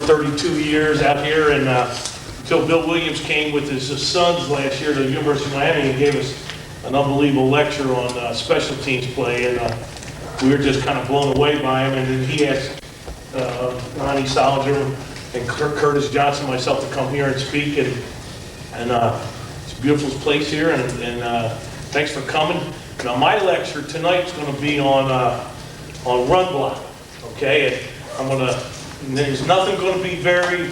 32 years out here, and until Bill Williams came with his sons last year to the University of Miami and gave us an unbelievable lecture on special teams play, and we were just kind of blown away by him. And then he asked Ronnie Solinger and Curtis Johnson, myself, to come here and speak, and it's a beautiful place here, and thanks for coming. Now, my lecture tonight is going to be on run block, okay? And there's nothing going to be very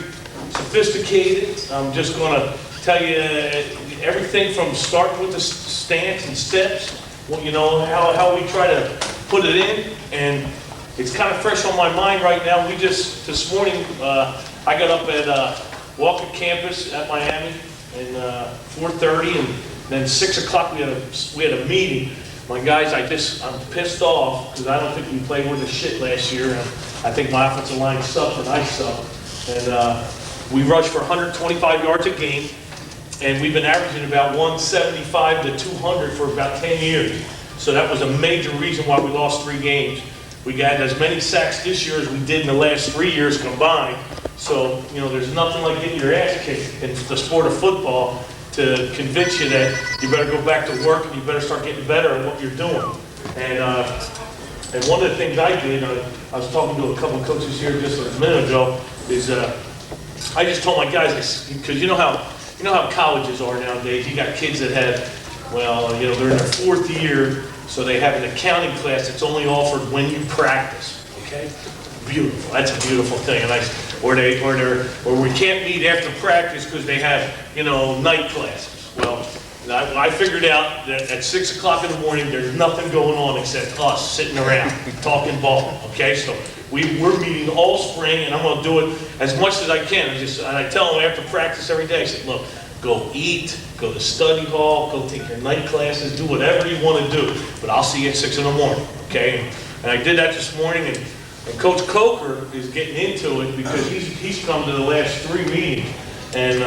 sophisticated. I'm just going to tell you everything from starting with the stance and steps, you know, how we try to put it in, and it's kind of fresh on my mind right now. This morning, I got up at Walker campus at Miami and 4:30, and then 6 o'clock we had a meeting. My guys, I'm pissed off because I don't think we played worth a shit last year. And I think my offensive line sucked and I sucked. And we rushed for 125 yards a game, and we've been averaging about 175 to 200 for about 10 years. So that was a major reason why we lost 3 games. We got as many sacks this year as we did in the last 3 years combined. So, you know, there's nothing like getting your ass kicked in the sport of football to convince you that you better go back to work and you better start getting better at what you're doing. And one of the things I did, I was talking to a couple of coaches here just a minute ago, is I just told my guys, because you know how colleges are nowadays. You got kids that have, well, you know, they're in their 4th year, so they have an accounting class that's only offered when you practice. Okay, beautiful. That's a beautiful thing. And or we can't meet after practice because they have, you know, night classes. Well, I figured out that at 6 o'clock in the morning, there's nothing going on except us sitting around talking ball. Okay, so we're meeting all spring, and I'm going to do it as much as I can. And I tell them after practice every day, I say, look, go eat, go to study hall, go take your night classes, do whatever you want to do. But I'll see you at 6 in the morning. Okay, and I did that this morning, and Coach Coker is getting into it because he's come to the last 3 meetings, and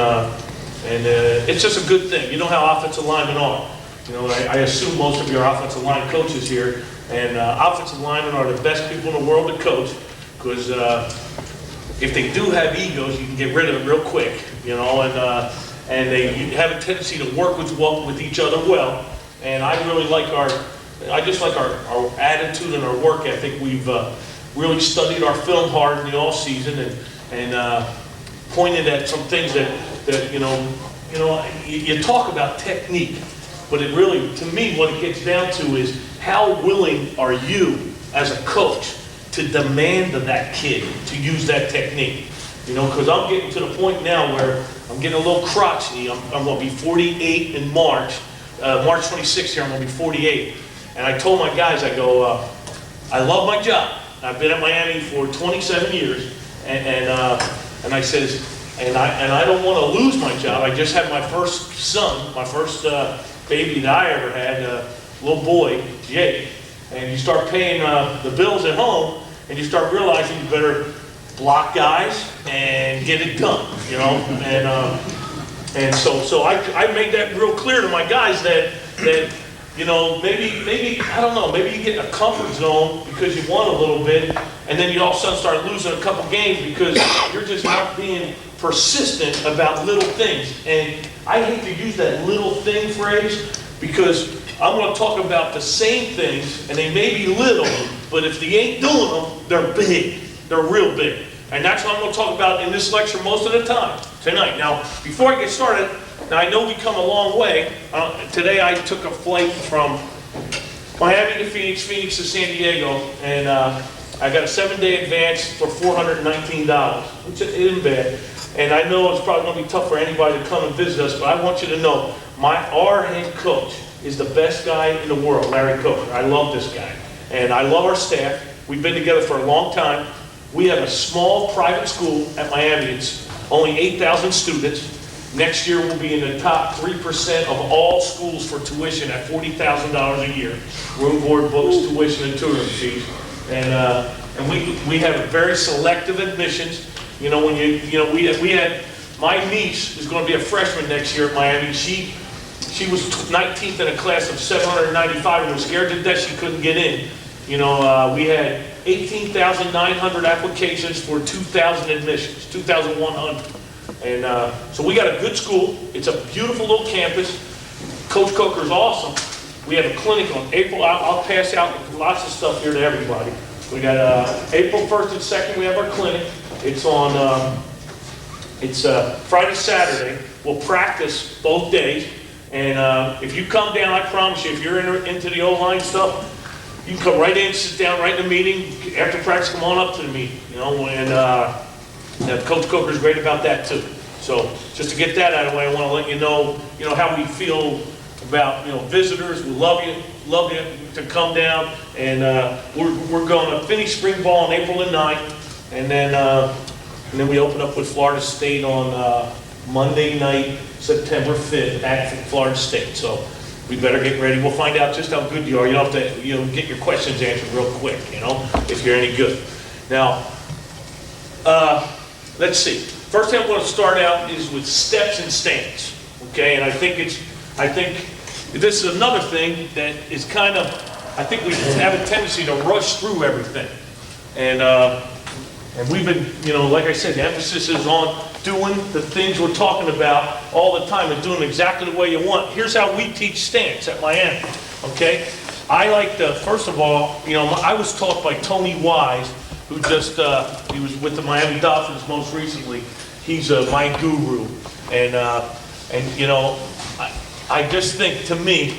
it's just a good thing. You know how offensive linemen are. You know, I assume most of your offensive line coaches here, and offensive linemen are the best people in the world to coach, because if they do have egos, you can get rid of it real quick. You know, and they have a tendency to work with each other well. And I really like our attitude and our work ethic. We've really studied our film hard in the off season and pointed at some things that you talk about technique, but it really, to me, what it gets down to is how willing are you as a coach to demand of that kid to use that technique. You know, because I'm getting to the point now where I'm getting a little crotchety. I'm going to be 48 in March. March 26th here, I'm going to be 48. And I told my guys, I go, I love my job. I've been at Miami for 27 years, and I says, and I don't want to lose my job. I just had my first son, my first baby that I ever had, a little boy, Jake. And you start paying the bills at home, and you start realizing you better block guys and get it done, you know. And so I made that real clear to my guys that you know, maybe I don't know, maybe you get in a comfort zone because you won a little bit, and then you all of a sudden start losing a couple games because you're just not being persistent about little things. And I hate to use that little thing phrase because I'm going to talk about the same things, and they may be little, but if they ain't doing them, they're big. They're real big. And that's what I'm going to talk about in this lecture most of the time tonight. Now, before I get started, now I know we come a long way. Today I took a flight from Miami to Phoenix, Phoenix to San Diego, and I got a 7-day advance for $419, which isn't bad. And I know it's probably going to be tough for anybody to come and visit us, but I want you to know our head coach is the best guy in the world, Larry Coker. I love this guy. And I love our staff. We've been together for a long time. We have a small private school at Miami. It's only 8,000 students. Next year we'll be in the top 3% of all schools for tuition at $40,000 a year. Room, board, books, tuition, and tutoring fees. And we have very selective admissions. You know, we had my niece is going to be a freshman next year at Miami. She was 19th in a class of 795 and was scared to death she couldn't get in. You know, we had 18,900 applications for 2,000 admissions, 2,100. And so we got a good school. It's a beautiful little campus. Coach Coker's awesome. We have a clinic on April. I'll pass out lots of stuff here to everybody. We got April 1st and 2nd, we have our clinic. It's on, Friday, Saturday. We'll practice both days. And if you come down, I promise you, if you're into the O-line stuff, you can come right in, sit down right in the meeting. After practice, come on up to the meeting, you know, and Coach Coker's great about that too. So just to get that out of the way, I want to let you know how we feel about, visitors. We love you to come down, and we're going to finish spring ball on April the 9th, and then we open up with Florida State on Monday night, September 5th at Florida State. So we better get ready. We'll find out just how good you are. You don't have to, get your questions answered real quick, if you're any good. Now, let's see. First thing I'm going to start out is with steps and stance. Okay, and I think this is another thing that is kind of, I think we have a tendency to rush through everything. And we've been, like I said, the emphasis is on doing the things we're talking about all the time and doing exactly the way you want. Here's how we teach stance at Miami, okay? I like to, first of all, I was taught by Tony Wise, who just, he was with the Miami Dolphins most recently. He's my guru. And I just think, to me,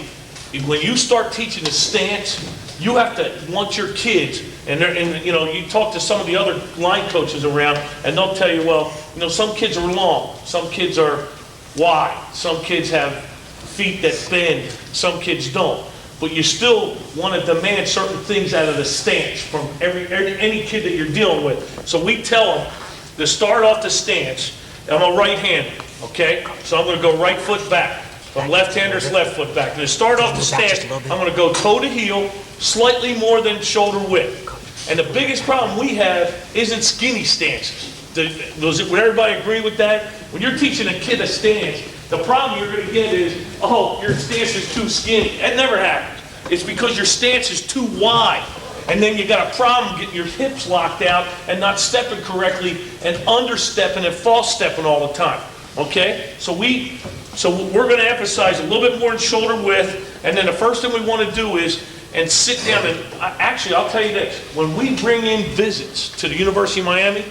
when you start teaching the stance, you have to want your kids, and you talk to some of the other line coaches around, and they'll tell you, well, some kids are long, some kids are wide, some kids have feet that bend, some kids don't. But you still want to demand certain things out of the stance from any kid that you're dealing with. So we tell them to start off the stance. I'm a right-hander, okay? So I'm going to go right foot back. From left-hander's left foot back. And to start off the stance, I'm going to go toe to heel, slightly more than shoulder width. And the biggest problem we have isn't skinny stances. Would everybody agree with that? When you're teaching a kid a stance, the problem you're going to get is, oh, your stance is too skinny. That never happens. It's because your stance is too wide. And then you got a problem getting your hips locked out and not stepping correctly and understepping and false stepping all the time. Okay? So we're going to emphasize a little bit more in shoulder width, and then the first thing we want to do is sit down and actually, I'll tell you this. When we bring in visits to the University of Miami,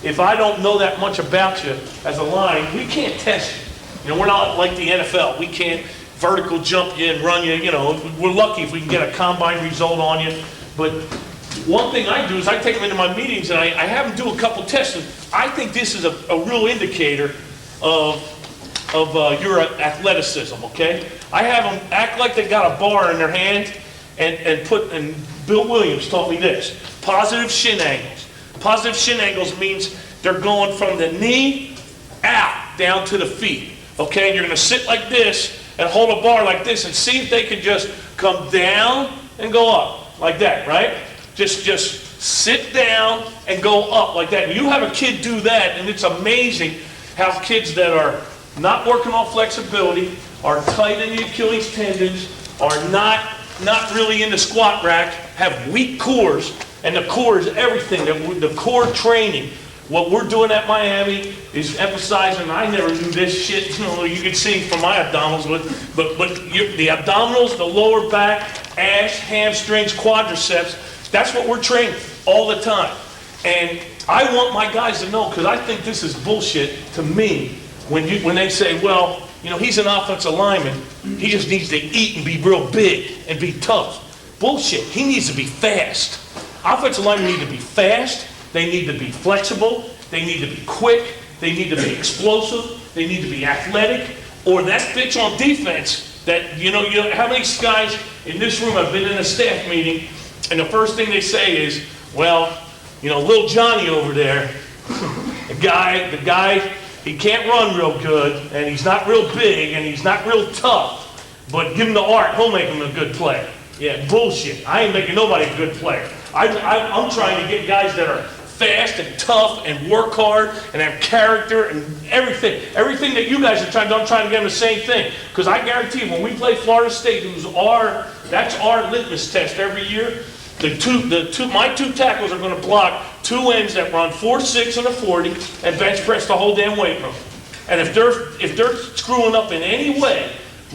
if I don't know that much about you as a line, we can't test you. We're not like the NFL. We can't vertical jump you and run you. We're lucky if we can get a combine result on you. But one thing I do is I take them into my meetings and I have them do a couple tests. I think this is a real indicator of your athleticism, okay? I have them act like they got a bar in their hand and Bill Williams taught me this, positive shin angles. Positive shin angles means they're going from the knee out down to the feet, okay? And you're gonna sit like this and hold a bar like this and see if they can just come down and go up like that, right? Just sit down and go up like that. And you have a kid do that, and it's amazing how kids that are not working on flexibility, are tight in the Achilles tendons, are not really in the squat rack, have weak cores, and the core is everything. The core training. What we're doing at Miami is emphasizing, I never knew this shit, you can see from my abdominals, but the abdominals, the lower back, ass, hamstrings, quadriceps, that's what we're training all the time. And I want my guys to know, because I think this is bullshit to me, when they say, well, he's an offensive lineman, he just needs to eat and be real big and be tough. Bullshit, he needs to be fast. Offensive linemen need to be fast, they need to be flexible, they need to be quick, they need to be explosive, they need to be athletic, or that bitch on defense that, how many guys in this room have been in a staff meeting and the first thing they say is, well, little Johnny over there, the guy, he can't run real good, and he's not real big, and he's not real tough, but give him the art, he'll make him a good player. Yeah, bullshit. I ain't making nobody a good player. I'm trying to get guys that are fast and tough and work hard and have character and everything. Everything that you guys are trying to do, I'm trying to get them the same thing. Because I guarantee you, when we play Florida State, that's our litmus test every year. My two tackles are going to block two ends that run 4.6 and a 40 and bench press the whole damn weight room. And if they're screwing up in any way,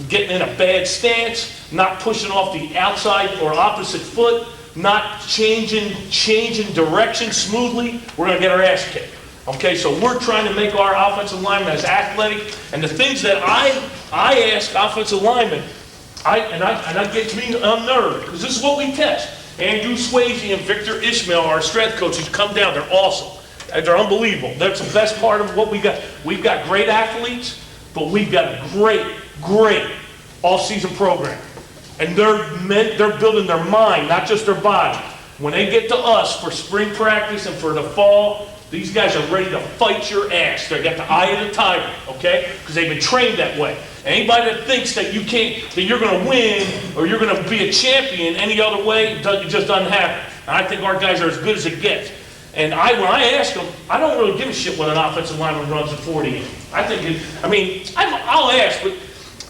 getting in a bad stance, not pushing off the outside or opposite foot, not changing direction smoothly, we're going to get our ass kicked. Okay, so we're trying to make our offensive linemen as athletic, and the things that I ask offensive linemen, I get me unnerved, because this is what we test. Andrew Swayze and Victor Ishmael, our strength coaches, come down, they're awesome. They're unbelievable. That's the best part of what we got. We've got great athletes, but we've got a great all-season program. And they're building their mind, not just their body. When they get to us for spring practice and for the fall, these guys are ready to fight your ass. They got the eye of the tiger, okay? Because they've been trained that way. Anybody that thinks that you're going to win or you're going to be a champion any other way, it just doesn't happen. And I think our guys are as good as it gets. And when I ask them, I don't really give a shit what an offensive lineman runs at 40. I'll ask, but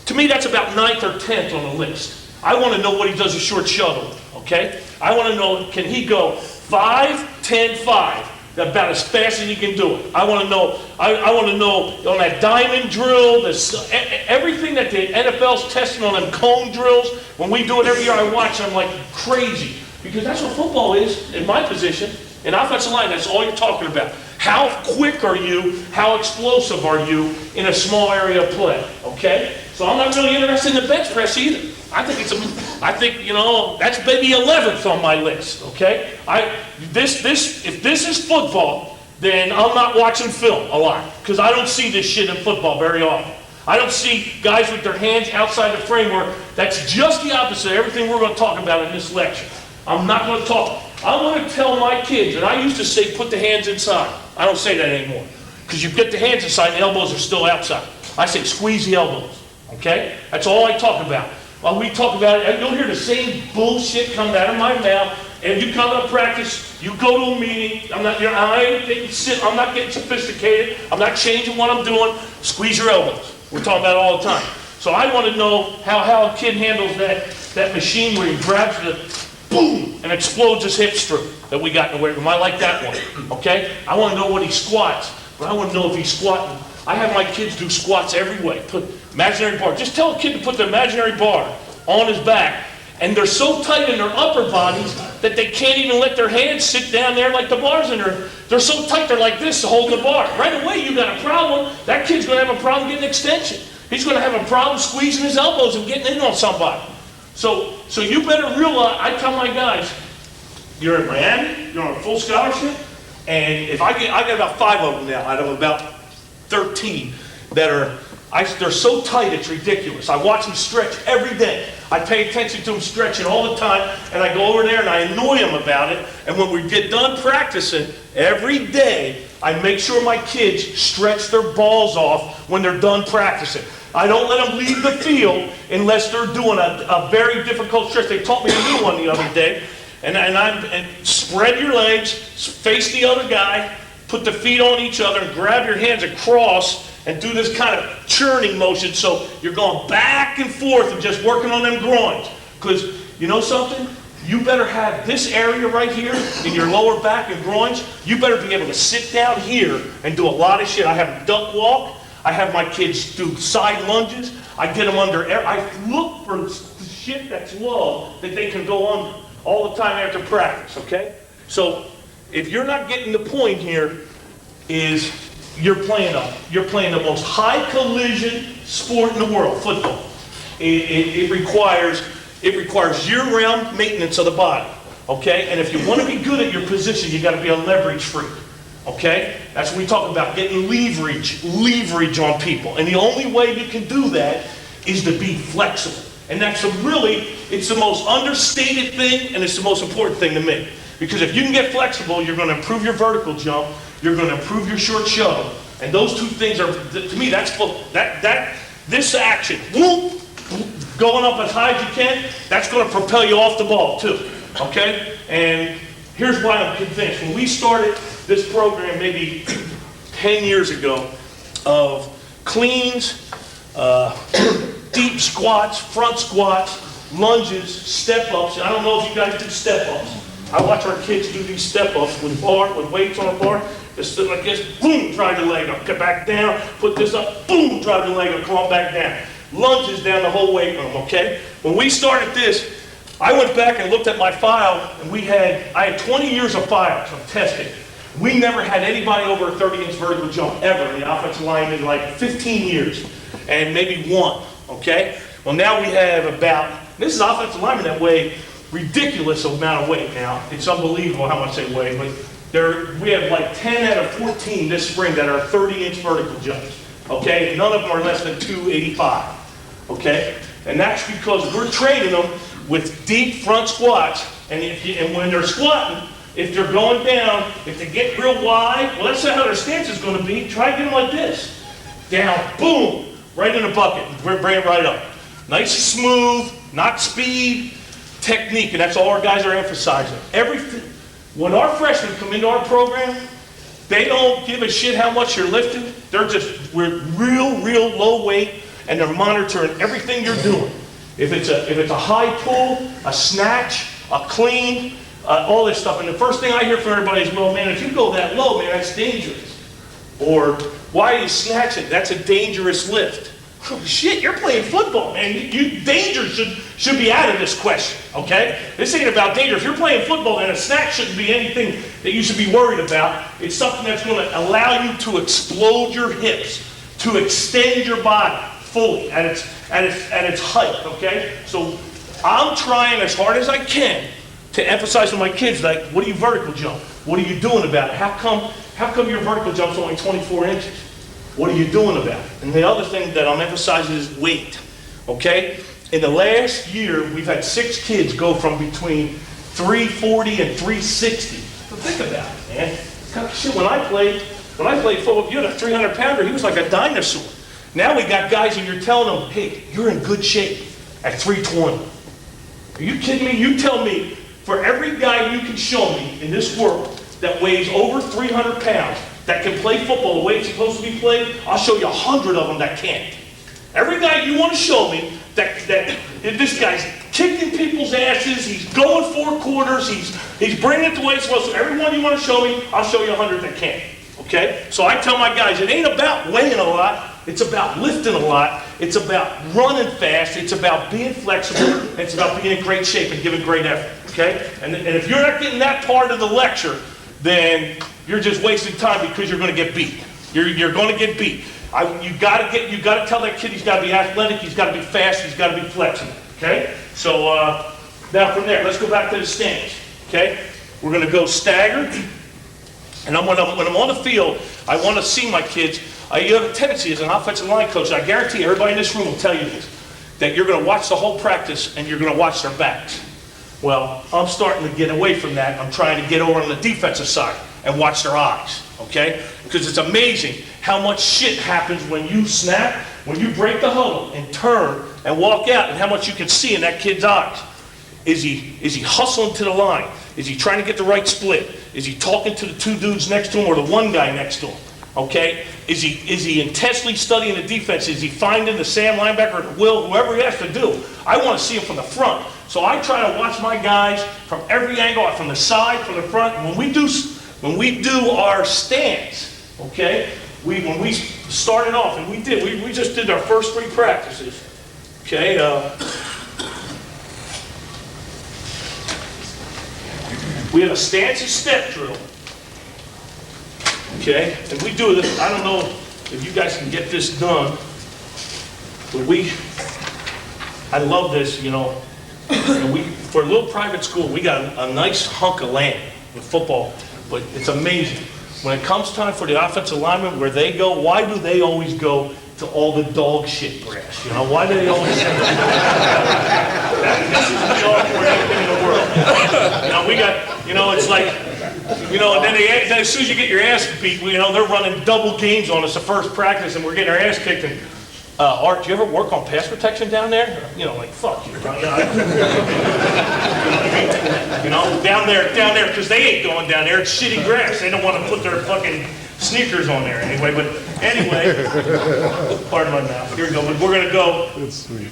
to me that's about 9th or 10th on the list. I want to know what he does a short shuttle, okay? I want to know, can he go 5, 10, 5? About as fast as he can do it. I want to know on that diamond drill, everything that the NFL's testing on them cone drills. When we do it every year, I watch and I'm like crazy. Because that's what football is in my position. In offensive line, that's all you're talking about. How quick are you? How explosive are you in a small area of play? Okay? So I'm not really interested in the bench press either. I think that's maybe 11th on my list. Okay? If this is football, then I'm not watching film a lot because I don't see this shit in football very often. I don't see guys with their hands outside the framework. That's just the opposite of everything we're going to talk about in this lecture. I'm not going to talk. I want to tell my kids, and I used to say put the hands inside. I don't say that anymore because you get the hands inside and the elbows are still outside. I say squeeze the elbows. Okay? That's all I talk about. While we talk about it, you'll hear the same bullshit come out of my mouth. And you come to practice, you go to a meeting. I'm not getting sophisticated. I'm not changing what I'm doing. Squeeze your elbows. We're talking about it all the time. So I want to know how a kid handles that machine where he grabs the boom and explodes his hip strip that we got in the weight room. I like that one. Okay? I want to know what he squats, but I want to know if he's squatting. I have my kids do squats every way. Put imaginary bar. Just tell a kid to put the imaginary bar on his back. And they're so tight in their upper bodies that they can't even let their hands sit down there like the bars in there. They're so tight they're like this to hold the bar. Right away you got a problem. That kid's going to have a problem getting extension. He's going to have a problem squeezing his elbows and getting in on somebody. So you better realize, I tell my guys, you're in Miami, you're on a full scholarship, and if I get about 5 of them now out of about 13 that they're so tight it's ridiculous. I watch them stretch every day. I pay attention to them stretching all the time, and I go over there and I annoy them about it. And when we get done practicing, every day I make sure my kids stretch their balls off when they're done practicing. I don't let them leave the field unless they're doing a very difficult stretch. They taught me a new one the other day. And spread your legs, face the other guy, put the feet on each other, and grab your hands across and do this kind of churning motion. So you're going back and forth and just working on them groins. Because you know something? You better have this area right here in your lower back and groins. You better be able to sit down here and do a lot of shit. I have them duck walk. I have my kids do side lunges. I get them under air. I look for shit that's low that they can go on all the time after practice, okay? So if you're not getting the point here is you're playing the most high collision sport in the world, football. It requires year-round maintenance of the body, okay? And if you want to be good at your position, you got to be a leverage freak, okay? That's what we talk about, getting leverage on people. And the only way you can do that is to be flexible. And that's it's the most understated thing, and it's the most important thing to me. Because if you can get flexible, you're going to improve your vertical jump, you're going to improve your short shuttle. And those two things are, to me, this action, whoop, going up as high as you can, that's going to propel you off the ball too, okay? And here's why I'm convinced. When we started this program maybe 10 years ago of cleans, deep squats, front squats, lunges, step-ups. I don't know if you guys did step-ups. I watch our kids do these step-ups with weights on a bar. Just sit like this, boom, drive the leg up, get back down, put this up, boom, drive the leg up, come on back down. Lunges down the whole weight room, okay? When we started this, I went back and looked at my file, and I had 20 years of files of testing. We never had anybody over a 30-inch vertical jump ever in the offensive line in like 15 years, and maybe one, okay? Well, now we have this is offensive linemen that weigh ridiculous amount of weight now. It's unbelievable how much they weigh, but we have like 10 out of 14 this spring that are 30-inch vertical jumps, okay? None of them are less than 285, okay? And that's because we're training them with deep front squats, and when they're squatting, if they're going down, if they get real wide, well, that's how their stance is going to be. Try to get them like this. Down, boom, right in the bucket, and bring it right up. Nice and smooth, not speed, technique, and that's all our guys are emphasizing. When our freshmen come into our program, they don't give a shit how much you're lifting. We're real low weight, and they're monitoring everything you're doing. If it's a high pull, a snatch, a clean, all this stuff. And the first thing I hear from everybody is, well, man, if you go that low, man, that's dangerous. Or, why are you snatching? That's a dangerous lift. Oh, shit, you're playing football, man. Danger should be out of this question, okay? This ain't about danger. If you're playing football, then a snatch shouldn't be anything that you should be worried about. It's something that's going to allow you to explode your hips, to extend your body fully at its height, okay? So I'm trying as hard as I can to emphasize to my kids, like, what do you vertical jump? What are you doing about it? How come your vertical jump's only 24 inches? What are you doing about it? And the other thing that I'm emphasizing is weight, okay? In the last year, we've had 6 kids go from between 340 and 360. So think about it, man. Shit, when I played football, you had a 300-pounder, he was like a dinosaur. Now we got guys and you're telling them, hey, you're in good shape at 320. Are you kidding me? You tell me, for every guy you can show me in this world that weighs over 300 pounds, that can play football the way it's supposed to be played, I'll show you 100 of them that can't. Every guy you want to show me that this guy's kicking people's asses, he's going 4 quarters, he's bringing it the way it's supposed to. Every one you want to show me, I'll show you 100 that can't. Okay? So I tell my guys, it ain't about weighing a lot, it's about lifting a lot, it's about running fast, it's about being flexible, and it's about being in great shape and giving great effort. Okay? And if you're not getting that part of the lecture, then you're just wasting time because you're going to get beat. You're going to get beat. You got to tell that kid he's got to be athletic, he's got to be fast, he's got to be flexible. Okay? So now from there, let's go back to the stance. Okay? We're going to go staggered. And when I'm on the field, I want to see my kids. You have a tendency as an offensive line coach, I guarantee everybody in this room will tell you this, that you're going to watch the whole practice and you're going to watch their backs. Well, I'm starting to get away from that. I'm trying to get over on the defensive side and watch their eyes, okay? Because it's amazing how much shit happens when you snap, when you break the huddle and turn and walk out, and how much you can see in that kid's eyes. Is he hustling to the line? Is he trying to get the right split? Is he talking to the 2 dudes next to him or the 1 guy next to him? Okay? Is he intensely studying the defense? Is he finding the Sam linebacker, or Will, whoever he has to do? I want to see him from the front. So I try to watch my guys from every angle, from the side, from the front. And when we do our stance, okay? When we started off, and we just did our first 3 practices. Okay? We have a stance and step drill. Okay? And we do this, I don't know if you guys can get this done, but I love this, you know. And for a little private school, we got a nice hunk of land with football, but it's amazing. When it comes time for the offensive linemen, where they go, why do they always go to all the dog shit grass? You know, why do they always say this is the awkward thing in the world? You know, we got, you know, it's like, you know, and then as soon as you get your ass beat, you know, they're running double games on us the first practice, and we're getting our ass kicked. And Art, do you ever work on pass protection down there? You know, like, fuck you. You know, down there, because they ain't going down there. It's shitty grass. They don't want to put their fucking sneakers on there anyway. But anyway, pardon my mouth. Here we go. But we're going to go.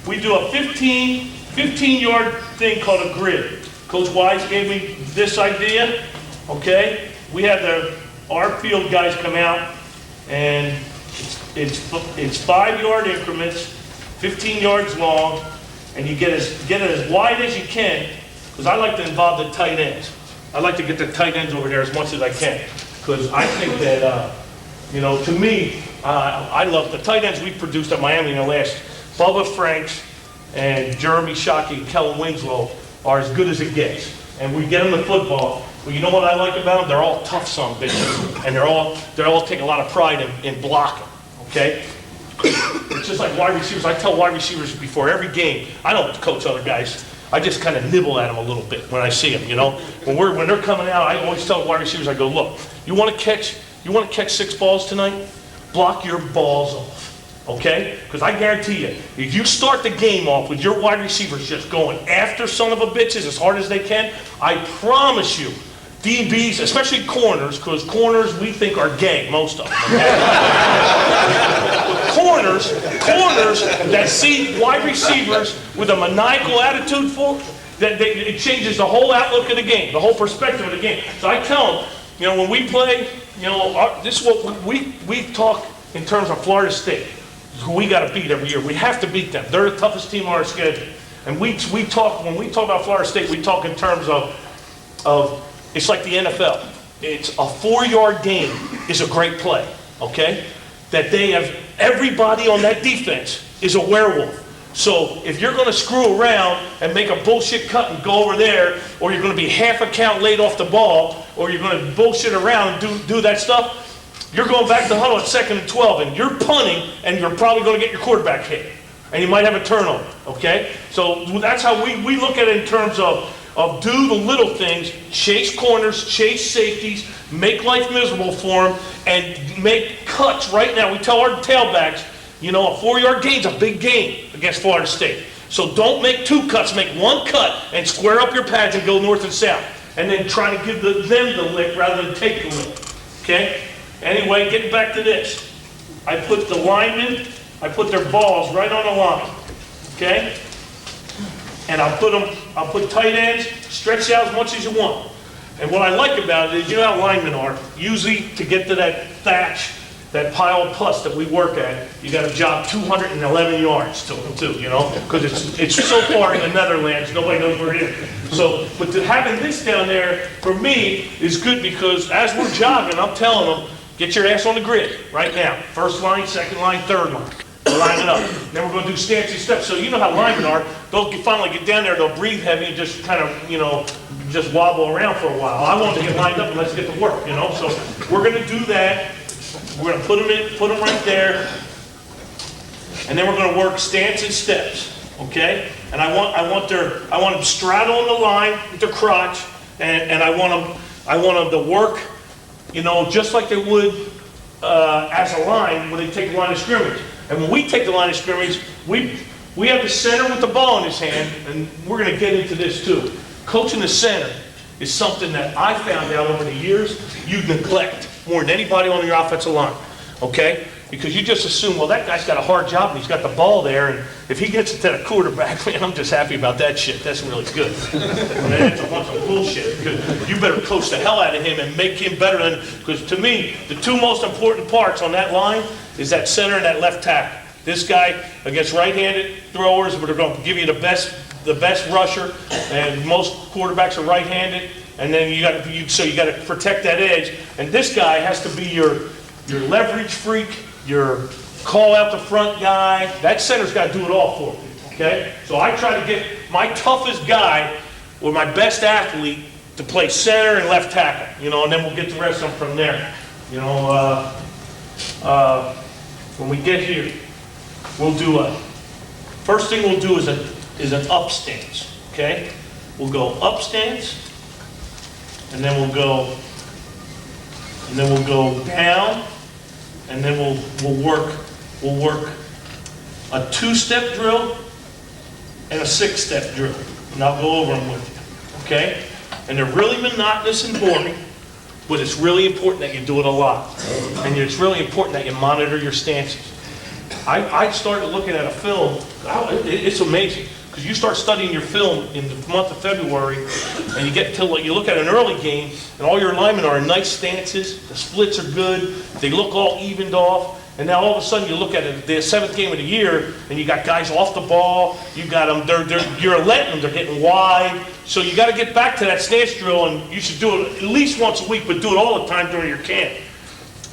We do a 15-yard thing called a grid. Coach Wise gave me this idea, okay? We had our field guys come out, and it's 5-yard increments, 15 yards long, and you get it as wide as you can, because I like to involve the tight ends. I like to get the tight ends over there as much as I can, because I think that, to me, I love the tight ends we produced at Miami in the last. Bubba Franks and Jeremy Shockey and Kellen Winslow are as good as it gets. And we get them the football. Well, you know what I like about them? They're all tough son bitches, and they're all take a lot of pride in blocking. Okay? It's just like wide receivers. I tell wide receivers before every game. I don't coach other guys. I just kind of nibble at them a little bit when I see them. When they're coming out, I always tell wide receivers. I go, look, you want to catch 6 balls tonight? Block your balls off. Okay? Because I guarantee you, if you start the game off with your wide receivers just going after son of a bitches as hard as they can, I promise you, DBs, especially corners, because corners we think are gay, most of them. Okay? corners that see wide receivers with a maniacal attitude it changes the whole outlook of the game, the whole perspective of the game. So I tell them, when we play, this is what we talk in terms of Florida State. Who we got to beat every year. We have to beat them. They're the toughest team on our schedule. And when we talk about Florida State, we talk in terms of it's like the NFL. It's a 4-yard gain is a great play, okay? That they have, everybody on that defense is a werewolf. So if you're going to screw around and make a bullshit cut and go over there, or you're going to be half a count late off the ball, or you're going to bullshit around and do that stuff, you're going back to the huddle at 2nd and 12, and you're punting, and you're probably going to get your quarterback hit. And you might have a turnover, okay? So that's how we look at it in terms of do the little things, chase corners, chase safeties, make life miserable for them, and make cuts right now. We tell our tailbacks, a 4-yard gain's a big gain against Florida State. So don't make 2 cuts, make 1 cut, and square up your pads and go north and south. And then try to give them the lick rather than take the lick, okay? Anyway, getting back to this. I put the linemen, I put their balls right on the line, okay? And I'll put tight ends, stretch out as much as you want. And what I like about it is, you know how linemen are. Usually to get to that thatch, that pile of pus that we work at, you got to jog 211 yards to them too, because it's so far in the Netherlands, nobody knows where it is. So, but having this down there, for me, is good because as we're jogging, I'm telling them, get your ass on the grid right now. First line, second line, third line. Line it up. Then we're going to do stancy steps. So you know how linemen are. They'll finally get down there, they'll breathe heavy and just kind of, just wobble around for a while. I want them to get lined up and let's get to work, So we're going to do that. We're going to put them right there. And then we're going to work stance and steps, okay? And I want them straddling the line with their crotch, and I want them to work, just like they would as a line when they take the line of scrimmage. And when we take the line of scrimmage, we have the center with the ball in his hand, and we're going to get into this too. Coaching the center is something that I found out over the years you neglect more than anybody on your offensive line, okay? Because you just assume, well, that guy's got a hard job and he's got the ball there, and if he gets it to the quarterback, man, I'm just happy about that shit. That's really good. That's a bunch of bullshit. Because you better coach the hell out of him and make him better than, because to me, the 2 most important parts on that line is that center and that left tackle. This guy against right-handed throwers, but they're going to give you the best rusher, and most quarterbacks are right-handed, and then you got to protect that edge. And this guy has to be your leverage freak, your call out the front guy. That center's got to do it all for me, okay? So I try to get my toughest guy or my best athlete to play center and left tackle, and then we'll get the rest of them from there. When we get here, we'll do first thing we'll do is an up stance, okay? We'll go up stance, and then we'll go down, and then we'll work a 2-step drill and a 6-step drill, and I'll go over them with you, okay? And they're really monotonous and boring, but it's really important that you do it a lot, and it's really important that you monitor your stances. I started looking at a film. It's amazing. because you start studying your film in the month of February, and you get till you look at an early game, and all your linemen are in nice stances, the splits are good, they look all evened off, and now all of a sudden you look at it, the 7th game of the year, and you got guys off the ball, you got them, you're letting them, they're hitting wide, so you got to get back to that stance drill, and you should do it at least once a week, but do it all the time during your camp.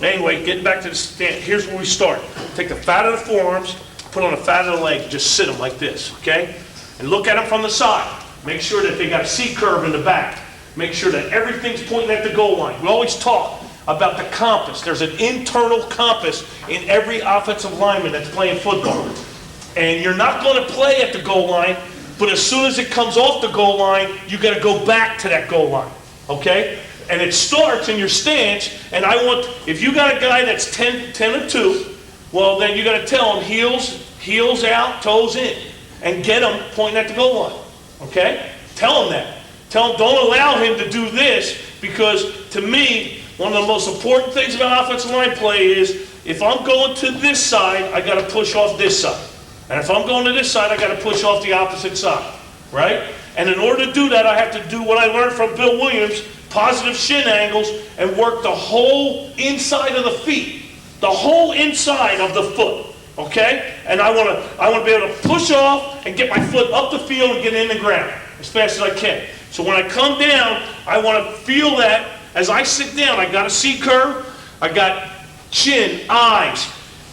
Anyway, getting back to the stance, here's where we start. Take the fat of the forearms, put on the fat of the leg, just sit them like this, okay? And look at them from the side. Make sure that they got a C-curve in the back. Make sure that everything's pointing at the goal line. We always talk about the compass. There's an internal compass in every offensive lineman that's playing football. And you're not going to play at the goal line, but as soon as it comes off the goal line, you got to go back to that goal line, okay? And it starts in your stance, and I want, if you got a guy that's 10 or 2, well, then you got to tell him heels out, toes in, and get him pointing at the goal line, okay? Tell him that. Tell him, don't allow him to do this, because to me, one of the most important things about offensive line play is, if I'm going to this side, I got to push off this side. And if I'm going to this side, I got to push off the opposite side, right? And in order to do that, I have to do what I learned from Bill Williams, positive shin angles, and work the whole inside of the feet, the whole inside of the foot, okay? And I want to be able to push off and get my foot up the field and get in the ground as fast as I can. So when I come down, I want to feel that as I sit down. I got a C-curve, I got chin, eyes,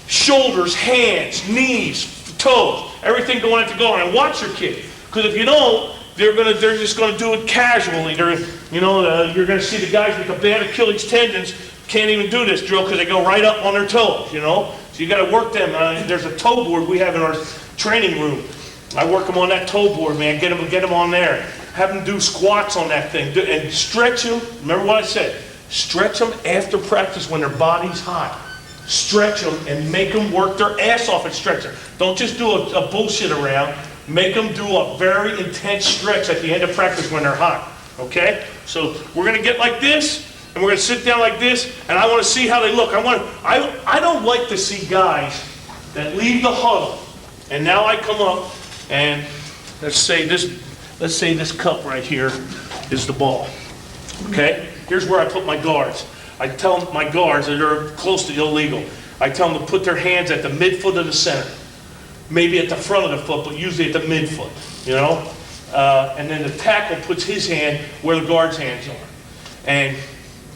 shoulders, hands, knees, toes, everything going at the goal line. And watch your kid, because if you don't, they're just going to do it casually. You're going to see the guys with the bad Achilles tendons can't even do this drill because they go right up on their toes, So you got to work them. There's a toe board we have in our training room. I work them on that toe board, man. Get them on there. Have them do squats on that thing. And stretch them. Remember what I said. Stretch them after practice when their body's hot. Stretch them and make them work their ass off and stretch them. Don't just do a bullshit around. Make them do a very intense stretch at the end of practice when they're hot, okay? So we're going to get like this, and we're going to sit down like this, and I want to see how they look. I don't like to see guys that leave the huddle, and now I come up, and let's say this cup right here is the ball, okay? Here's where I put my guards. I tell my guards that are close to illegal. I tell them to put their hands at the midfoot of the center. Maybe at the front of the foot, but usually at the midfoot, And then the tackle puts his hand where the guard's hands are. And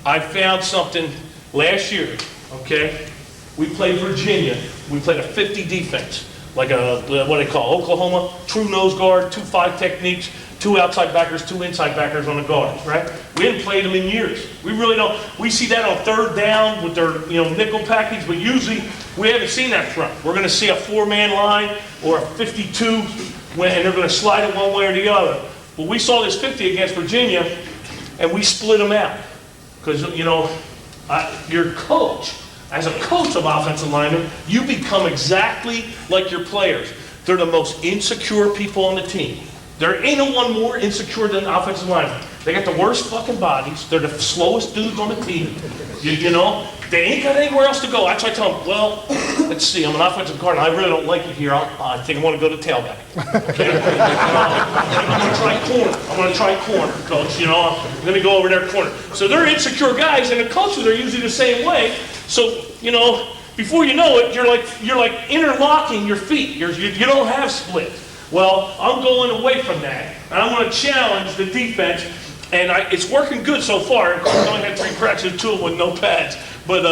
I found something last year, okay? We played Virginia. We played a 50 defense, like what they call Oklahoma, true nose guard, 2-5 techniques, 2 outside backers, 2 inside backers on the guards, right? We hadn't played them in years. We really don't. We see that on 3rd down with their nickel package, but usually we haven't seen that front. We're going to see a 4-man line or a 52, and they're going to slide it one way or the other. But we saw this 50 against Virginia, and we split them out. Because, your coach, as a coach of offensive linemen, you become exactly like your players. They're the most insecure people on the team. There ain't no one more insecure than offensive linemen. They got the worst fucking bodies. They're the slowest dudes on the team. They ain't got anywhere else to go. That's why I tell them, well, let's see, I'm an offensive guard, and I really don't like it here. I think I want to go to tailback. Okay? I'm going to try corner. I'm going to try corner, coach. I'm going to go over there corner. So they're insecure guys, and the coaches are usually the same way. So, before you know it, you're like interlocking your feet. You don't have split. Well, I'm going away from that, and I'm going to challenge the defense, and it's working good so far. Of course, I only had 3 practices, 2 of them with no pads, but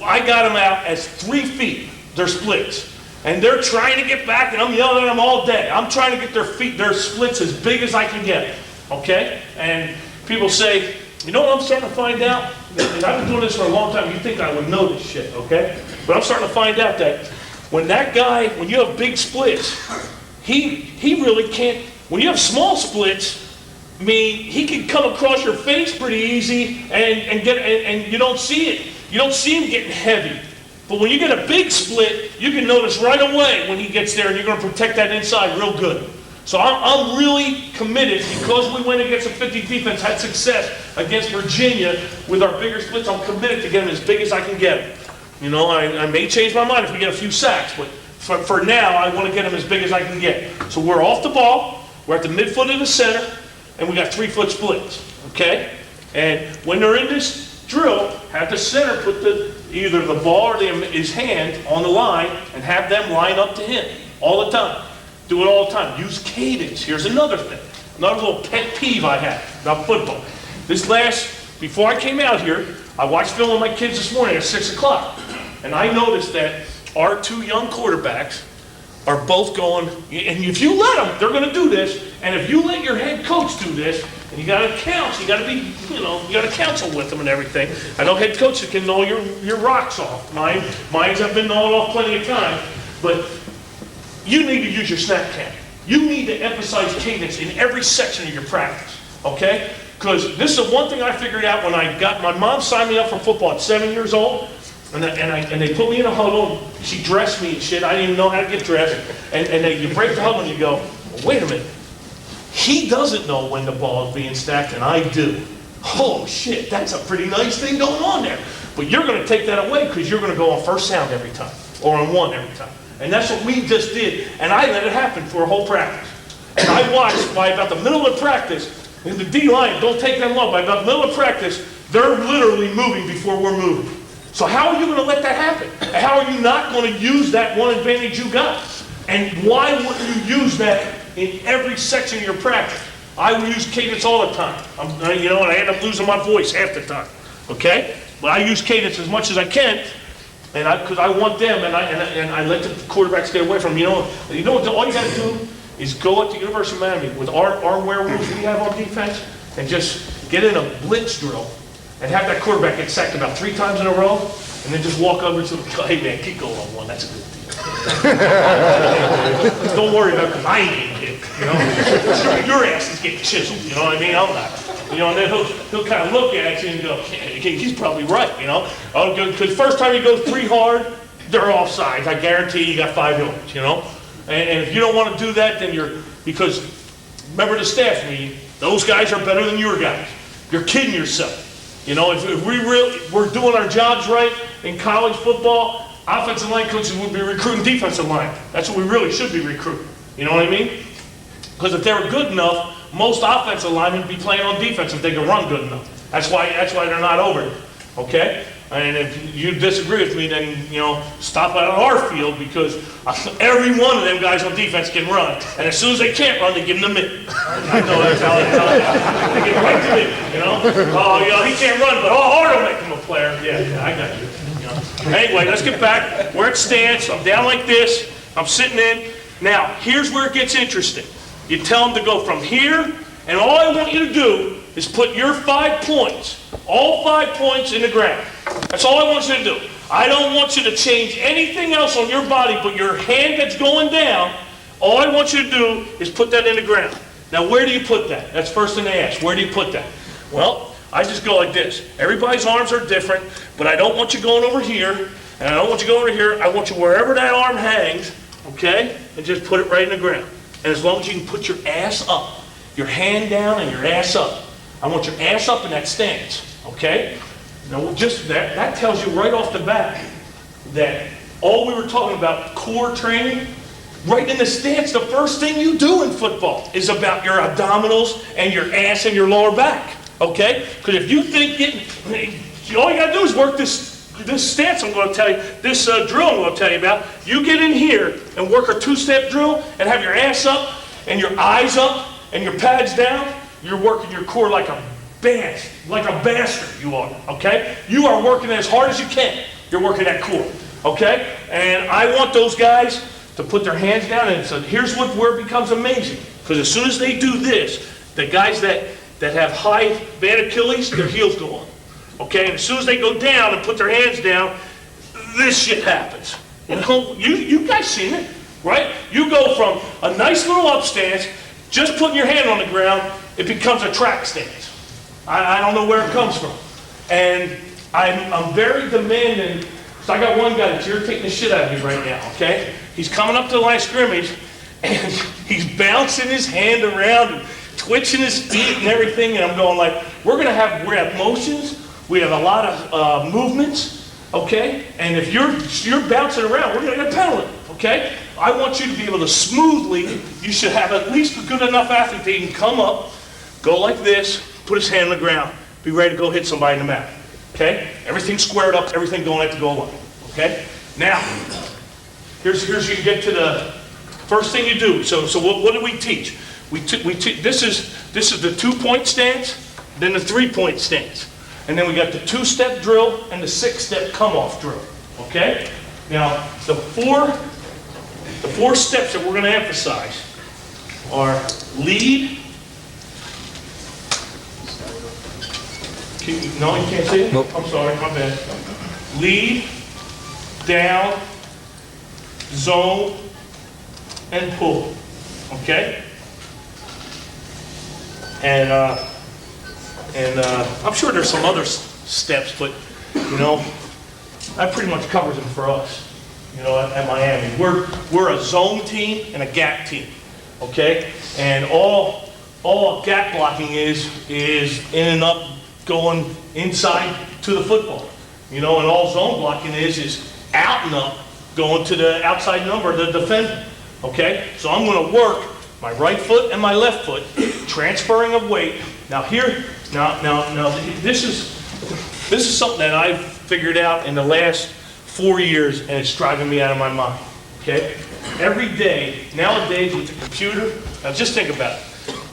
I got them out as 3 feet, their splits, and they're trying to get back, and I'm yelling at them all day. I'm trying to get their splits as big as I can get, okay? And people say, you know what I'm starting to find out? And I've been doing this for a long time. You think I would know this shit, okay? But I'm starting to find out that when you have big splits, he really can't. When you have small splits, he can come across your face pretty easy and you don't see it. You don't see him getting heavy. But when you get a big split, you can notice right away when he gets there, and you're going to protect that inside real good. So I'm really committed, because we went against a 50 defense, had success against Virginia with our bigger splits. I'm committed to get them as big as I can get them. I may change my mind if we get a few sacks, but For now, I want to get them as big as I can get. So we're off the ball, we're at the midfoot of the center, and we got 3-foot splits, okay? And when they're in this drill, have the center put either the ball or his hand on the line and have them line up to him all the time. Do it all the time. Use cadence. Here's another thing. Another little pet peeve I have about football. Before I came out here, I watched film with my kids this morning at 6 o'clock. And I noticed that our 2 young quarterbacks are both going, and if you let them, they're going to do this. And if you let your head coach do this, and you got to counsel, you got to be, you got to counsel with them and everything. I know head coaches can gnaw your rocks off. Mine's have been gnawed off plenty of times. But you need to use your snap count. You need to emphasize cadence in every section of your practice, okay? Because this is one thing I figured out when my mom signed me up for football at 7 years old, and they put me in a huddle. She dressed me and shit. I didn't even know how to get dressed. And you break the huddle and you go, well, wait a minute. He doesn't know when the ball is being stacked, and I do. Oh shit, that's a pretty nice thing going on there. But you're going to take that away because you're going to go on first sound every time, or on 1 every time. And that's what we just did. And I let it happen for a whole practice. And I watched by about the middle of practice, and the D-line, don't take them long, by about the middle of practice, they're literally moving before we're moving. So how are you going to let that happen? And how are you not going to use that one advantage you got? And why wouldn't you use that in every section of your practice? I would use cadence all the time. And I end up losing my voice half the time. Okay? But I use cadence as much as I can. Because I want them, and I let the quarterbacks get away from them. You know what? All you got to do is go at the University of Miami with our werewolves we have on defense, and just get in a blitz drill, and have that quarterback get sacked about 3 times in a row, and then just walk over to him and go, "Hey man, keep going on 1. That's a good deal." Don't worry about it, because I ain't getting kicked. Your ass is getting chiseled. You know what I mean? I'm not. And then he'll kind of look at you and go, he's probably right, Because first time you go 3 hard, they're offsides. I guarantee you got 5 yards, And if you don't want to do that, then because remember the staff meeting, those guys are better than your guys. You're kidding yourself. If we're doing our jobs right in college football, offensive line coaches would be recruiting defensive line. That's what we really should be recruiting. You know what I mean? Because if they were good enough, most offensive linemen would be playing on defense if they could run good enough. That's why they're not over it. Okay? And if you disagree with me, then stop out on our field, because every one of them guys on defense can run. And as soon as they can't run, they give them the mitt. I know that's how they get right to me. Oh, he can't run, but hard will make him a player. Yeah, I got you. Anyway, let's get back. We're at stance. I'm down like this. I'm sitting in. Now, here's where it gets interesting. You tell them to go from here, and all I want you to do is put your 5 points, all 5 points in the ground. That's all I want you to do. I don't want you to change anything else on your body but your hand that's going down. All I want you to do is put that in the ground. Now, where do you put that? That's the first thing they ask. Where do you put that? Well, I just go like this. Everybody's arms are different, but I don't want you going over here, and I don't want you going over here. I want you wherever that arm hangs, okay, and just put it right in the ground. And as long as you can put your ass up, your hand down and your ass up. I want your ass up in that stance, okay? Now, just that tells you right off the bat that all we were talking about, core training, right in the stance, the first thing you do in football is about your abdominals and your ass and your lower back, okay? Because if you think all you got to do is work this stance I'm going to tell you, this drill I'm going to tell you about. You get in here and work a 2-step drill and have your ass up and your eyes up and your pads down. You're working your core like a bastard you are, okay? You are working as hard as you can. You're working that core, okay? And I want those guys to put their hands down, and so here's where it becomes amazing. Because as soon as they do this, the guys that have high bad Achilles, their heels go on. Okay, and as soon as they go down and put their hands down, this shit happens. You guys seen it, right? You go from a nice little up stance, just putting your hand on the ground, it becomes a track stance. I don't know where it comes from. And I'm very demanding, because I got one guy that's irritating the shit out of me right now, okay? He's coming up to the line of scrimmage, and he's bouncing his hand around and twitching his feet and everything, and I'm going like, we have motions, we have a lot of movements, okay? And if you're bouncing around, we're gonna get a penalty, okay? I want you to be able to smoothly, you should have at least a good enough athlete that he can come up, go like this, put his hand on the ground, be ready to go hit somebody in the mouth, okay? Everything squared up, everything going at the goal line, okay? Now, here's you get to the first thing you do. So what do we teach? This is the 2-point stance, then the 3-point stance. And then we got the 2-step drill and the 6-step come-off drill, okay? Now, the four steps that we're going to emphasize are lead. No, you can't see it? Nope. I'm sorry, my bad. Lead, down, zone, and pull, okay? And I'm sure there's some other steps, but, you know, that pretty much covers them for us, you know, at Miami. We're a zone team and a gap team, okay? And all gap blocking is in and up going inside to the football, you know, and all zone blocking is out and up going to the outside number of the defender, okay? So I'm going to work my right foot and my left foot, transferring of weight. Now this is something that I've figured out in the last 4 years, and it's driving me out of my mind, okay? Every day, nowadays with the computer, now just think about it,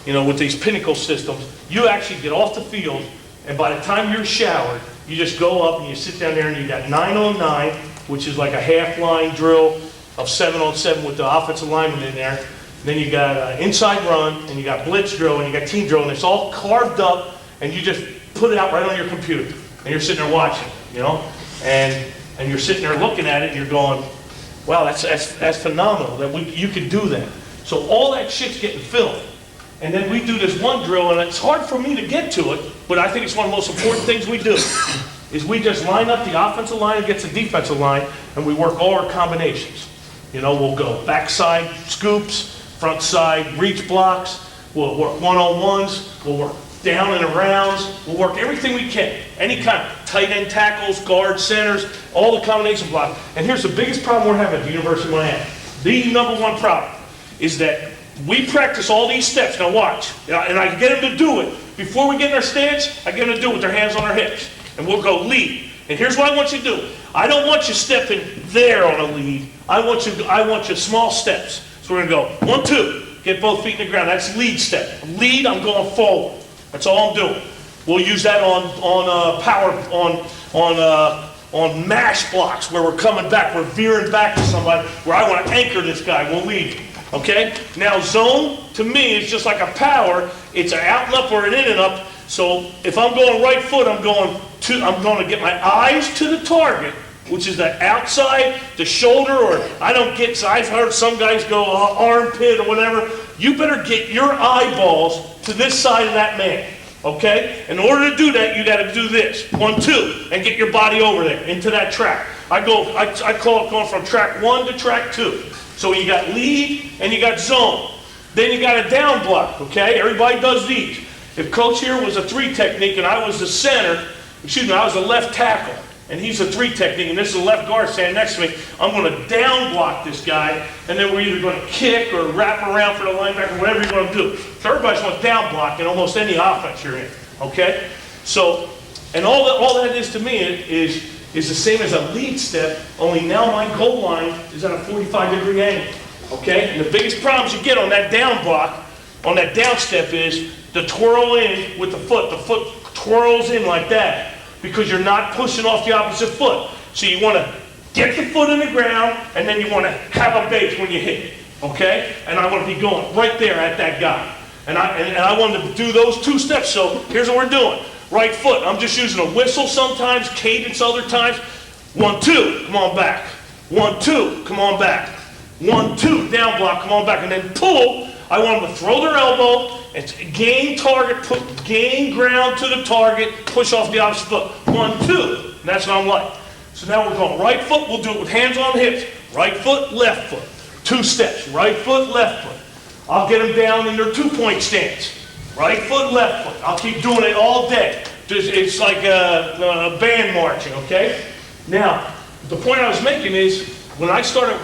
you know, with these Pinnacle systems, you actually get off the field, and by the time you're showered, you just go up and you sit down there and you got 9-on-9, which is like a half-line drill of 7-on-7 with the offensive lineman in there. Then you got inside run, and you got blitz drill, and you got team drill, and it's all carved up, and you just put it out right on your computer. And you're sitting there watching, you know? And you're sitting there looking at it, and you're going, wow, that's phenomenal that you could do that. So all that shit's getting filmed. And then we do this one drill, and it's hard for me to get to it, but I think it's one of the most important things we do, is we just line up the offensive line against the defensive line, and we work all our combinations. You know, we'll go backside scoops, front side reach blocks, we'll work one-on-ones, we'll work down and arounds, we'll work everything we can. Any kind of tight end tackles, guard centers, all the combination blocks. And here's the biggest problem we're having at the University of Miami. The number one problem is that we practice all these steps. Now watch, and I get them to do it. Before we get in our stance, I get them to do it with their hands on their hips. And we'll go lead. And here's what I want you to do. I don't want you stepping there on a lead. I want you small steps. So we're going to go 1, 2, get both feet in the ground. That's lead step. Lead, I'm going forward. That's all I'm doing. We'll use that on mash blocks where we're coming back, we're veering back to somebody, where I want to anchor this guy. We'll lead. Okay? Now zone, to me, is just like a power. It's an out and up or an in and up. So if I'm going right foot, I'm going to get my eyes to the target, which is the outside, the shoulder, or I've heard some guys go armpit or whatever. You better get your eyeballs to this side of that man, okay? In order to do that, you got to do this, 1, 2, and get your body over there, into that track. I call it going from track 1 to track 2. So you got lead and you got zone. Then you got a down block, okay? Everybody does these. If Coach here was a 3 technique and I was the center, I was the left tackle, and he's a 3 technique, and this is a left guard standing next to me, I'm going to down block this guy, and then we're either going to kick or wrap around for the linebacker, whatever you're going to do. So everybody's going to down block in almost any offense you're in, okay? So, and all that is to me is the same as a lead step, only now my goal line is at a 45-degree angle, okay? And the biggest problems you get on that down block, on that down step, is the twirl in with the foot. The foot twirls in like that, because you're not pushing off the opposite foot. So you want to get the foot in the ground, and then you want to have a base when you hit it, okay? And I want to be going right there at that guy. And I want to do those 2 steps, so here's what we're doing. Right foot, I'm just using a whistle sometimes, cadence other times. 1, 2, come on back. 1, 2, come on back. 1, 2, down block, come on back. And then pull, I want them to throw their elbow, and gain target, gain ground to the target, push off the opposite foot. 1, 2, and that's what I'm like. So now we're going right foot, we'll do it with hands on hips. Right foot, left foot. 2 steps, right foot, left foot. I'll get them down in their 2-point stance. Right foot, left foot. I'll keep doing it all day. It's like a band marching, okay? Now, the point I was making is, when I started,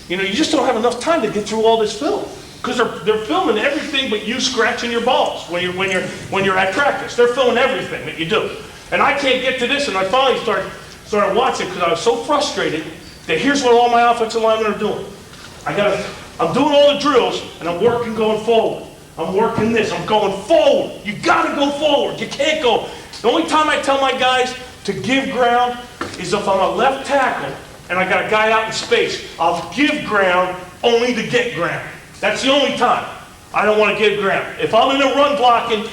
you just don't have enough time to get through all this film. Because they're filming everything but you scratching your balls when you're at practice. They're filming everything that you do. And I can't get to this, and I finally started watching because I was so frustrated that here's what all my offensive linemen are doing. I'm doing all the drills, and I'm working going forward. I'm working this, I'm going forward. You gotta go forward, you can't go. The only time I tell my guys to give ground is if I'm a left tackle and I got a guy out in space. I'll give ground only to get ground. That's the only time I don't want to give ground. If I'm in a run blocking,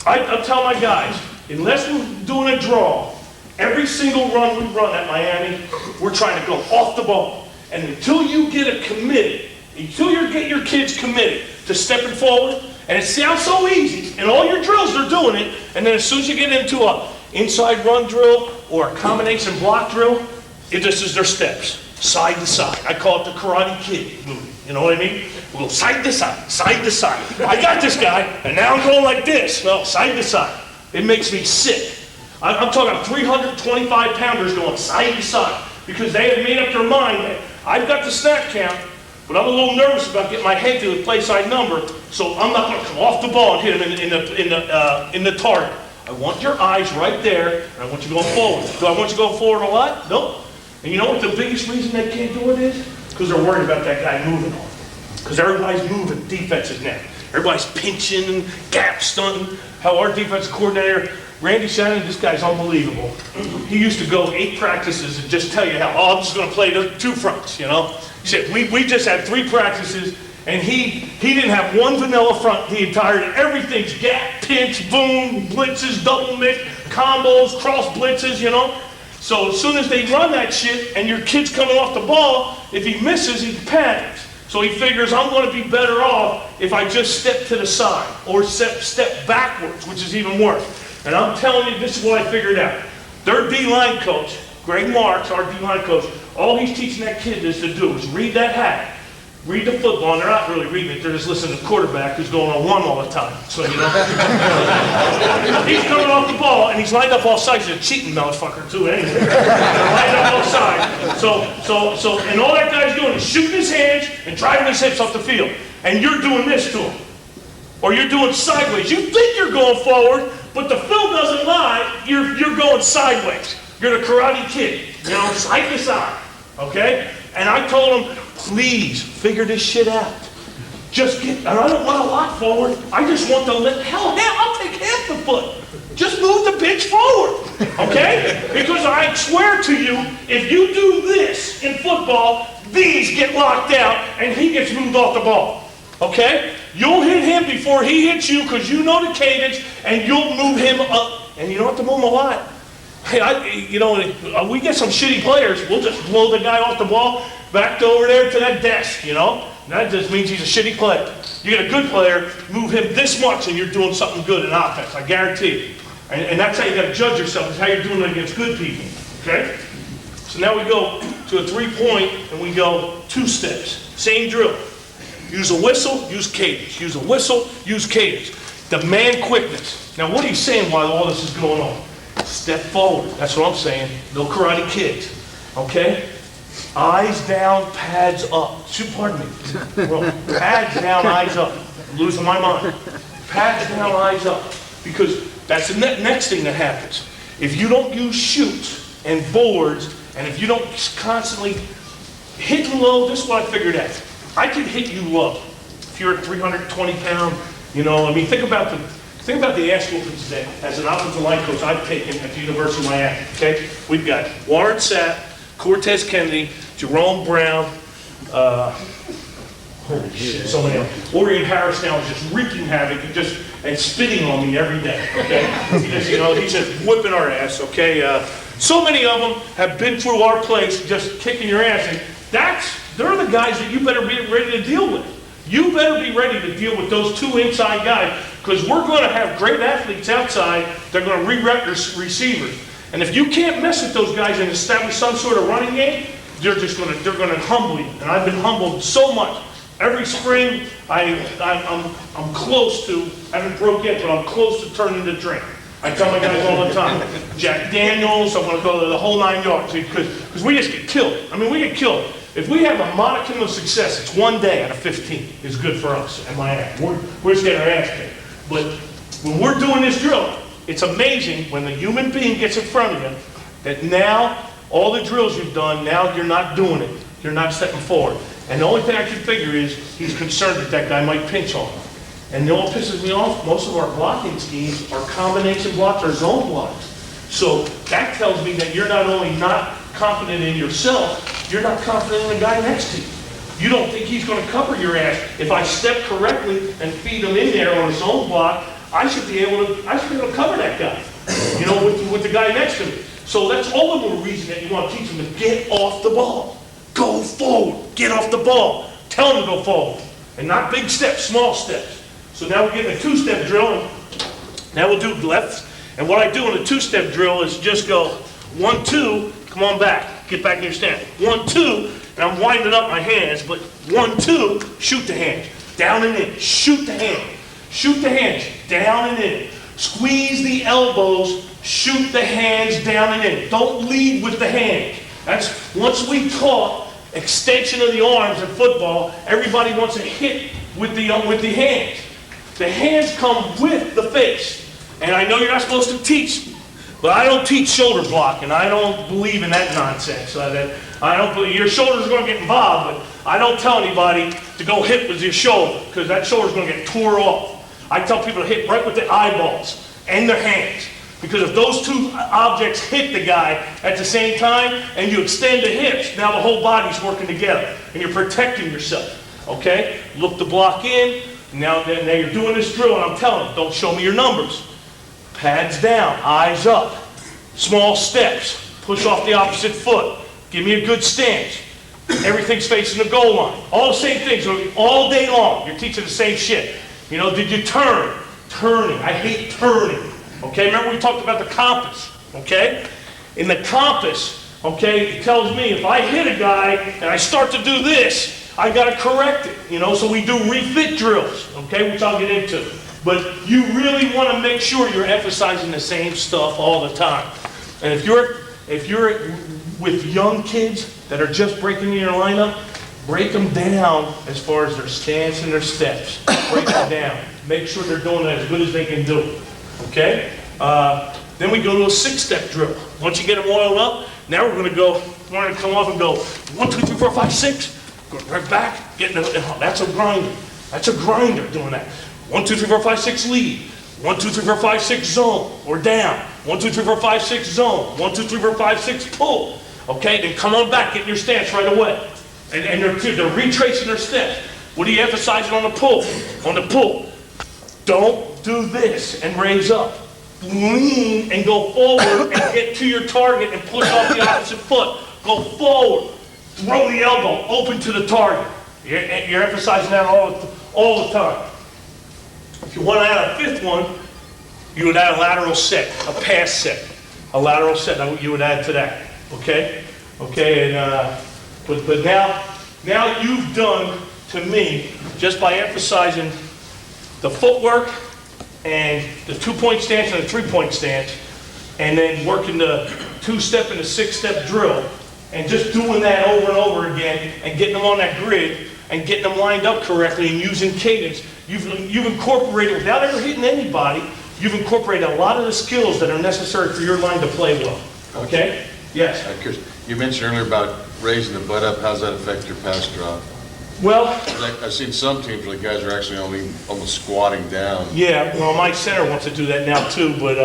I tell my guys, unless we're doing a draw, every single run we run at Miami, we're trying to go off the ball. And until you get it committed, until you get your kids committed to stepping forward, and it sounds so easy, in all your drills they're doing it, and then as soon as you get into a inside run drill or a combination block drill, this is their steps, side to side. I call it the Karate Kid movie, you know what I mean? We'll go side to side, side to side. I got this guy, and now I'm going like this. No, side to side. It makes me sick. I'm talking 325 pounders going side to side because they have made up their mind that I've got the snap count, but I'm a little nervous about getting my head to the play side number, so I'm not going to come off the ball and hit him in the target. I want your eyes right there, and I want you going forward. Do I want you going forward a lot? Nope. And you know what the biggest reason they can't do it is? Because they're worried about that guy moving on. Because everybody's moving defenses now. Everybody's pinching, gap stunting. How our defensive coordinator, Randy Shannon, this guy's unbelievable. He used to go 8 practices and just tell you how, I'm just going to play the 2 fronts, He said, we just had 3 practices, and he didn't have one vanilla front the entire, everything's gap, pinch, boom, blitzes, double mix, combos, cross blitzes, So as soon as they run that shit, and your kid's coming off the ball, if he misses, he panics. So he figures, I'm going to be better off if I just step to the side, or step backwards, which is even worse. And I'm telling you, this is what I figured out. Their D-line coach, Greg Marks, our D-line coach, all he's teaching that kid is to do is read that hat. Read the football, and they're not really reading it, they're just listening to the quarterback who's going on 1 all the time. So, He's coming off the ball, and he's lined up all sides. He's a cheating motherfucker, too, anyway. Lined up all sides. So, and all that guy's doing is shooting his hands and driving his hips up the field. And you're doing this to him. Or you're doing sideways. You think you're going forward, but the film doesn't lie. You're going sideways. You're the Karate Kid, side to side, okay? And I told him, please figure this shit out. And I don't want a lot forward. I just want hell, I'll take half the foot. Just move the pitch forward, okay? Because I swear to you, if you do this in football, these get locked out and he gets moved off the ball, okay? You'll hit him before he hits you because you know the cadence, and you'll move him up. And you don't have to move him a lot. Hey, we get some shitty players, we'll just blow the guy off the ball back over there to that desk, That just means he's a shitty player. You get a good player, move him this much, and you're doing something good in offense, I guarantee you. And that's how you got to judge yourself, is how you're doing it against good people, okay? So now we go to a 3-point, and we go 2 steps. Same drill. Use a whistle, use cadence. Use a whistle, use cadence. Demand quickness. Now what are you saying while all this is going on? Step forward. That's what I'm saying. No Karate Kids. Okay? Eyes down, pads up. Pardon me. Well, pads down, eyes up. I'm losing my mind. Pads down, eyes up. Because that's the next thing that happens. If you don't use shoots and boards, and if you don't constantly hit low, this is what I figured out. I can hit you low. If you're a 320 pound, think about the ass whoopings that, as an offensive line coach, I've taken at the University of Miami, okay? We've got Warren Sapp, Cortez Kennedy, Jerome Brown, holy shit, so many else. Orion Harris now is just wreaking havoc and spitting on me every day, okay? He's just whipping our ass, okay? So many of them have been through our place just kicking your ass, and they're the guys that you better be ready to deal with. You better be ready to deal with those 2 inside guys, because we're going to have great athletes outside. They're going to re-rep your receivers. And if you can't mess with those guys and establish some sort of running game, they're going to humble you. And I've been humbled so much. Every spring, I'm close to, I haven't broke yet, but I'm close to turning the drain. I tell my guys all the time, Jack Daniels, I want to go to the whole 9 yards, because we just get killed. I mean, we get killed. If we have a modicum of success, it's 1 day out of 15 is good for us at Miami. We're just getting our ass kicked. But when we're doing this drill, it's amazing when the human being gets in front of you that now all the drills you've done, now you're not doing it. You're not stepping forward. And the only thing I can figure is he's concerned that that guy might pinch on him. And what pisses me off, most of our blocking schemes are combination blocks or zone blocks. So that tells me that you're not only not confident in yourself, you're not confident in the guy next to you. You don't think he's going to cover your ass. If I step correctly and feed him in there on a zone block, I should be able to cover that guy, you know, with the guy next to me. So that's all the more reason that you want to teach him to get off the ball. Go forward, get off the ball. Tell him to go forward. And not big steps, small steps. So now we're getting a 2-step drill. And now we'll do lefts. And what I do in a 2-step drill is just go 1, 2, come on back. Get back in your stance. 1, 2, and I'm winding up my hands, but 1, 2, shoot the hands. Down and in, shoot the hand. Shoot the hands, down and in. Squeeze the elbows, shoot the hands down and in. Don't lead with the hands. That's, once we taught extension of the arms in football, everybody wants to hit with the hands. The hands come with the face. And I know you're not supposed to teach, but I don't teach shoulder block, and I don't believe in that nonsense. I don't believe your shoulders are going to get involved, but I don't tell anybody to go hit with your shoulder, because that shoulder's going to get tore off. I tell people to hit right with the eyeballs and their hands. Because if those two objects hit the guy at the same time and you extend the hips, now the whole body's working together and you're protecting yourself. Okay? Look the block in. Now you're doing this drill and I'm telling them, don't show me your numbers. Pads down, eyes up. Small steps. Push off the opposite foot. Give me a good stance. Everything's facing the goal line. All the same things. All day long, you're teaching the same shit. You know, did you turn? Turning. I hate turning. Okay, remember we talked about the compass, okay? In the compass, okay, it tells me if I hit a guy and I start to do this, I gotta correct it, you know, so we do refit drills, okay, which I'll get into. But you really wanna make sure you're emphasizing the same stuff all the time. And if you're with young kids that are just breaking in your lineup, break them down as far as their stance and their steps. Break them down. Make sure they're doing it as good as they can do it. Okay? Then we go to a 6-step drill. Once you get them oiled up, now we're going to come off and go 1, 2, 3, 4, 5, 6. Go right back. That's a grinder. That's a grinder doing that. 1, 2, 3, 4, 5, 6 lead. 1, 2, 3, 4, 5, 6 zone or down. 1, 2, 3, 4, 5, 6 zone. 1, 2, 3, 4, 5, 6 pull. Okay? Then come on back. Get in your stance right away. And they're retracing their steps. What are you emphasizing on the pull? On the pull. Don't do this and raise up. Lean and go forward and get to your target and push off the opposite foot. Go forward. Throw the elbow open to the target. You're emphasizing that all the time. If you want to add a 5th one, you would add a lateral set, a pass set. A lateral set, you would add to that. Okay? Okay, and but now you've done, to me, just by emphasizing the footwork and the 2-point stance and the 3-point stance, and then working the 2-step and the 6-step drill, and just doing that over and over again, and getting them on that grid, and getting them lined up correctly, and using cadence, you've incorporated, without ever hitting anybody, you've incorporated a lot of the skills that are necessary for your line to play well. Okay? Yes? You mentioned earlier about raising the butt up. How does that affect your pass drop? Well, I've seen some teams where the guys are actually only almost squatting down. yeah, well, my center wants to do that now too, but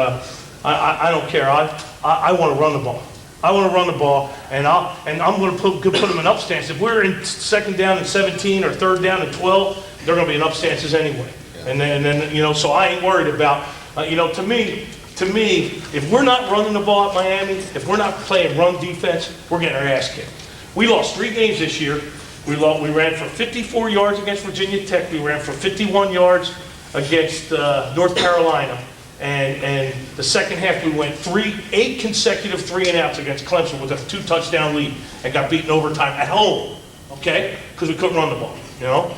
I don't care. I want to run the ball. I want to run the ball, and I'm going to put them in up stance. If we're in 2nd down and 17 or 3rd down and 12, they're going to be in up stances anyway. Yeah. And then you know, so I ain't worried about you know, to me, if we're not running the ball at Miami, if we're not playing run defense, we're getting our ass kicked. We lost 3 games this year. We ran for 54 yards against Virginia Tech. We ran for 51 yards against North Carolina. And the second half, we went 8 consecutive 3-and-outs against Clemson with a 2-touchdown lead and got beaten overtime at home, okay? Because we couldn't run the ball, you know?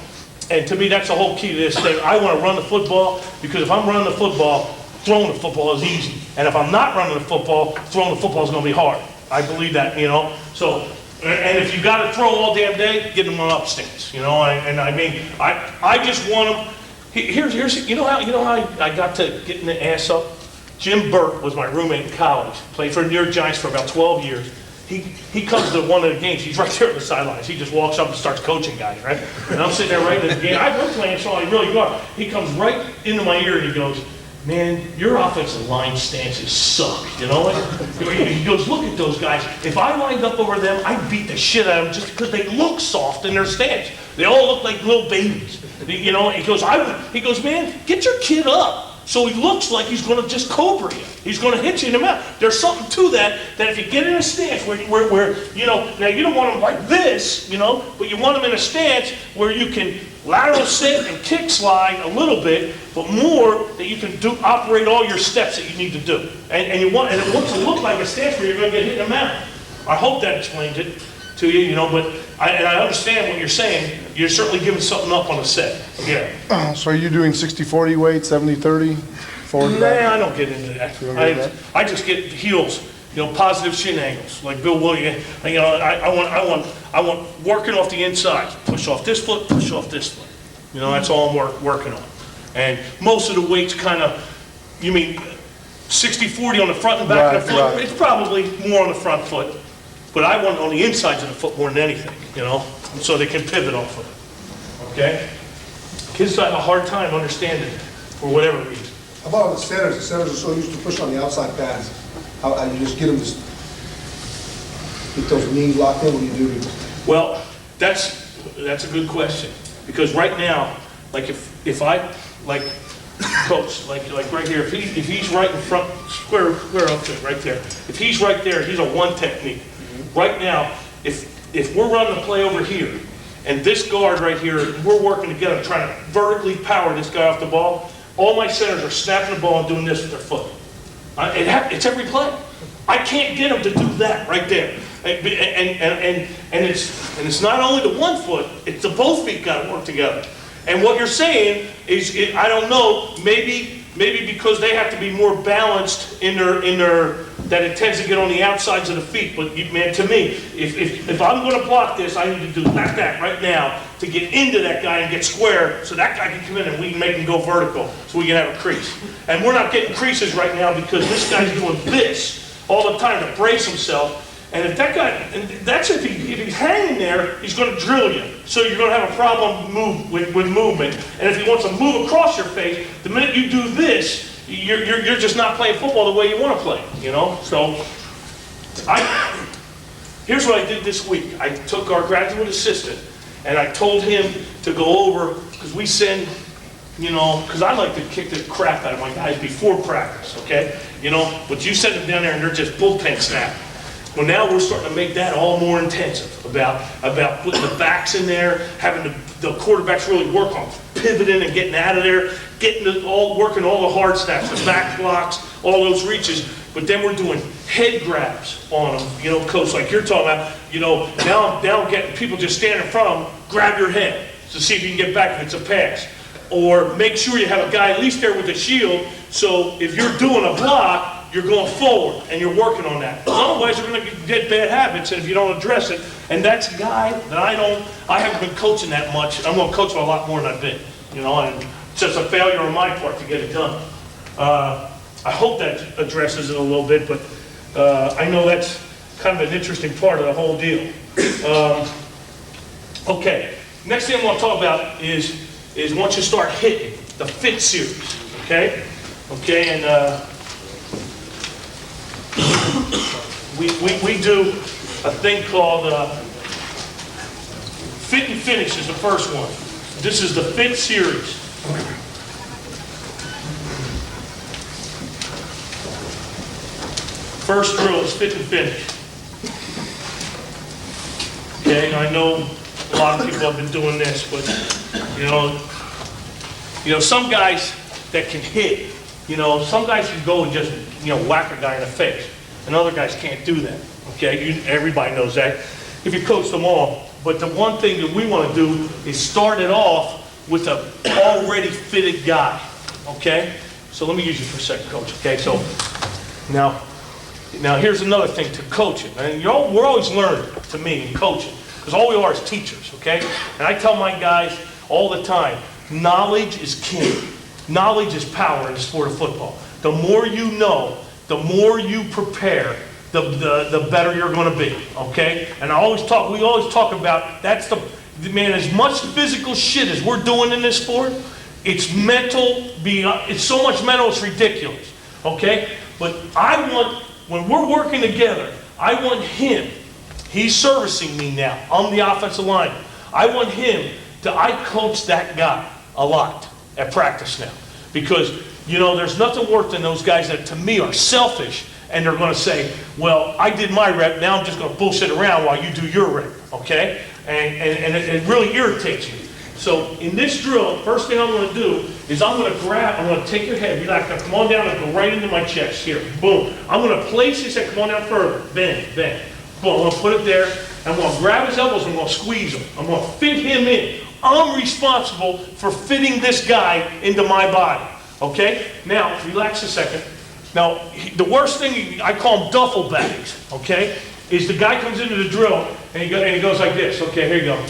And to me, that's the whole key to this thing. I want to run the football because if I'm running the football, throwing the football is easy. And if I'm not running the football, throwing the football is gonna be hard. I believe that, you know? So, and if you gotta throw all damn day, get them on up stance, you know? And I mean, I just want them, here's, you know how I got to getting the ass up? Jim Burt was my roommate in college, played for the New York Giants for about 12 years. He comes to one of the games, he's right there on the sidelines. He just walks up and starts coaching guys, right? And I'm sitting there right in the game. I've been playing, so I really are. He comes right into my ear and he goes, man, your offensive line stances suck, you know? He goes, look at those guys. If I lined up over them, I'd beat the shit out of them just because they look soft in their stance. They all look like little babies, you know? He goes, man, get your kid up. So he looks like he's going to just cobra you. He's going to hit you in the mouth. There's something to that if you get in a stance where you know, now you don't want him like this, you know, but you want him in a stance where you can lateral sit and kick slide a little bit, but more that you can operate all your steps that you need to do. And it wants to look like a stance where you're going to get hit in the mouth. I hope that explains it to you, you know, but I understand what you're saying. You're certainly giving something up on a set. Yeah. So are you doing 60-40 weight, 70-30, forward Nah, back? I don't get into that. You don't get into that? I just get heels, you know, positive shin angles, like Bill Williams. You know, I want working off the inside. Push off this foot, push off this foot. You know, that's all I'm working on. And most of the weights kind of, you mean 60-40 on the front and back of the foot? Right. It's probably more on the front foot. But I want it on the insides of the foot more than anything, you know, so they can pivot off of it. Okay? Kids have a hard time understanding it for whatever reason. How about the centers? The centers are so used to push on the outside pads. How you just get them to get those knees locked in when you do. Well, that's a good question, because right now, like if I, like coach, like right here, if he's right in front, square up to it, right there. If he's right there, he's a one technique. Right now, if we're running a play over here, and this guard right here, we're working together trying to vertically power this guy off the ball, all my centers are snapping the ball and doing this with their foot. It's every play. I can't get them to do that right there. And it's not only the one foot, it's the both feet got to work together. And what you're saying is, I don't know, maybe because they have to be more balanced in their that it tends to get on the outsides of the feet. But man, to me, if I'm going to block this, I need to do that right now to get into that guy and get square, so that guy can come in and we can make him go vertical, so we can have a crease. And we're not getting creases right now because this guy's doing this all the time to brace himself. And if that guy, and that's if he's hanging there, he's going to drill you. So you're going to have a problem with movement. And if he wants to move across your face, the minute you do this, you're just not playing football the way you want to play, you know? So here's what I did this week. I took our graduate assistant and I told him to go over, because we send, you know, because I like to kick the crap out of my guys before practice, okay? You know, but you send them down there and they're just bullpen snapping. Well, now we're starting to make that all more intensive about putting the backs in there, having the quarterbacks really work on pivoting and getting out of there, working all the hard snaps, the back blocks, all those reaches. But then we're doing head grabs on them, you know, coach, like you're talking about. You know, now getting people just stand in front of them, grab your head to see if you can get back if it's a pass. Or make sure you have a guy at least there with a shield, so if you're doing a block, you're going forward and you're working on that. Otherwise, you're going to get bad habits, and if you don't address it, and that's a guy that I haven't been coaching that much. I'm going to coach him a lot more than I've been, you know, and it's just a failure on my part to get it done. I hope that addresses it a little bit, but I know that's kind of an interesting part of the whole deal. Okay, next thing I want to talk about is once you start hitting the fit series, okay? Okay, and we do a thing called Fit and Finish is the first one. This is the Fit series. First drill is Fit and Finish. Okay, I know a lot of people have been doing this, but you know, some guys that can hit, you know, some guys can go and just, you know, whack a guy in the face, and other guys can't do that. Okay, everybody knows that if you coach them all. But the one thing that we want to do is start it off with an already fitted guy. Okay, So let me use you for a second, Coach, okay? So now here's another thing to coaching. And we're always learning, to me, in coaching, because all we are is teachers, okay? And I tell my guys all the time, knowledge is king. Knowledge is power in the sport of football. The more you know, the more you prepare, the better you're going to be, okay? And we always talk about, man, as much physical shit as we're doing in this sport, it's mental, it's so much mental, it's ridiculous, okay? But when we're working together, I want him, he's servicing me now, I'm the offensive lineman. I want him I coach that guy a lot at practice now. Because, there's nothing worse than those guys that to me are selfish, and they're going to say, well, I did my rep, now I'm just going to bullshit around while you do your rep, okay? And it really irritates me. So in this drill, first thing I'm going to do is I'm going to take your head, relax, now come on down and go right into my chest, here, boom. I'm going to place his head, come on down further, bend, boom, I'm going to put it there, and I'm going to grab his elbows and I'm going to squeeze him. I'm going to fit him in. I'm responsible for fitting this guy into my body, okay? Now, relax a second. Now, the worst thing, I call them duffel bags, okay, is the guy comes into the drill and he goes like this. Okay, here you go.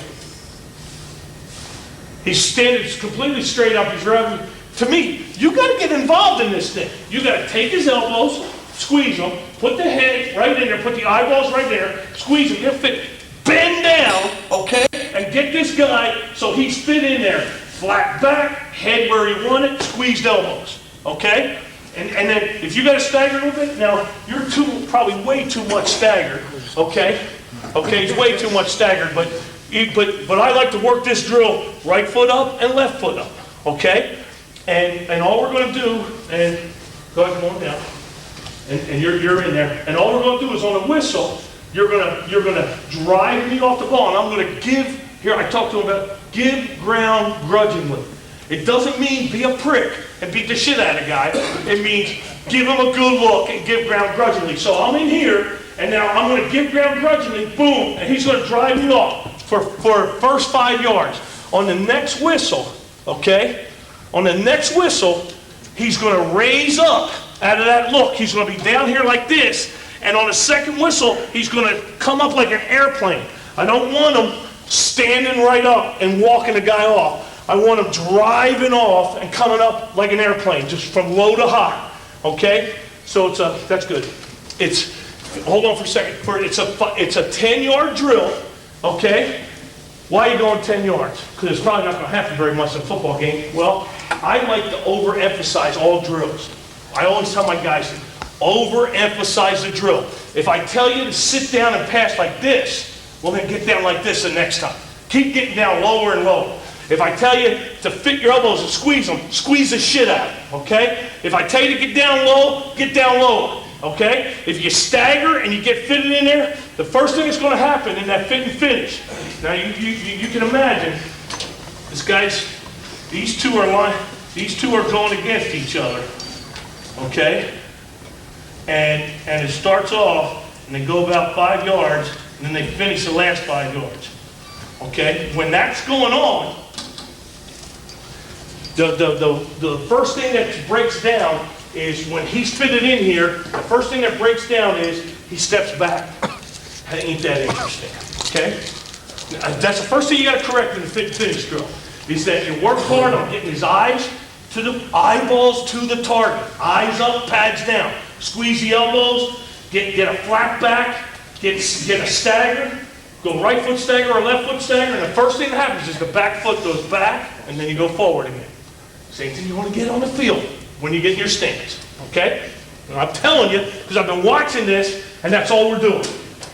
He's standing completely straight up. He's rubbing. To me, you got to get involved in this thing. You got to take his elbows, squeeze them, put the head right in there, put the eyeballs right there, squeeze him, get fit, bend down, okay, and get this guy so he's fit in there. Flat back, head where you want it, squeezed elbows, okay? And then if you got to stagger a little bit, now you're probably way too much staggered, okay? Okay, it's way too much staggered, but I like to work this drill right foot up and left foot up, okay? And all we're going to do, and go ahead, come on down, and you're in there, and all we're going to do is on a whistle, you're gonna drive me off the ball, and I'm gonna I talked to him about give ground grudgingly. It doesn't mean be a prick and beat the shit out of a guy. It means give him a good look and give ground grudgingly. So I'm in here, and now I'm going to give ground grudgingly, boom, and he's going to drive me off for first 5 yards. On the next whistle, okay, he's going to raise up out of that look. He's going to be down here like this, and on the second whistle, he's going to come up like an airplane. I don't want him standing right up and walking the guy off. I want him driving off and coming up like an airplane, just from low to high, okay? So that's good. Hold on for a second. It's a 10-yard drill, okay? Why are you going 10 yards? Because it's probably not going to happen very much in a football game. Well, I like to overemphasize all drills. I always tell my guys, overemphasize the drill. If I tell you to sit down and pass like this, well then get down like this the next time. Keep getting down lower and lower. If I tell you to fit your elbows and squeeze them, squeeze the shit out of them, okay? If I tell you to get down low, get down lower, okay? If you stagger and you get fitted in there, the first thing that's going to happen in that fit and finish. Now you can imagine, these two are going against each other, okay? And it starts off, and they go about 5 yards, and then they finish the last 5 yards, okay? When that's going on, the first thing that breaks down is when he's fitted in here, the first thing that breaks down is he steps back. Ain't that interesting, okay? That's the first thing you got to correct in the fit and finish drill, is that you work hard on getting his eyeballs to the target. Eyes up, pads down. Squeeze the elbows, get a flat back, get a stagger, go right foot stagger or left foot stagger, and the first thing that happens is the back foot goes back, and then you go forward again. Same thing you want to get on the field when you get in your stance, okay? And I'm telling you, because I've been watching this, and that's all we're doing.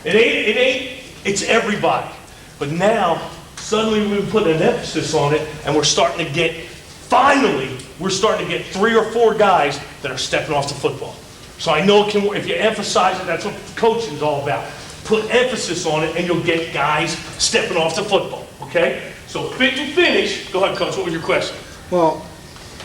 It's everybody. But now, suddenly we've put an emphasis on it, and we're starting to get 3 or 4 guys that are stepping off the football. So I know if you emphasize it, that's what coaching is all about. Put emphasis on it, and you'll get guys stepping off the football, okay? So fit and finish. Go ahead, Coach. What was your question? Well,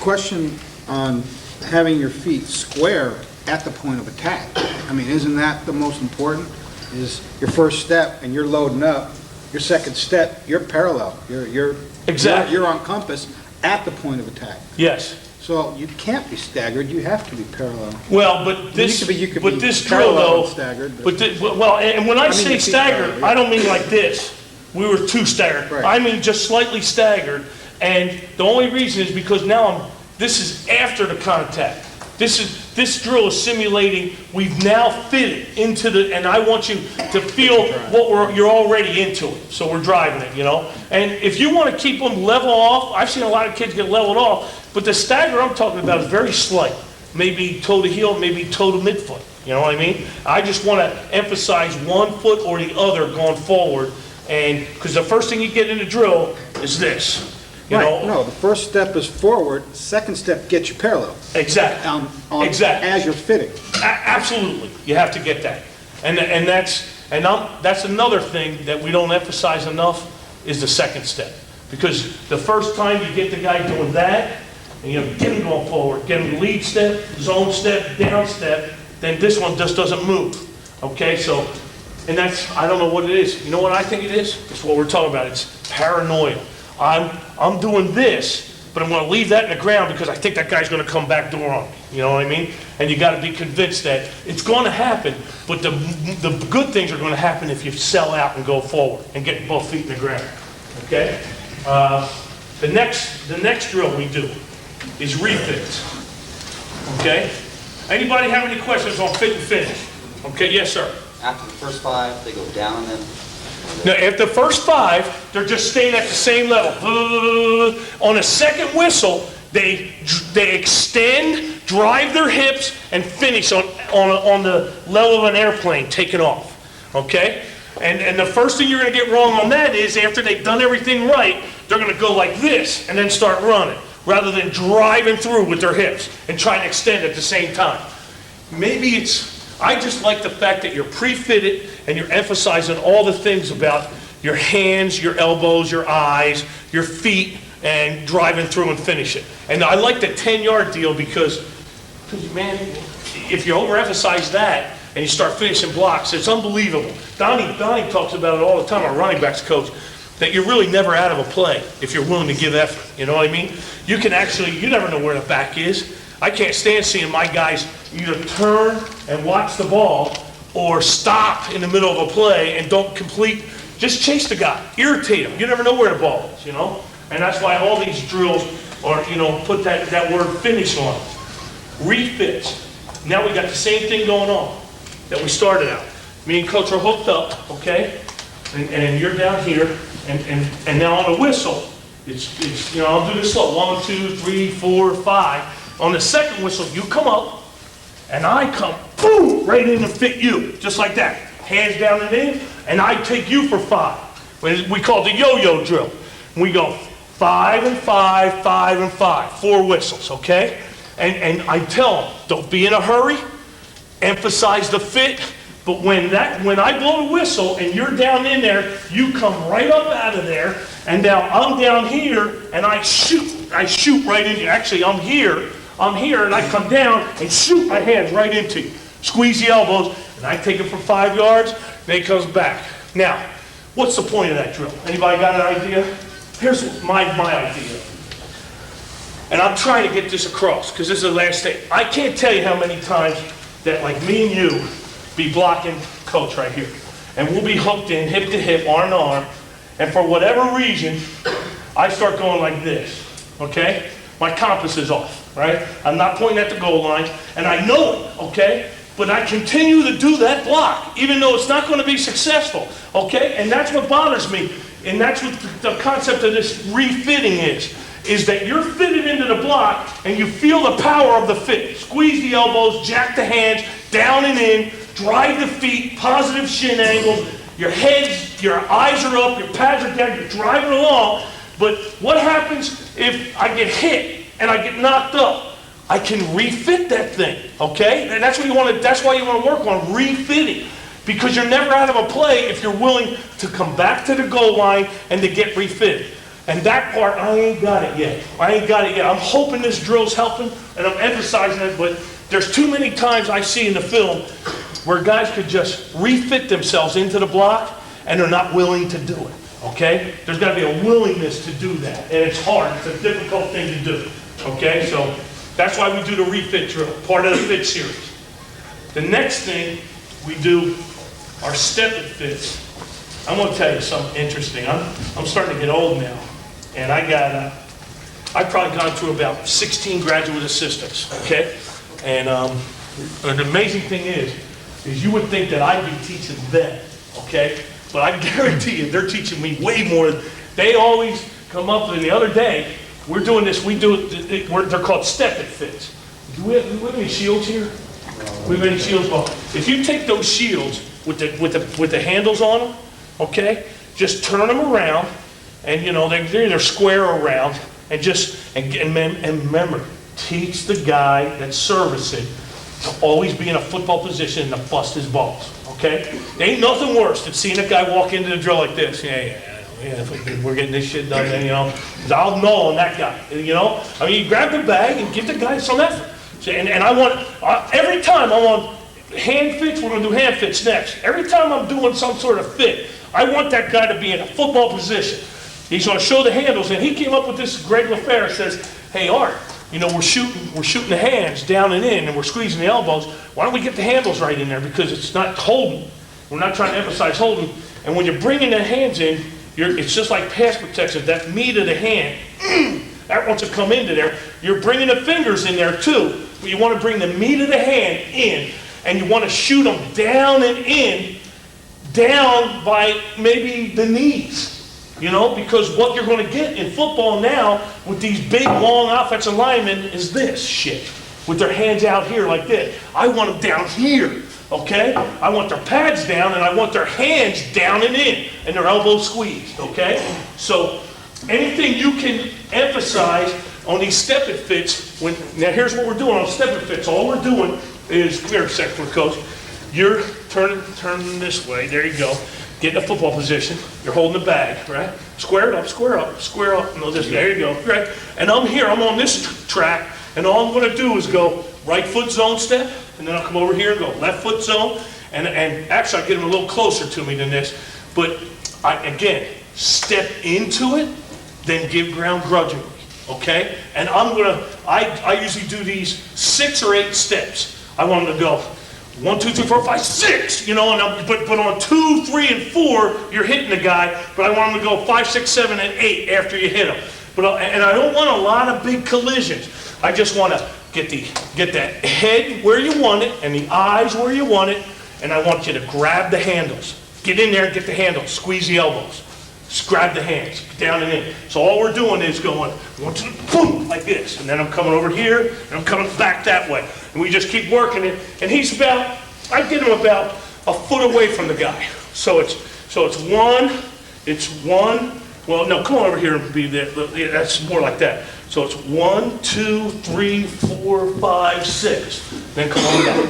question on having your feet square at the point of attack. I mean, isn't that the most important? Is your first step and you're loading up, your second step, you're parallel. You're Exactly. You're on compass at the point of attack. Yes. So you can't be staggered, you have to be parallel. Well, but this, You could but be this drill parallel though, and staggered, but, well, and when I mean, say you see staggered, parallel, yeah. I don't mean like this. We were too staggered. Right. I mean just slightly staggered, and the only reason is because now this is after the contact. This drill is simulating, we've now fitted into the, and I want you to feel you're already into it. So we're driving it, you know? And if you want to keep them level off, I've seen a lot of kids get leveled off, but the stagger I'm talking about is very slight. Maybe toe to heel, maybe toe to midfoot. You know what I mean? I just want to emphasize one foot or the other going forward, and, because the first thing you get in the drill is this. You Right, know? no, the first step is forward, second step gets you parallel. Exactly. Exactly. As you're fitting. Absolutely, you have to get that. And that's another thing that we don't emphasize enough, is the second step. Because the first time you get the guy doing that, and you get him going forward, get him lead step, zone step, down step, then this one just doesn't move. Okay, so, and that's, I don't know what it is. You know what I think it is? It's what we're talking about, it's paranoia. I'm doing this, but I'm gonna leave that in the ground because I think that guy's gonna come back door on me, you know what I mean? And you gotta be convinced that it's gonna happen, but the good things are gonna happen if you sell out and go forward and get both feet in the ground, okay? The next drill we do is refits, okay? Anybody have any questions on fit and finish? Okay, yes, sir. After the first 5, they go down and then, Now, if the first 5, they're just staying at the same level. On a second whistle, they extend, drive their hips, and finish on the level of an airplane taking off. Okay? And the first thing you're going to get wrong on that is after they've done everything right, they're going to go like this and then start running, rather than driving through with their hips and trying to extend at the same time. Maybe I just like the fact that you're pre-fitted and you're emphasizing all the things about your hands, your elbows, your eyes, your feet, and driving through and finish it. And I like the 10-yard deal because, man, if you overemphasize that and you start finishing blocks, it's unbelievable. Donnie talks about it all the time, our running backs coach, that you're really never out of a play if you're willing to give effort. You know what I mean? You can actually, you never know where the back is. I can't stand seeing my guys either turn and watch the ball or stop in the middle of a play and don't complete, just chase the guy, irritate him. You never know where the ball is, you know? And that's why all these drills are, you know, put that word finish on. Refits. Now we got the same thing going on that we started out. Me and coach are hooked up, okay? And you're down here, and now on the whistle, it's you know, I'll do this slow, 1, 2, 3, 4, 5. On the second whistle, you come up, and I come, boom, right in and fit you, just like that. Hands down and in, and I take you for 5. We call it the yo-yo drill. We go 5 and 5, 5 and 5, 4 whistles, okay? And I tell them, don't be in a hurry, emphasize the fit, but when I blow the whistle and you're down in there, you come right up out of there, and now I'm down here, and I shoot right into you. Actually, I'm here, and I come down and shoot my hands right into you. Squeeze the elbows, and I take it for 5 yards, and it comes back. Now, what's the point of that drill? Anybody got an idea? Here's my idea. And I'm trying to get this across, because this is the last thing. I can't tell you how many times that, like me and you, be blocking coach right here. And we'll be hooked in, hip to hip, arm to arm, and for whatever reason, I start going like this, okay? My compass is off, right? I'm not pointing at the goal line, and I know it, okay? But I continue to do that block, even though it's not going to be successful, okay? And that's what bothers me, and that's what the concept of this refitting is that you're fitted into the block, and you feel the power of the fit. Squeeze the elbows, jack the hands, down and in, drive the feet, positive shin angles, your heads, your eyes are up, your pads are down, you're driving along, but what happens if I get hit and I get knocked up? I can refit that thing, okay? And that's what that's why you want to work on refitting, because you're never out of a play if you're willing to come back to the goal line and to get refitted. And that part, I ain't got it yet. I'm hoping this drill's helping, and I'm emphasizing it, but there's too many times I see in the film where guys could just refit themselves into the block, and they're not willing to do it, okay? There's got to be a willingness to do that, and it's hard. It's a difficult thing to do, okay? So That's why we do the refit drill, part of the fit series. The next thing we do are step-it fits. I'm gonna tell you something interesting. I'm starting to get old now, and I've probably gone through about 16 graduate assistants, okay? And an amazing thing is you would think that I'd be teaching them, okay? But I guarantee you, they're teaching me way more. They always come up, and the other day, we're doing this, they're called step-it fits. Do we have any shields here? We have any shields? Well, if you take those shields with the handles on them, okay, just turn them around, and they're square around, and remember, teach the guy that's servicing to always be in a football position and to bust his balls, okay? There ain't nothing worse than seeing a guy walk into the drill like this. Yeah, we're getting this shit done, because I'll know on that guy, I mean, you grab the bag and give the guy some effort. And I want, every time I'm on hand fits, we're going to do hand fits next. Every time I'm doing some sort of fit, I want that guy to be in a football position. He's going to show the handles, and he came up with this. Greg LaFair says, "Hey Art, we're shooting the hands down and in, and we're squeezing the elbows. Why don't we get the handles right in there, because it's not holding. We're not trying to emphasize holding. And when you're bringing the hands in, it's just like pass protection. That meat of the hand, that wants to come into there. You're bringing the fingers in there too, but you want to bring the meat of the hand in, and you want to shoot them down and in, down by maybe the knees." Because what you're going to get in football now with these big, long offensive linemen is this shit, with their hands out here like this. I want them down here, okay? I want their pads down, and I want their hands down and in, and their elbows squeezed, okay? So anything you can emphasize on these step-it fits, now here's what we're doing on step-it fits. All we're doing is, come here a second, Coach. You're turning this way, there you go. Get in a football position. You're holding the bag, right? Square it up, square up, square up. No, there you go, right? And I'm here, I'm on this track, and all I'm going to do is go right foot zone step, and then I'll come over here and go left foot zone, and actually I'll get them a little closer to me than this, but again, step into it, then give ground grudgingly, okay? And I usually do these 6 or 8 steps. I want them to go 1, 2, 3, 4, 5, 6, but on 2, 3, and 4, you're hitting the guy, but I want him to go 5, 6, 7, and 8 after you hit him. And I don't want a lot of big collisions. I just want to get that head where you want it, and the eyes where you want it, and I want you to grab the handles. Get in there and get the handles, squeeze the elbows. Just grab the hands, down and in. So all we're doing is going 1, 2, boom, like this. And then I'm coming over here, and I'm coming back that way. And we just keep working it. And I get him about a foot away from the guy. So it's one, well, no, come on over here and be there. That's more like that. So it's 1, 2, 3, 4, 5, 6. Then come on back.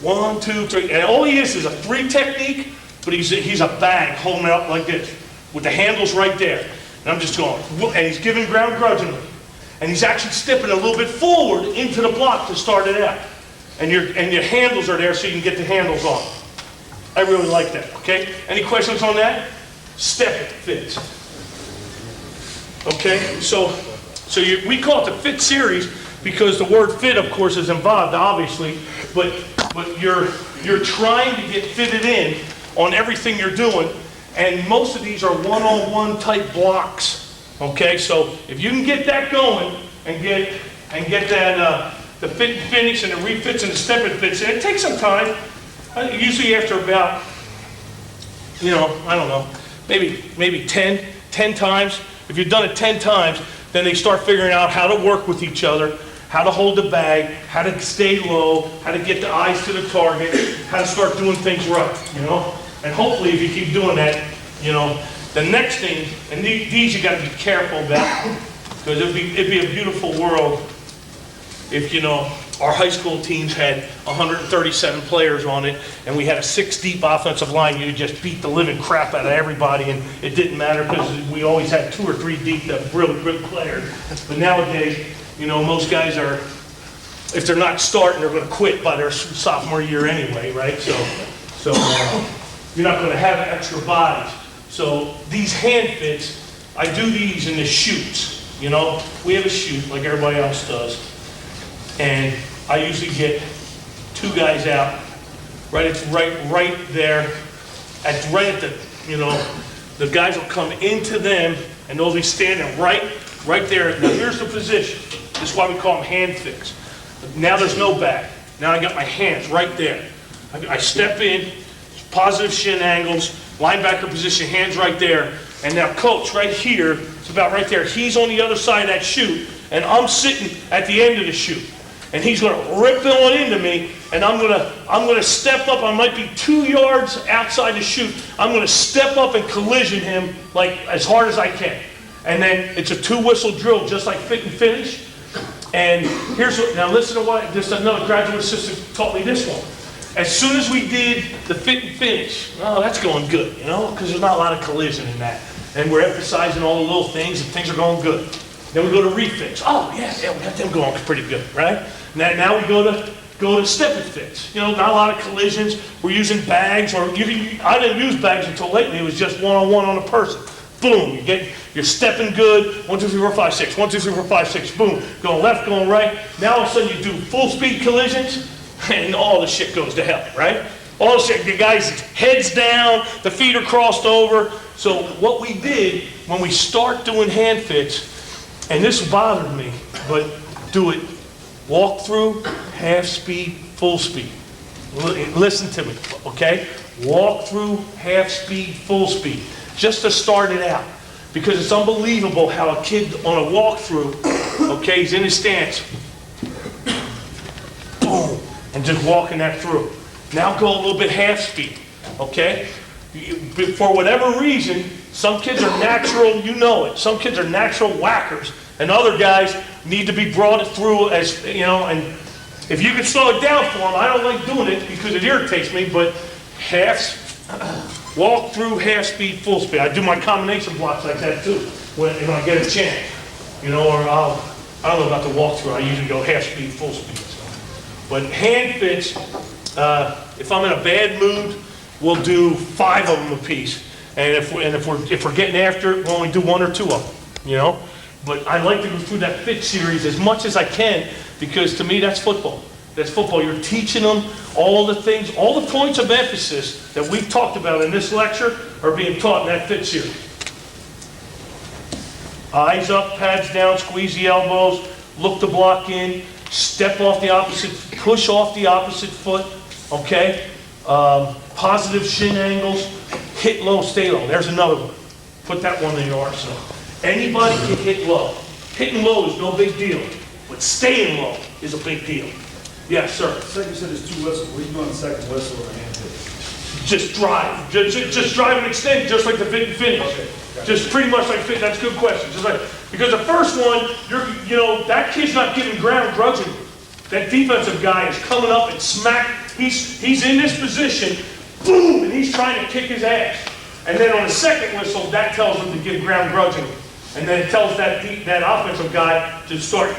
1, 2, 3. And all he is a 3 technique, but he's a bag holding it up like this, with the handles right there. And I'm just going, and he's giving ground grudgingly. And he's actually stepping a little bit forward into the block to start it out. And your handles are there so you can get the handles on. I really like that, okay? Any questions on that? Step-it fits. Okay, so we call it the fit series because the word fit, of course, is involved, obviously, but you're trying to get fitted in on everything you're doing. And most of these are one-on-one type blocks, okay? So if you can get that going and get that, the fit and finish and the refits and the step-it fits, and it takes some time, usually after about, I don't know, maybe 10 times. If you've done it 10 times, then they start figuring out how to work with each other, how to hold the bag, how to stay low, how to get the eyes to the target, how to start doing things right, And hopefully, if you keep doing that, the next thing, and these you got to be careful about, because it'd be a beautiful world if, our high school teams had 137 players on it, and we had a 6-deep offensive line. You just beat the living crap out of everybody, and it didn't matter because we always had 2 or 3 deep that were really good players. But nowadays, most guys are, if they're not starting, they're going to quit by their sophomore year anyway, right? So you're not going to have extra bodies. So these hand fits, I do these in the chutes. We have a chute like everybody else does. And I usually get 2 guys out, right there, right at the, the guys will come into them, and they'll be standing right there. Now, here's the position. This is why we call them hand fix. Now there's no back. Now I got my hands right there. I step in, positive shin angles, linebacker position, hands right there. And now coach right here, it's about right there. He's on the other side of that chute, and I'm sitting at the end of the chute. And he's gonna rip on into me, and I'm gonna step up. I might be 2 yards outside the chute. I'm gonna step up and collision him like as hard as I can. And then it's a 2-whistle drill, just like fit and finish. And here's what, now listen to what, just another graduate assistant taught me this one. As soon as we did the fit and finish, oh, that's going good, because there's not a lot of collision in that. And we're emphasizing all the little things, and things are going good. Then we go to refix. Oh, yeah, we got them going pretty good, right? Now we go to step and fix. Not a lot of collisions. We're using bags, or I didn't use bags until lately. It was just one-on-one on a person. Boom, you're stepping good. 1, 2, 3, 4, 5, 6. 1, 2, 3, 4, 5, 6. Boom, going left, going right. Now all of a sudden you do full speed collisions, and all the shit goes to hell, right? All the shit, the guy's head's down, the feet are crossed over. So what we did when we start doing hand fits, and this bothered me, but do it walk through, half speed, full speed. Listen to me, okay? Walk through, half speed, full speed. Just to start it out. Because it's unbelievable how a kid on a walkthrough, okay, he's in his stance, boom, and just walking that through. Now go a little bit half speed, okay? For whatever reason, some kids are natural, some kids are natural whackers, and other guys need to be brought through as, and if you can slow it down for them, I don't like doing it because it irritates me, but walk through, half speed, full speed. I do my combination blocks like that too, when I get a chance. Or I don't know about the walk through, I usually go half speed, full speed. So. But hand fits, if I'm in a bad mood, we'll do 5 of them a piece. And if we're getting after it, we'll only do 1 or 2 of them, But I like to go through that fit series as much as I can, because to me that's football. That's football. You're teaching them all the things, all the points of emphasis that we've talked about in this lecture are being taught in that fit series. Eyes up, pads down, squeeze the elbows, look the block in, step off the opposite, push off the opposite foot, okay? Positive shin angles, hit low, stay low. There's another one. Put that one in your arsenal. Anybody can hit low. Hitting low is no big deal, but staying low is a big deal. Yes, sir. Second, you said there's 2 whistles. What are you doing on the second whistle with a hand fit? Just drive. Just drive and extend, just like the fit and finish. Okay. Just pretty much like fit. That's a good question. Just like, because the first one, that kid's not giving ground grudgingly. That defensive guy is coming up and smack. He's in this position, boom, and he's trying to kick his ass. And then on the second whistle, that tells him to give ground grudgingly. And then it tells that offensive guy to start,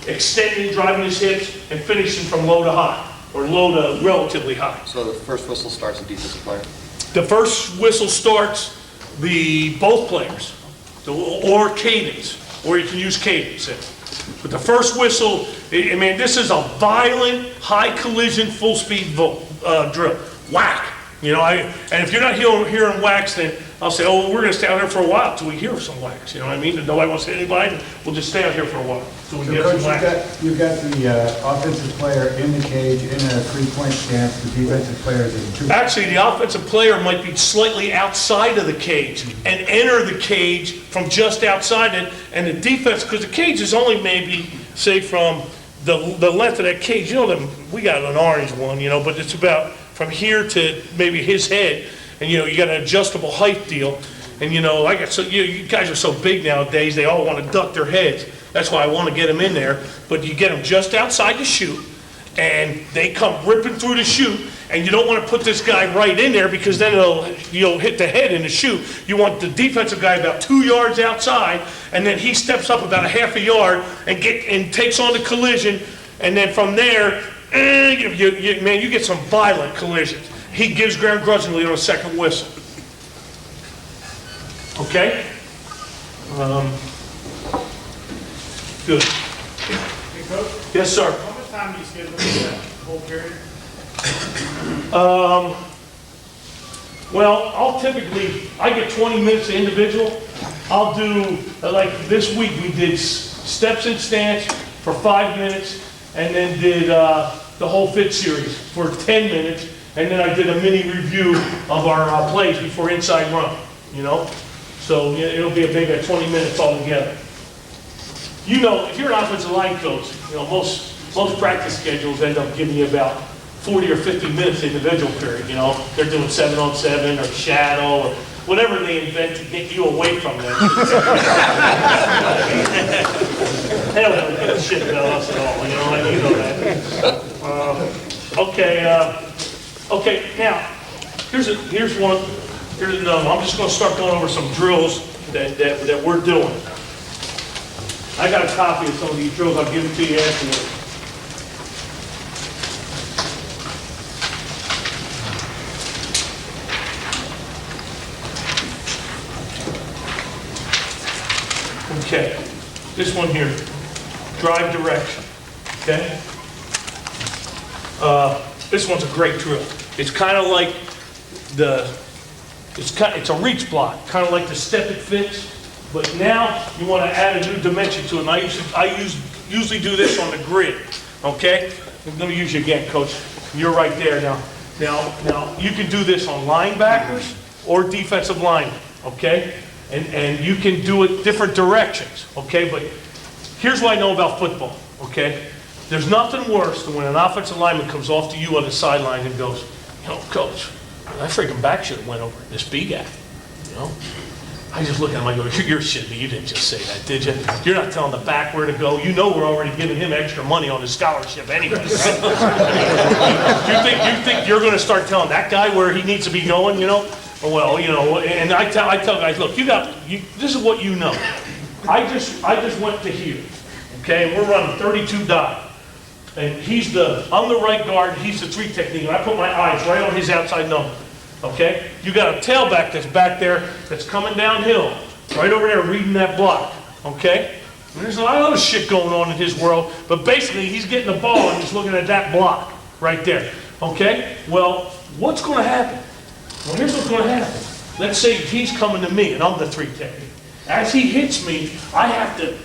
extending, driving his hips, and finishing from low to high, or low to relatively high. So the first whistle starts the defensive player? The first whistle starts both players, or cadence, or you can use cadence. But the first whistle, this is a violent, high collision, full speed drill. Whack. And if you're not hearing whacks, then I'll say, oh, we're going to stay out here for a while until we hear some whacks. And nobody wants to hit anybody. We'll just stay out here for a while until we get some whacks. You've got the offensive player in the cage in a 3-point stance. The defensive player is in 2. Actually, the offensive player might be slightly outside of the cage and enter the cage from just outside it, and the defense, because the cage is only maybe, say, from the length of that cage. We got an orange one, but it's about from here to maybe his head, and you got an adjustable height deal, and you guys are so big nowadays, they all want to duck their heads. That's why I want to get them in there, but you get them just outside the chute, and they come ripping through the chute, and you don't want to put this guy right in there because then you'll hit the head in the chute. You want the defensive guy about 2 yards outside, and then he steps up about a half a yard and takes on the collision, and then from there, you get some violent collisions. He gives ground grudgingly on a second whistle. Okay? Good. Yes, sir. How much time do you schedule for that whole period? Well, I get 20 minutes individual. I'll do, like this week, we did steps and stance for 5 minutes, and then did the whole fit series for 10 minutes, and then I did a mini review of our plays before inside run, you know? So yeah, it'll be maybe 20 minutes altogether. You know, if you're an offensive line coach, you know, most practice schedules end up giving you about 40 or 50 minutes individual period, you know? They're doing 7-on-7 or shadow or whatever they invent to get you away from them. They don't really give a shit about us at all, you know, and you know that. Okay, now, here's another one. I'm just gonna start going over some drills that we're doing. I got a copy of some of these drills. I'll give them to you afterwards. Okay, this one here, drive direction, okay? This one's a great drill. It's kind of like it's a reach block, kind of like the step it fits, but now you want to add a new dimension to it. And I usually do this on the grid, okay? I'm going to use you again, Coach. You're right there now. Now you can do this on linebackers or defensive linemen, okay? And you can do it different directions, okay? But here's what I know about football, okay? There's nothing worse than when an offensive lineman comes off to you on the sideline and goes, you know, Coach, that freaking back should have went over this B guy, you know? I just look at him, I go, you're shitting me, you didn't just say that, did you? You're not telling the back where to go. You know we're already giving him extra money on his scholarship anyway. You think you're going to start telling that guy where he needs to be going, you know? Well, you know, and I tell guys, look, this is what you know. I just went to here, okay, and we're running 32 dive. And I'm the right guard, he's the 3 technique, and I put my eyes right on his outside number, okay? You got a tailback that's back there that's coming downhill, right over there reading that block, okay? And there's a lot of other shit going on in his world, but basically he's getting the ball and he's looking at that block right there, okay? Well, what's going to happen? Well, here's what's going to happen. Let's say he's coming to me and I'm the 3 technique. As he hits me, I have to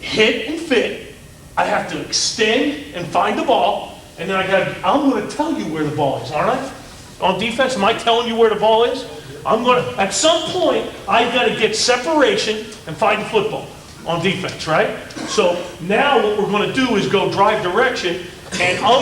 hit and fit. I have to extend and find the ball, and then I'm going to tell you where the ball is, aren't I? On defense, am I telling you where the ball is? At some point, I've got to get separation and find the football on defense, right? So now what we're going to do is go drive direction, and now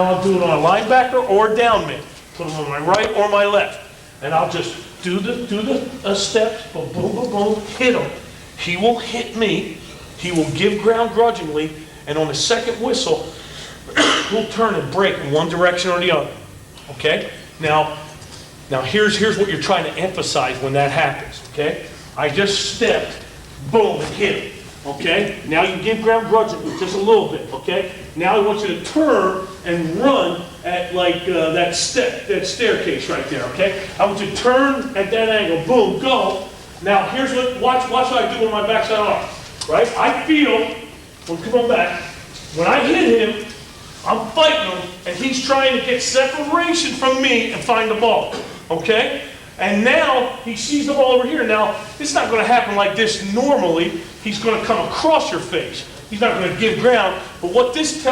I'll do it on a linebacker or a down man. Put them on my right or my left, and I'll just do the steps, boom, boom, boom, boom, hit him. He will hit me. He will give ground grudgingly, and on the second whistle, we'll turn and break in one direction or the other. Okay? Now here's what you're trying to emphasize when that happens. Okay? I just stepped, boom, and hit him. Okay? Now you give ground grudgingly, just a little bit. Okay? Now I want you to turn and run at like that staircase right there. Okay? I want you to turn at that angle, boom, go. Now here's watch what I do with my backside arm. Right? I feel, come on back, when I hit him, I'm fighting him, and he's trying to get separation from me and find the ball. Okay? And now he sees the ball over here. Now, it's not going to happen like this normally. He's going to come across your face. He's not going to give ground. But what this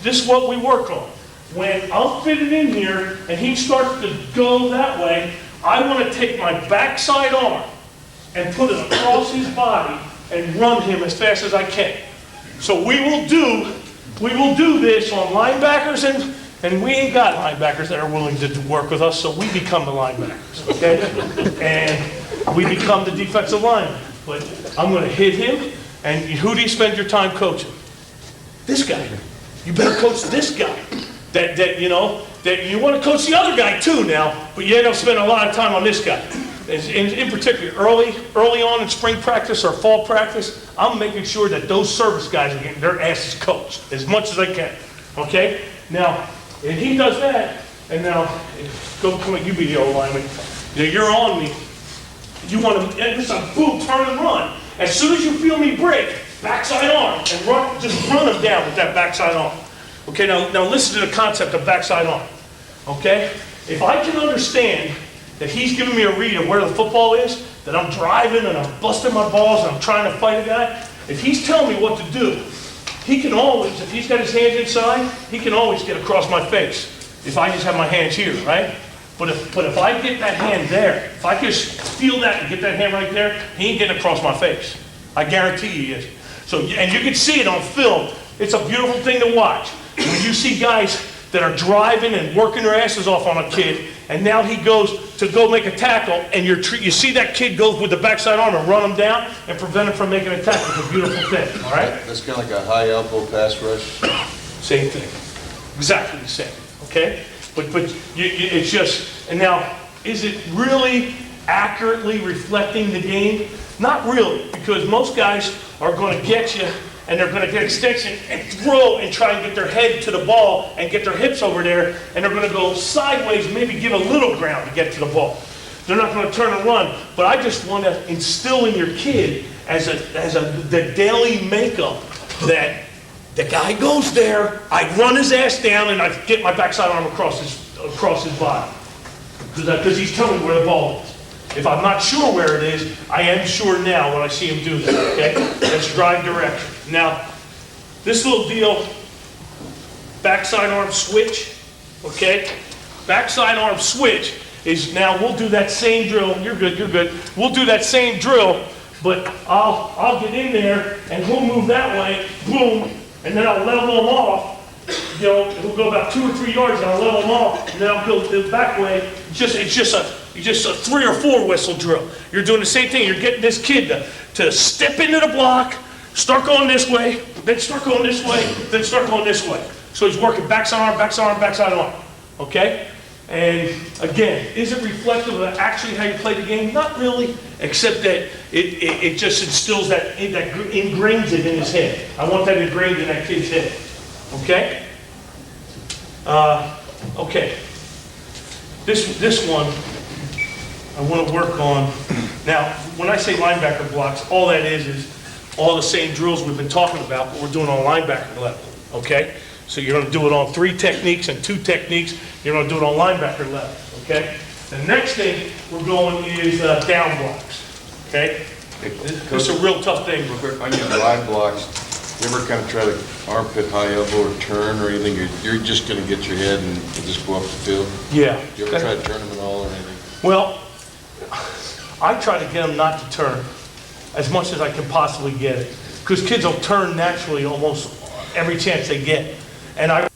is what we work on. When I'm fitted in here and he starts to go that way, I want to take my backside arm and put it across his body and run him as fast as I can. So we will do this on linebackers, and we ain't got linebackers that are willing to work with us, so we become the linebackers, okay? And we become the defensive lineman. But I'm going to hit him, and who do you spend your time coaching? This guy. You better coach this guy. That you want to coach the other guy too now, but you end up spending a lot of time on this guy. In particular, early on in spring practice or fall practice, I'm making sure that those service guys are getting their asses coached as much as I can. Okay? Now, and he does that, and now, come on, you be the old lineman. You're on me. You want to, boom, turn and run. As soon as you feel me break, backside arm and just run him down with that backside arm. Okay, now listen to the concept of backside arm. Okay? If I can understand that he's giving me a read of where the football is, that I'm driving and I'm busting my balls and I'm trying to fight a guy, if he's telling me what to do, he can always, if he's got his hands inside, he can always get across my face if I just have my hands here, right? But if I get that hand there, if I just feel that and get that hand right there, he ain't getting across my face. I guarantee he is. So, and you can see it on film. It's a beautiful thing to watch. When you see guys that are driving and working their asses off on a kid, and now he goes to go make a tackle, and you see that kid go with the backside arm and run him down and prevent him from making a tackle. It's a beautiful thing, all right? That's kind of like a high elbow pass rush. Same thing. Exactly the same, okay? But it's just, and now, is it really accurately reflecting the game? Not really, because most guys are going to get you, and they're going to get extension and throw and try and get their head to the ball and get their hips over there, and they're going to go sideways, maybe give a little ground to get to the ball. They're not going to turn and run, but I just want to instill in your kid the daily makeup that the guy goes there, I run his ass down, and I get my backside arm across his body. Because he's telling me where the ball is. If I'm not sure where it is, I am sure now when I see him do that, okay? That's drive direction. Now, this little deal, backside arm switch, okay? Backside arm switch is now, we'll do that same drill. You're good, you're good. We'll do that same drill, but I'll get in there, and he'll move that way, boom, and then I'll level him off. You know, he'll go about 2 or 3 yards, and I'll level him off, and then I'll go the back way. It's just a 3 or 4 whistle drill. You're doing the same thing. You're getting this kid to step into the block, start going this way, then start going this way, then start going this way. So he's working backside arm, backside arm, backside arm. Okay? And again, is it reflective of actually how you play the game? Not really, except that it just instills that ingrains it in his head. I want that ingrained in that kid's head. Okay? Okay. This one, I want to work on. Now, when I say linebacker blocks, all that is all the same drills we've been talking about, but we're doing on linebacker level. Okay? So you're going to do it on 3 techniques and 2 techniques. You're going to do it on linebacker level. Okay? The next thing we're going is down blocks. Okay? This is a real tough thing. Real quick, on your line blocks, you ever kind of try to armpit high elbow or turn or anything? You're just going to get your head and just go up the field? Yeah. You ever try to turn them at all or anything? Well, I try to get them not to turn as much as I can possibly get it. Because kids will turn naturally almost every chance they get. And I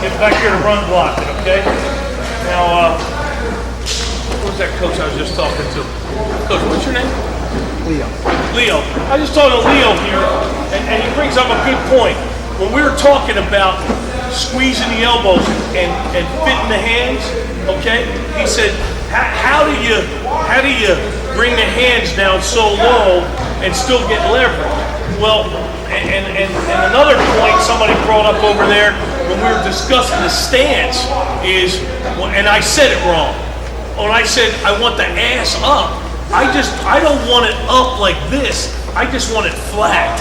get back here to run block it, okay? Now, what was that coach I was just talking to? Coach, what's your name? Leo. I was just talking to Leo here, and he brings up a good point. When we were talking about squeezing the elbows and fitting the hands, okay? He said, how do you bring the hands down so low and still get leverage? Well, and another point somebody brought up over there when we were discussing the stance is, and I said it wrong. When I said I want the ass up, I don't want it up like this. I just want it flat,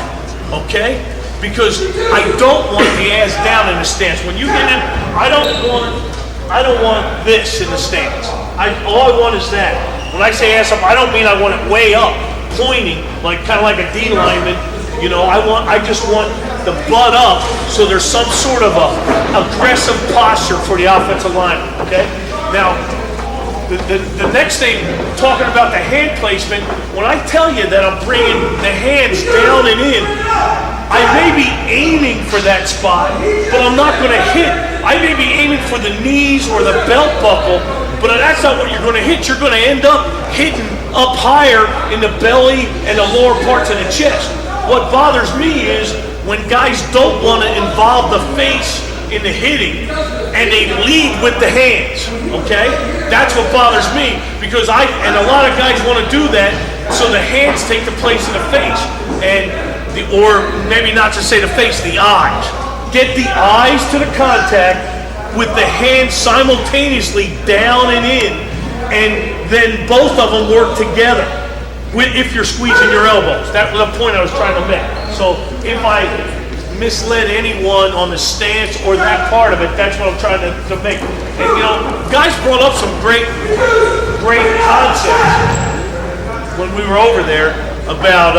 okay? Because I don't want the ass down in the stance. When you get in, I don't want this in the stance. All I want is that. When I say ass up, I don't mean I want it way up, pointing, like kind of like a D lineman. You know, I just want the butt up so there's some sort of a aggressive posture for the offensive lineman, okay? Now, the next thing, talking about the hand placement, when I tell you that I'm bringing the hands down and in, I may be aiming for that spot, but I'm not going to hit. I may be aiming for the knees or the belt buckle, but that's not what you're going to hit. You're going to end up hitting up higher in the belly and the lower parts of the chest. What bothers me is when guys don't want to involve the face in the hitting and they lead with the hands, okay? That's what bothers me, because and a lot of guys want to do that, so the hands take the place of the face, or maybe not to say the face, the eyes. Get the eyes to the contact with the hands simultaneously down and in, and then both of them work together if you're squeezing your elbows. That was the point I was trying to make. So if I misled anyone on the stance or that part of it, that's what I'm trying to make. And you know, guys brought up some great concepts when we were over there about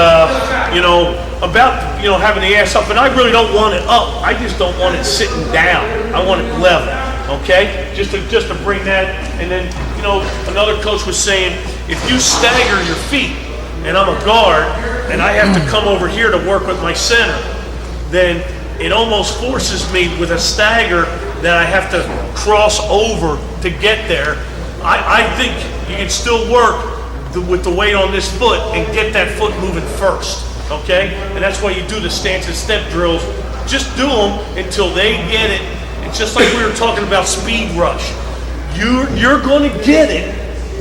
having the ass up, and I really don't want it up. I just don't want it sitting down. I want it level. Okay, just to bring that. And then another coach was saying, if you stagger your feet, and I'm a guard, and I have to come over here to work with my center, then it almost forces me with a stagger that I have to cross over to get there. I think you can still work with the weight on this foot and get that foot moving first, okay? And that's why you do the stance and step drills. Just do them until they get it. It's just like we were talking about speed rush. You're going to get it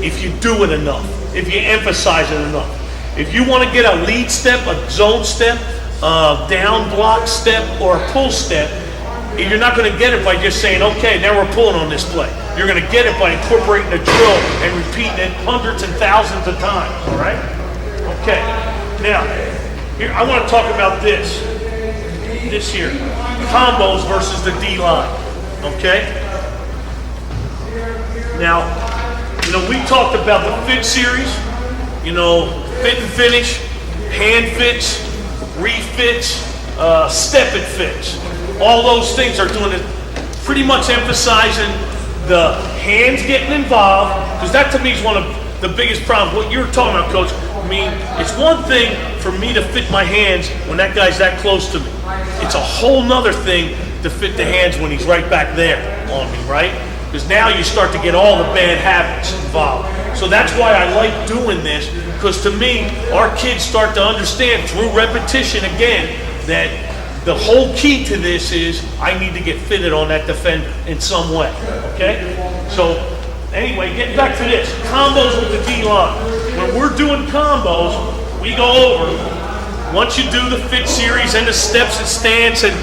if you do it enough, if you emphasize it enough. If you want to get a lead step, a zone step, a down block step, or a pull step, you're not going to get it by just saying, okay, now we're pulling on this play. You're going to get it by incorporating the drill and repeating it hundreds and thousands of times, all right? Okay, now, here, I want to talk about this here, combos versus the D-line, okay? Now, we talked about the fit series, fit and finish, hand fits, refits, step and fits. All those things are doing it, pretty much emphasizing the hands getting involved, because that to me is one of the biggest problems. What you're talking about, Coach, I mean, it's one thing for me to fit my hands when that guy's that close to me. It's a whole nother thing to fit the hands when he's right back there on me, right? Because now you start to get all the bad habits involved. So that's why I like doing this, because to me, our kids start to understand through repetition again that the whole key to this is I need to get fitted on that defender in some way, okay? So anyway, getting back to this, combos with the D-line. When we're doing combos, we go over, once you do the fit series and the steps and stance, and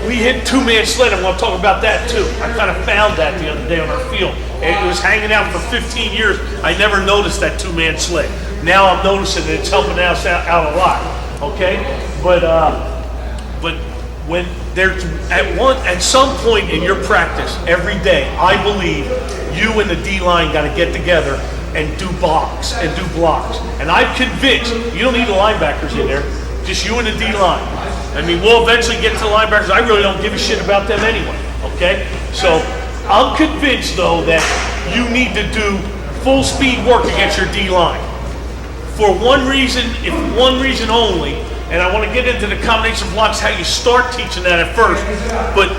we hit two-man sled, and we'll talk about that too. I kind of found that the other day on our field. It was hanging out for 15 years. I never noticed that two-man sled. Now I'm noticing that it's helping us out a lot, okay? But when there's at some point in your practice every day, I believe you and the D-line got to get together and do blocks. And I'm convinced you don't need the linebackers in there, just you and the D-line. I mean, we'll eventually get to the linebackers. I really don't give a shit about them anyway, okay? So I'm convinced, though, that you need to do full speed work against your D-line. For one reason, if one reason only, and I want to get into the combination blocks, how you start teaching that at first, but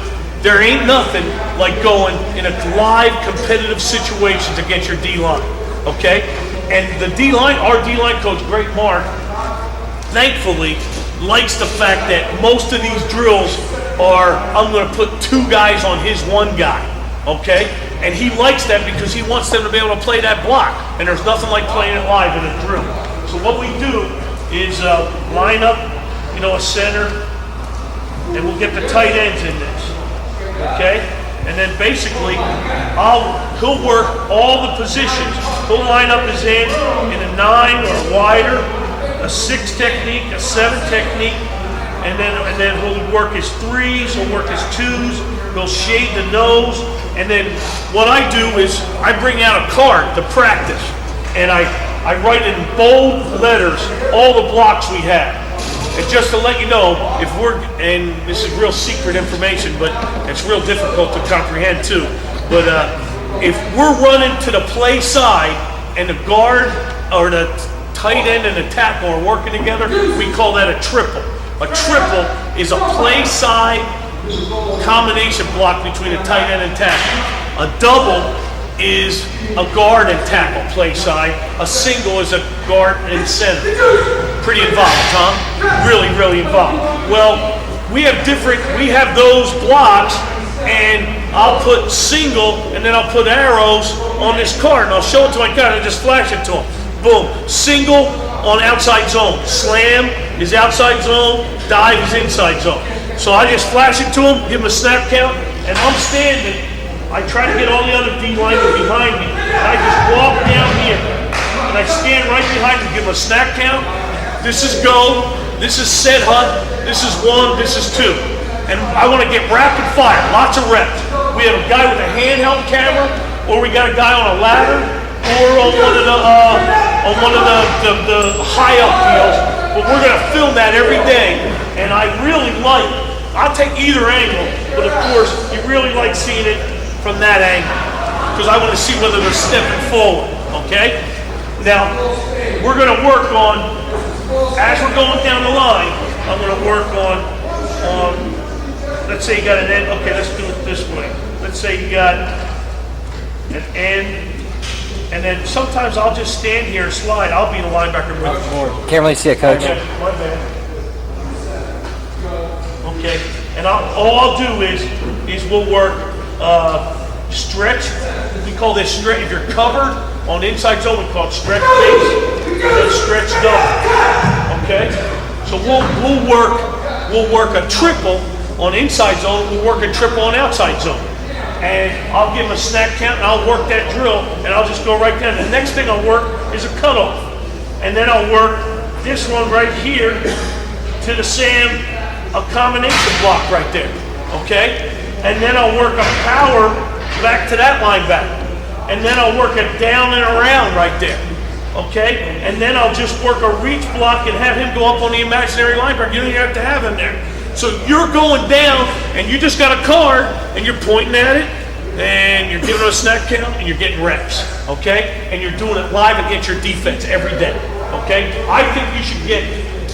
There ain't nothing like going in a live competitive situations against your D-line, okay? And the D-line, our D-line coach, Greg Mark, thankfully, likes the fact that most of these drills are, I'm gonna put 2 guys on his 1 guy, okay? And he likes that because he wants them to be able to play that block. And there's nothing like playing it live in a drill. So what we do is line up, a center, and we'll get the tight ends in this, okay? And then basically, he'll work all the positions. He'll line up his end in a 9 or wider, a 6 technique, a 7 technique, and then he'll work his 3s, he'll work his 2s, he'll shade the nose, and then what I do is I bring out a card to practice, and I write in bold letters all the blocks we have. And just to let you know, and this is real secret information, but it's real difficult to comprehend too, but if we're running to the play side and the guard or the tight end and the tackle are working together, we call that a triple. A triple is a play side combination block between a tight end and tackle. A double is a guard and tackle play side. A single is a guard and center. Pretty involved, Tom. Really, really involved. Well, we have those blocks, and I'll put single, and then I'll put arrows on this card, and I'll show it to my guy, and just flash it to him. Boom. Single on outside zone. Slam is outside zone. Dive is inside zone. So I just flash it to him, give him a snap count, and I'm standing. I try to get all the other D linemen behind me. And I just walk down here, and I stand right behind him, give him a snap count. This is go. This is set hut. This is 1. This is 2. And I want to get rapid fire, lots of reps. We have a guy with a handheld camera, or we got a guy on a ladder, or on one of the high up deals. But we're going to film that every day, and I really like. I'll take either angle, but of course, you really like seeing it from that angle, because I want to see whether they're stepping forward, okay? Now, we're going to work on, as we're going down the line, I'm going to work on, let's say you got an end, okay, let's do it this way. Let's say you got an end, and then sometimes I'll just stand here and slide. I'll be the linebacker with the Can't really see it, Coach. Okay, my bad. Okay, and all I'll do is we'll work stretch. We call this stretch. If you're covered on inside zone, we call it stretch base, and then stretch double. Okay, so we'll work a triple on inside zone. We'll work a triple on outside zone, and I'll give him a snap count, and I'll work that drill, and I'll just go right down. The next thing I'll work is a cutoff, and then I'll work this one right here to the Sam, a combination block right there. Okay, and then I'll work a power back to that linebacker. And then I'll work it down and around right there. Okay? And then I'll just work a reach block and have him go up on the imaginary linebacker. You don't even have to have him there. So you're going down and you just got a card and you're pointing at it and you're giving it a snap count and you're getting reps. Okay? And you're doing it live against your defense every day. Okay? I think you should get,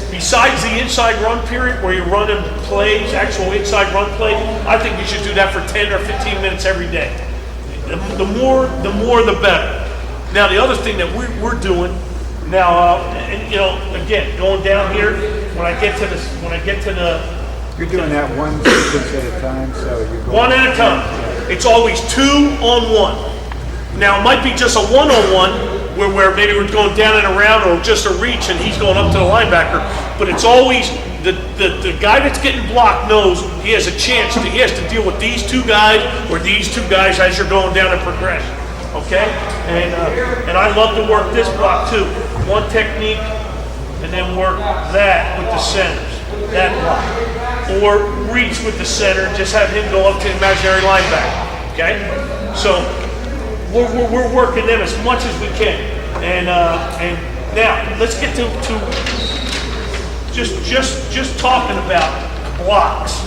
besides the inside run period where you're running plays, actual inside run plays, I think you should do that for 10 or 15 minutes every day. The more the better. Now the other thing that we're doing now, and again, going down here, when I get to the You're doing that one sequence at a time, so you're going... One at a time. It's always 2 on 1. Now it might be just a 1-on-1, where maybe we're going down and around, or just a reach and he's going up to the linebacker, but it's always the guy that's getting blocked knows he has a chance he has to deal with these 2 guys or these 2 guys as you're going down the progression. Okay? And I love to work this block too. One technique and then work that with the centers, that block. Or reach with the center, just have him go up to the imaginary linebacker. Okay? So we're working them as much as we can, and now let's get to just talking about blocks.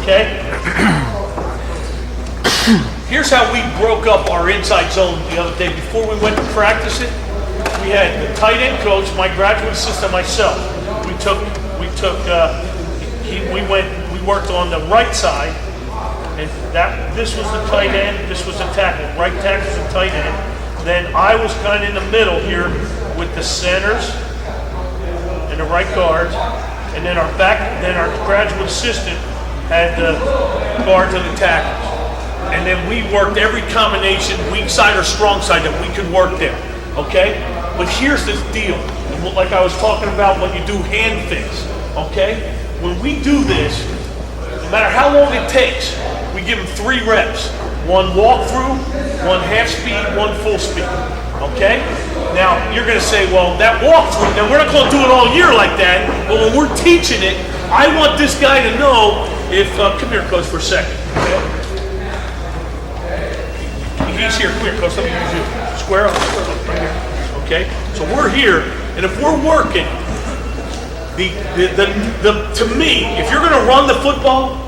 Okay. Here's how we broke up our inside zone the other day. Before we went to practice it, we had the tight end coach, my graduate assistant, myself. We worked on the right side, And this was the tight end, this was the tackle, right tackle's the tight end. Then I was kind of in the middle here with the centers and the right guards. And then our graduate assistant had the guards and the tackles. And then we worked every combination, weak side or strong side, that we could work there, okay? But here's the deal, like I was talking about when you do hand things, okay? When we do this, no matter how long it takes, we give them 3 reps. 1 walkthrough, 1 half speed, 1 full speed, okay? Now, you're gonna say, well, that walkthrough, now we're not gonna do it all year like that, but when we're teaching it, I want this guy to know if, come here, coach, for a second, okay? He's here, come here, coach, let me use you. Square up, right here, okay? So we're here, and if we're working, to me, if you're gonna run the football,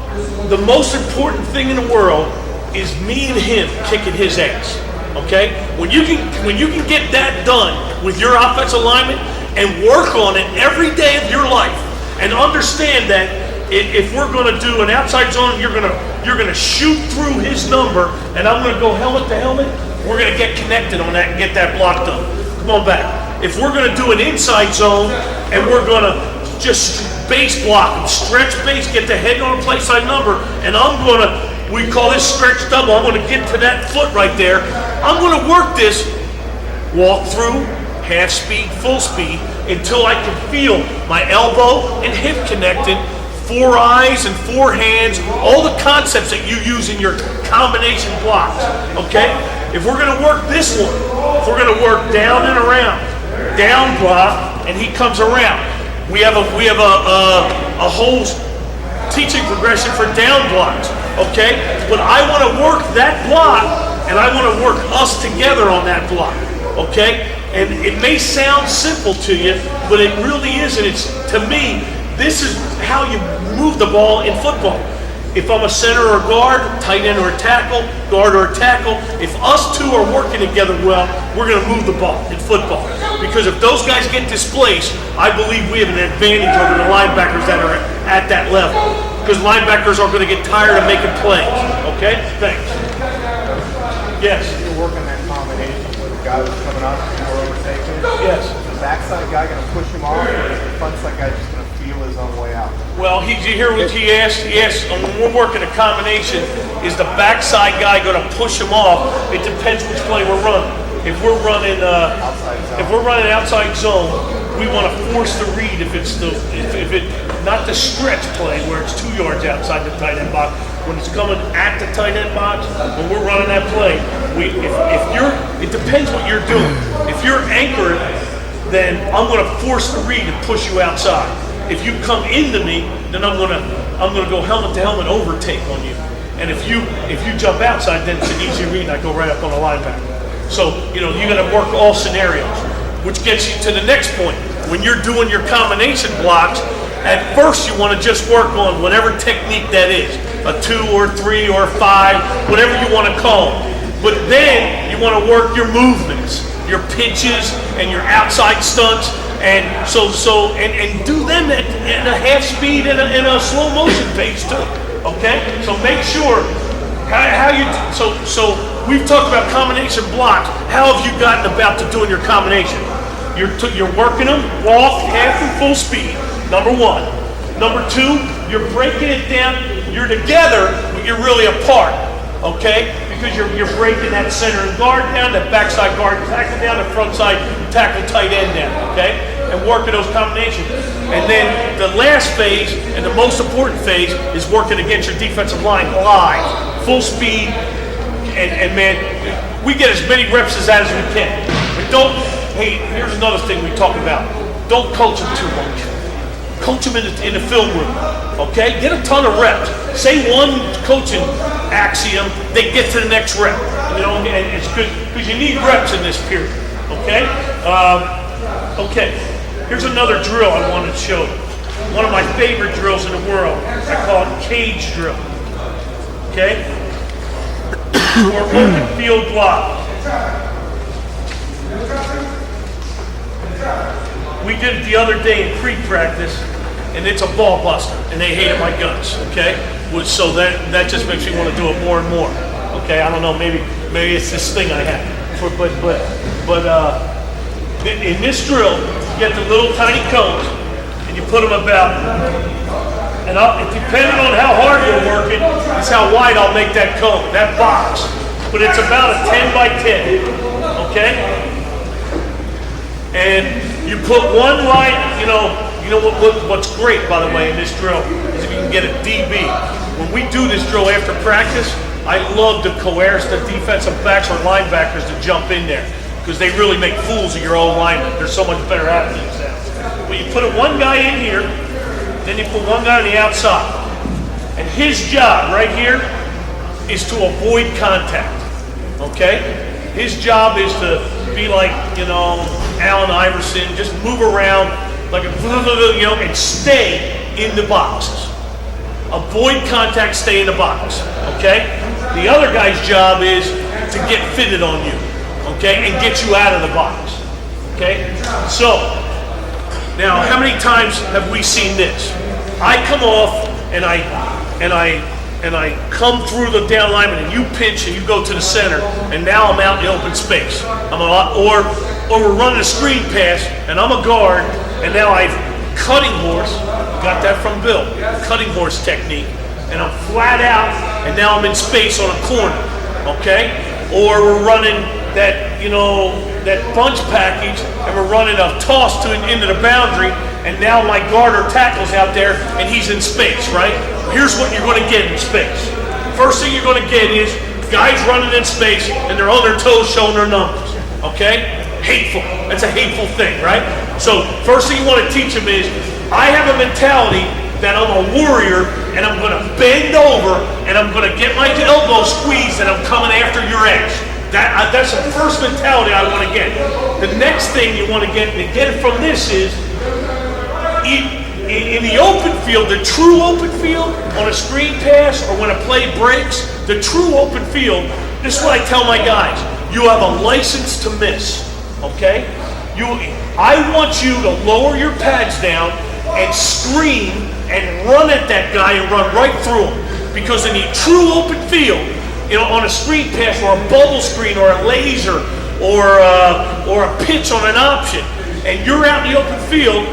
the most important thing in the world is me and him kicking his ass, okay? When you can get that done with your offensive lineman and work on it every day of your life, and understand that if we're gonna do an outside zone, you're gonna shoot through his number, and I'm gonna go helmet to helmet, we're gonna get connected on that and get that block done. Come on back. If we're gonna do an inside zone, and we're gonna just base block and stretch base, get the head on a play side number, and we call this stretch double, I'm gonna get to that foot right there. I'm gonna work this walk through, half speed, full speed, until I can feel my elbow and hip connected, 4 eyes and 4 hands, all the concepts that you use in your combination blocks, okay? If we're gonna work this one, if we're gonna work down and around, down block, and he comes around. We have a whole teaching progression for down blocks, okay? But I want to work that block, and I want to work us together on that block, okay? And it may sound simple to you, but it really isn't. To me, this is how you move the ball in football. If I'm a center or guard, tight end or a tackle, guard or a tackle, if us two are working together well, we're going to move the ball in football. Because if those guys get displaced, I believe we have an advantage over the linebackers that are at that level. Because linebackers are going to get tired of making plays. Okay? Thanks. Yes? You're working that combination where the guy was coming up and we're overtaking. Yes. Is the backside guy going to push him off, or is the front side guy just going to feel his own way out? Well, did you hear what he asked? He asked, when we're working a combination, is the backside guy going to push him off? It depends which play we're running. If we're running outside zone, we want to force the read if not the stretch play where it's 2 yards outside the tight end box. When it's coming at the tight end box, when we're running that play, it depends what you're doing. If you're anchored, then I'm going to force the read and push you outside. If you come into me, then I'm gonna go helmet to helmet overtake on you. And if you jump outside, then it's an easy read and I go right up on the linebacker. So, you gotta work all scenarios, which gets you to the next point. When you're doing your combination blocks, at first you wanna just work on whatever technique that is, a 2 or 3 or 5, whatever you wanna call it. But then you wanna work your movements, your pitches and your outside stunts, and and do them at a half speed and a slow motion pace too. Okay, so make sure how you so we've talked about combination blocks. How have you gotten about to doing your combination? You're working them walk, half and full speed. Number 1. Number 2, you're breaking it down. You're together, but you're really apart. Okay, because you're breaking that center and guard down, that backside guard tackle down, the front side tackle tight end down, okay? And working those combinations. And then the last phase, and the most important phase, is working against your defensive line live, full speed, and man, we get as many reps as that as we can. But here's another thing we talk about. Don't coach them too much. Coach them in the film room, okay? Get a ton of reps. Say one coaching axiom, they get to the next rep. And it's good because you need reps in this period, okay? Okay, here's another drill I wanted to show you. One of my favorite drills in the world. I call it cage drill, okay? Or open field block. We did it the other day in pre-practice, and it's a ball buster, and they hated my guts, okay? So that just makes me want to do it more and more. Okay, I don't know, maybe it's this thing I have. In this drill, you get the little tiny cones, and you put them about, and depending on how hard you're working, is how wide I'll make that cone, that box. But it's about a 10 by 10, okay? And you put one right, you know what's great, by the way, in this drill, is if you can get a DB. When we do this drill after practice, I love to coerce the defensive backs or linebackers to jump in there, because they really make fools of your old linemen. They're so much better athletes now. But you put one guy in here, then you put one guy on the outside. And his job right here is to avoid contact, okay? His job is to be like, Allen Iverson, just move around like and stay in the boxes. Avoid contact, stay in the box, okay? The other guy's job is to get fitted on you, okay, and get you out of the box, okay? So, now how many times have we seen this? I come off and I come through the down lineman and you pinch and you go to the center, and now I'm out in the open space. Or we're running a screen pass and I'm a guard, and now I've cutting horse, got that from Bill, cutting horse technique, and I'm flat out, and now I'm in space on a corner, okay? Or we're running that, that bunch package, and we're running a toss into the boundary, and now my guard or tackle's out there, and he's in space, right? Here's what you're gonna get in space. First thing you're gonna get is guys running in space, and they're on their toes showing their numbers, okay? Hateful, that's a hateful thing, right? So first thing you wanna teach them is, I have a mentality that I'm a warrior, and I'm gonna bend over, and I'm gonna get my elbow squeezed, and I'm coming after your ass. That's the first mentality I wanna get. The next thing you wanna get, and get it from this is, in the open field, the true open field, on a screen pass, or when a play breaks, the true open field, this is what I tell my guys, you have a license to miss, okay? I want you to lower your pads down and scream and run at that guy and run right through him. Because in the true open field, on a screen pass or a bubble screen or a laser or a pitch on an option, and you're out in the open field,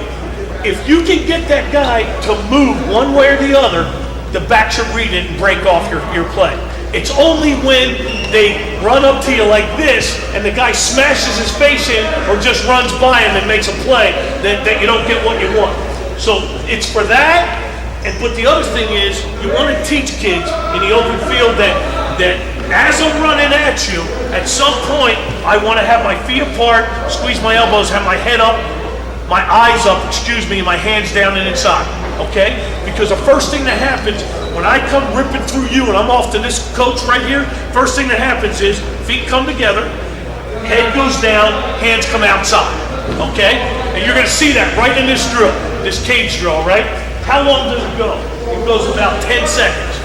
if you can get that guy to move one way or the other, the back should read it and break off your play. It's only when they run up to you like this and the guy smashes his face in or just runs by him and makes a play that you don't get what you want. So it's for that, but the other thing is you want to teach kids in the open field that as I'm running at you, at some point I want to have my feet apart, squeeze my elbows, have my head up, my eyes up, and my hands down and inside, okay? Because the first thing that happens when I come ripping through you and I'm off to this coach right here, first thing that happens is feet come together, head goes down, hands come outside, okay? And you're gonna see that right in this drill, this cage drill, right? How long does it go? It goes about 10 seconds,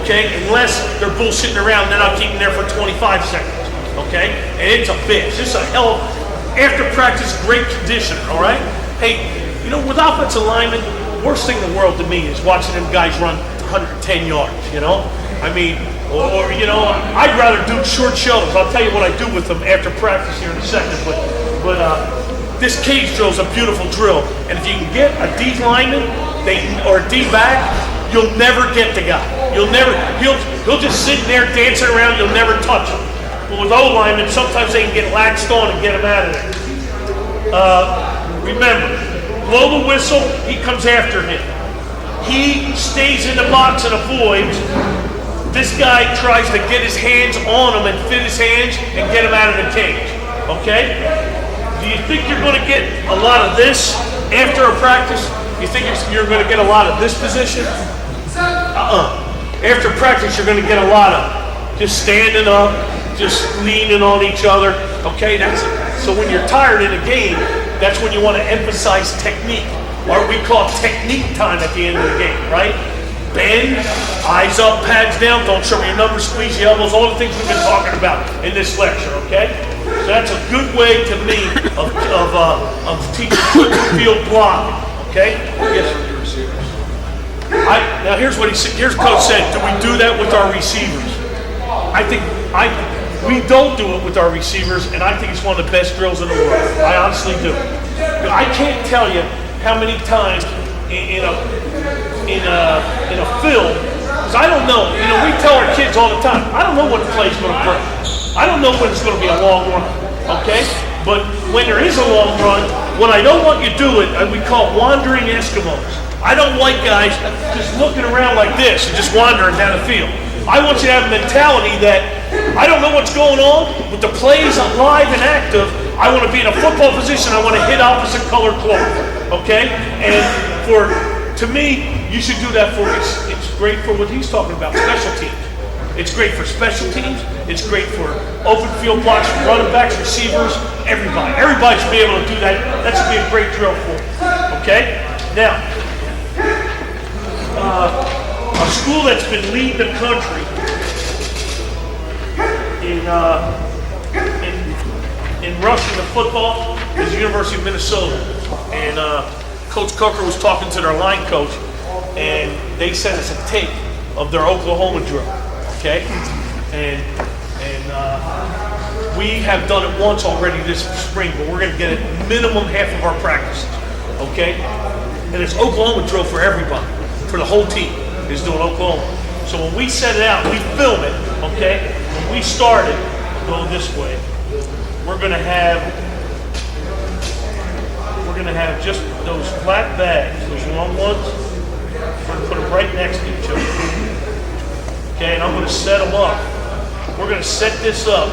okay? Unless they're bullshitting around, then I'll keep them there for 25 seconds, okay? And it's a bitch, it's a hell of, after practice, great conditioner, all right? Hey, with offensive linemen, worst thing in the world to me is watching them guys run 110 yards, I mean, I'd rather do short shells. I'll tell you what I do with them after practice here in a second, but this cage drill is a beautiful drill, and if you can get a D lineman or a D back, you'll never get the guy. He'll just sit there dancing around, you'll never touch him. But with O linemen, sometimes they can get latched on and get him out of there. Remember, blow the whistle, he comes after him. He stays in the box and avoids. This guy tries to get his hands on him and fit his hands and get him out of the cage, okay? Do you think you're gonna get a lot of this after a practice? You think you're gonna get a lot of this position? After practice, you're gonna get a lot of just standing up, just leaning on each other, okay? So when you're tired in a game, that's when you want to emphasize technique, or we call technique time at the end of the game, right? Bend, eyes up, pads down, don't show your numbers, squeeze your elbows, all the things we've been talking about in this lecture, okay? So that's a good way to me of teaching field blocking, okay? Yes. Now here's what here's Coach said, do we do that with our receivers? We don't do it with our receivers, and I think it's one of the best drills in the world. I honestly do. I can't tell you how many times in a film, because I don't know. You know, we tell our kids all the time, I don't know when the play's going to break. I don't know when it's going to be a long run, okay? But when there is a long run, what I don't want you to do it, we call wandering Eskimos. I don't like guys just looking around like this and just wandering down the field. I want you to have a mentality that I don't know what's going on, but the play's alive and active. I want to be in a football position. I want to hit opposite color cloth, okay? And to me, you should do that for it's great for what he's talking about, special teams. It's great for special teams. It's great for open field blocks, running backs, receivers, everybody. Everybody should be able to do that. That should be a great drill for them, okay? Now, a school that's been leading the country in rushing the football is the University of Minnesota. And Coach Coker was talking to their line coach, and they sent us a tape of their Oklahoma drill, okay? And we have done it once already this spring, but we're going to get it minimum half of our practices, okay? And it's Oklahoma drill for everybody, for the whole team is doing Oklahoma. So when we set it out, we film it, okay? When we start it, go this way. We're gonna have just those flat bags, those long ones. We're gonna put them right next to each other. Okay, and I'm gonna set them up. We're gonna set this up.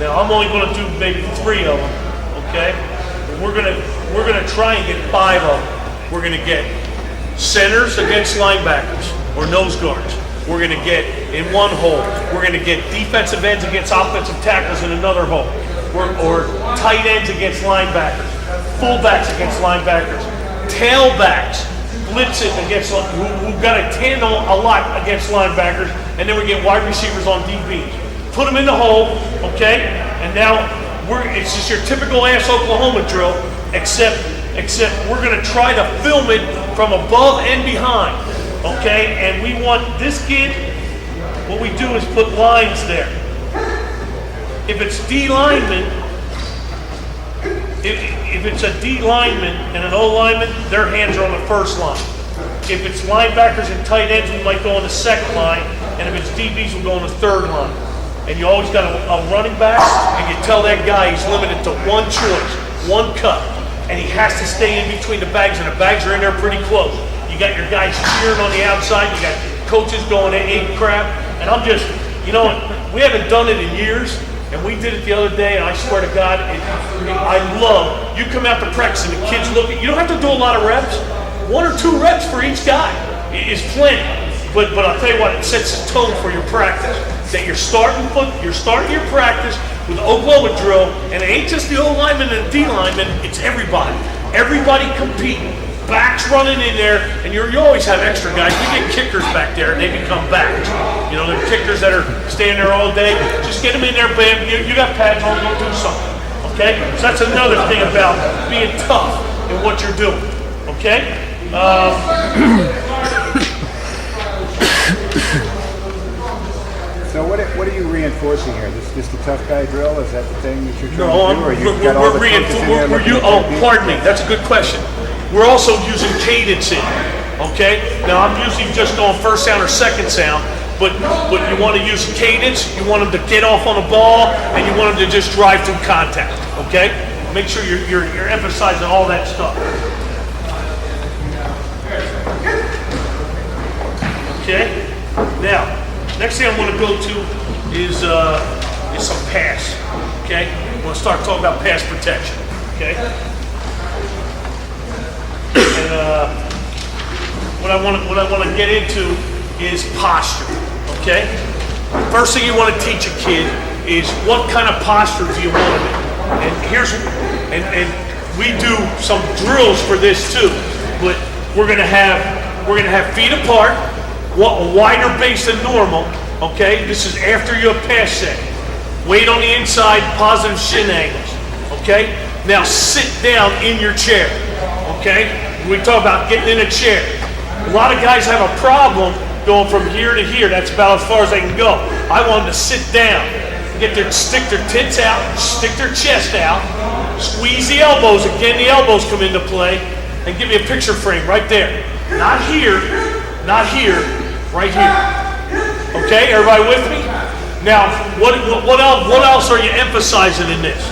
Now I'm only gonna do maybe 3 of them, okay? But we're gonna try and get 5 of them. We're gonna get centers against linebackers or nose guards. We're going to get in one hole. We're going to get defensive ends against offensive tackles in another hole. Or tight ends against linebackers. Fullbacks against linebackers. Tailbacks, blitzing against, who've got to tandem a lot against linebackers. And then we get wide receivers on DBs. Put them in the hole, okay? And now it's just your typical ass Oklahoma drill, except we're going to try to film it from above and behind, okay? And we want this kid, what we do is put lines there. If it's D lineman, if it's a D lineman and an O lineman, their hands are on the first line. If it's linebackers and tight ends, we might go on the second line, and if it's DBs, we'll go on the third line. And you always got a running back, and you tell that guy he's limited to one choice, one cut. And he has to stay in between the bags, and the bags are in there pretty close. You got your guys cheering on the outside, you got coaches going ape crap, and I'm just, you know, we haven't done it in years, and we did it the other day, and I swear to God, I love, you come out to practice and the kids look at you, don't have to do a lot of reps, 1 or 2 reps for each guy is plenty, but I'll tell you what, it sets the tone for your practice, that you're starting your practice with the Oklahoma drill, and it ain't just the O lineman and the D lineman, it's everybody. Everybody competing. Backs running in there, and you always have extra guys. We get kickers back there, and they become backs. You know, they're kickers that are staying there all day. Just get them in there, bam, you got pads on, go do something. Okay? So that's another thing about being tough in what you're doing. Okay? So what are you reinforcing here? This the tough guy drill? Is that the thing that you're trying No, to do? Or you've got all the coaches in there looking at their beat? pardon me, that's a good question. We're also using cadence in, okay? Now, I'm usually just going first sound or second sound, but you want to use cadence, you want them to get off on the ball, and you want them to just drive through contact, okay? Make sure you're emphasizing all that stuff. Okay? Now, next thing I'm going to go to is some pass. Okay, I'm going to start talking about pass protection. Okay, and what I want to get into is posture. Okay, first thing you want to teach a kid is what kind of posture do you want him in. And we do some drills for this too. But we're gonna have feet apart. A wider base than normal, okay? This is after your pass set. Weight on the inside, positive shin angles, okay? Now sit down in your chair, okay? We talk about getting in a chair. A lot of guys have a problem going from here to here. That's about as far as they can go. I want them to sit down, stick their tits out, stick their chest out, squeeze the elbows. Again, the elbows come into play, and give me a picture frame right there. Not here, not here, right here. Okay, everybody with me? Now, what else are you emphasizing in this?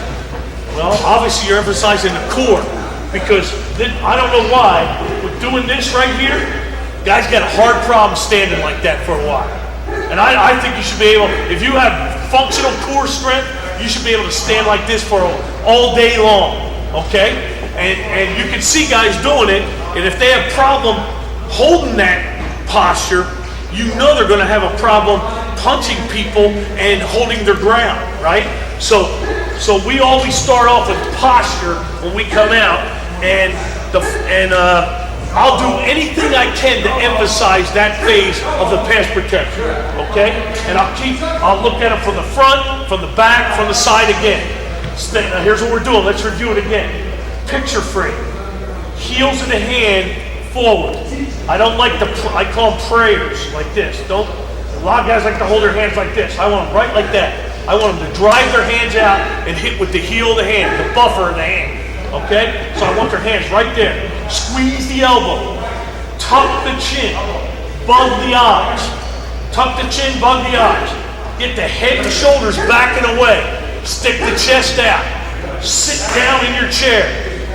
Well, obviously you're emphasizing the core, because I don't know why, with doing this right here, guys got a hard problem standing like that for a while. And I think you should be able, if you have functional core strength, you should be able to stand like this for all day long, okay? And you can see guys doing it, and if they have problem holding that posture, you know they're gonna have a problem punching people and holding their ground, right? So we always start off with posture when we come out, and I'll do anything I can to emphasize that phase of the pass protection, okay? And I'll look at it from the front, from the back, from the side again. Now here's what we're doing, let's review it again. Picture frame, heels of the hand forward. I don't like I call them prayers, like this. A lot of guys like to hold their hands like this. I want them right like that. I want them to drive their hands out and hit with the heel of the hand, the buffer of the hand, okay? So I want their hands right there. Squeeze the elbow, tuck the chin, bug the eyes. Tuck the chin, bug the eyes. Get the head and shoulders back and away. Stick the chest out. Sit down in your chair.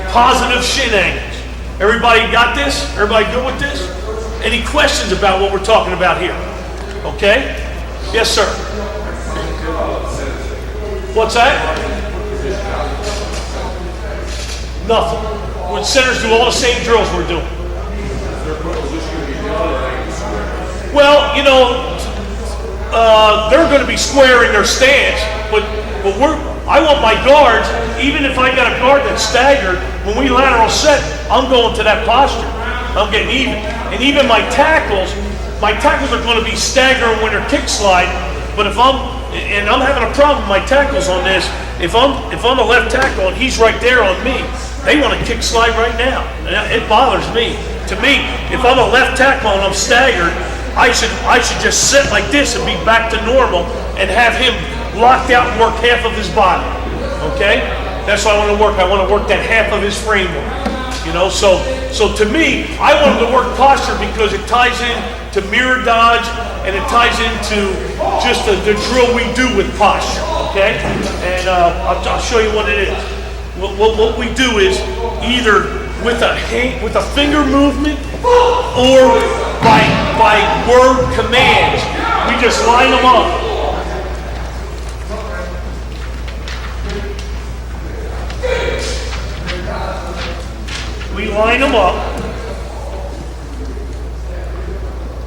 Positive shin angles. Everybody got this? Everybody good with this? Any questions about what we're talking about here? Okay? Yes, sir. What's that? Nothing. When centers do all the same drills we're doing. Well, you know, they're going to be square in their stance, but I want my guards, even if I got a guard that's staggered, when we lateral set, I'm going to that posture. I'm getting even. And even my tackles are going to be staggering when they're kick slide, but I'm having a problem with my tackles on this. If I'm a left tackle and he's right there on me, they want to kick slide right now. It bothers me. To me, if I'm a left tackle and I'm staggered, I should just sit like this and be back to normal and have him locked out and work half of his body. Okay? That's what I want to work. I want to work that half of his framework. You know, so to me, I want him to work posture because it ties in to mirror dodge and it ties into just the drill we do with posture. Okay? And I'll show you what it is. What we do is either with a finger movement or by word commands. We just line them up. We line them up.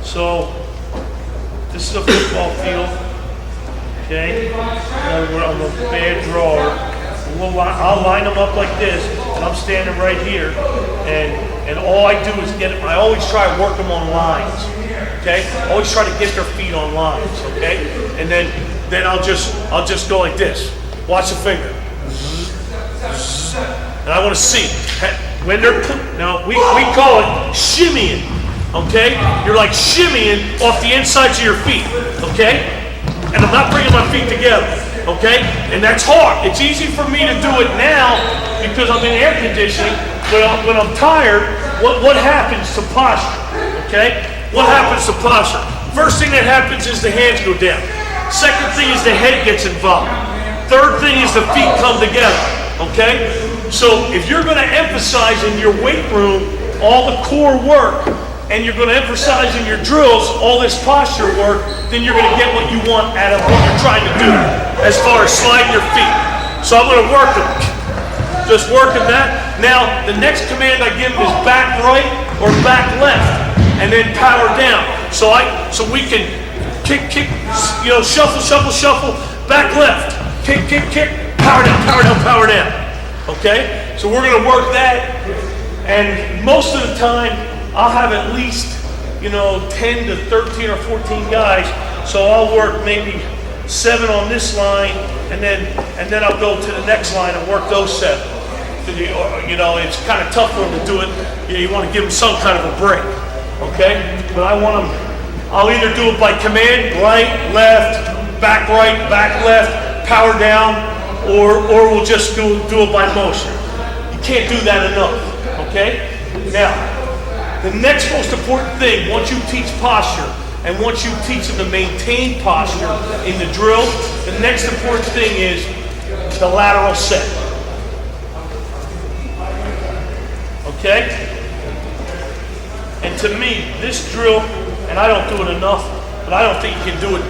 So this is a football field. Okay? I'm a bad drawer. I'll line them up like this, and I'm standing right here, and all I do is I always try to work them on lines, okay? Always try to get their feet on lines, okay? And then I'll just go like this. Watch the finger. And I want to see when they're now we call it shimmying, okay? You're like shimmying off the insides of your feet, okay? And I'm not bringing my feet together. Okay? And that's hard. It's easy for me to do it now because I'm in air conditioning, but when I'm tired, what happens to posture? Okay? What happens to posture? First thing that happens is the hands go down. Second thing is the head gets involved. Third thing is the feet come together. Okay? So if you're going to emphasize in your weight room all the core work, and you're going to emphasize in your drills all this posture work, then you're going to get what you want out of what you're trying to do as far as sliding your feet. So I'm going to work them. Just working that. Now, the next command I give them is back right or back left, and then power down. So we can kick, you know, shuffle, back left, kick, power down, power down. Okay? So we're going to work that, and most of the time, I'll have at least, 10 to 13 or 14 guys, so I'll work maybe 7 on this line, and then I'll go to the next line and work those 7. You know, it's kind of tough for them to do it. You want to give them some kind of a break, okay? But I want them, I'll either do it by command, right, left, back, left, power down, or we'll just do it by motion. You can't do that enough, okay? Now, the next most important thing, once you teach posture, and once you teach them to maintain posture in the drill, the next important thing is the lateral set. Okay? And to me, this drill, and I don't do it enough, but I don't think you can do it,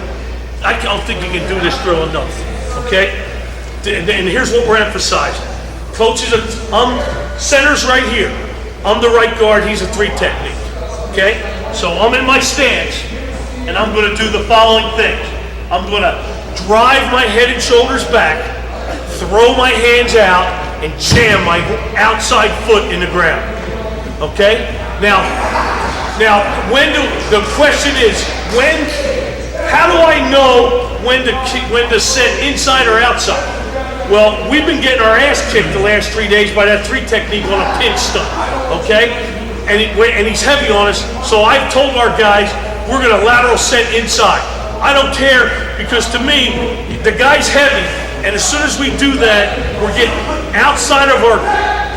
I don't think you can do this drill enough. Okay? And here's what we're emphasizing. Coaches, center's right here. I'm the right guard, he's a 3 technique. Okay? So I'm in my stance, and I'm gonna do the following things. I'm gonna drive my head and shoulders back, throw my hands out, and jam my outside foot in the ground. Okay? Now, the question is, how do I know when to set inside or outside? Well, we've been getting our ass kicked the last 3 days by that 3 technique on a pinch stuff, okay? And he's heavy on us, so I've told our guys, we're gonna lateral set inside. I don't care, because to me, the guy's heavy, and as soon as we do that, we're getting outside of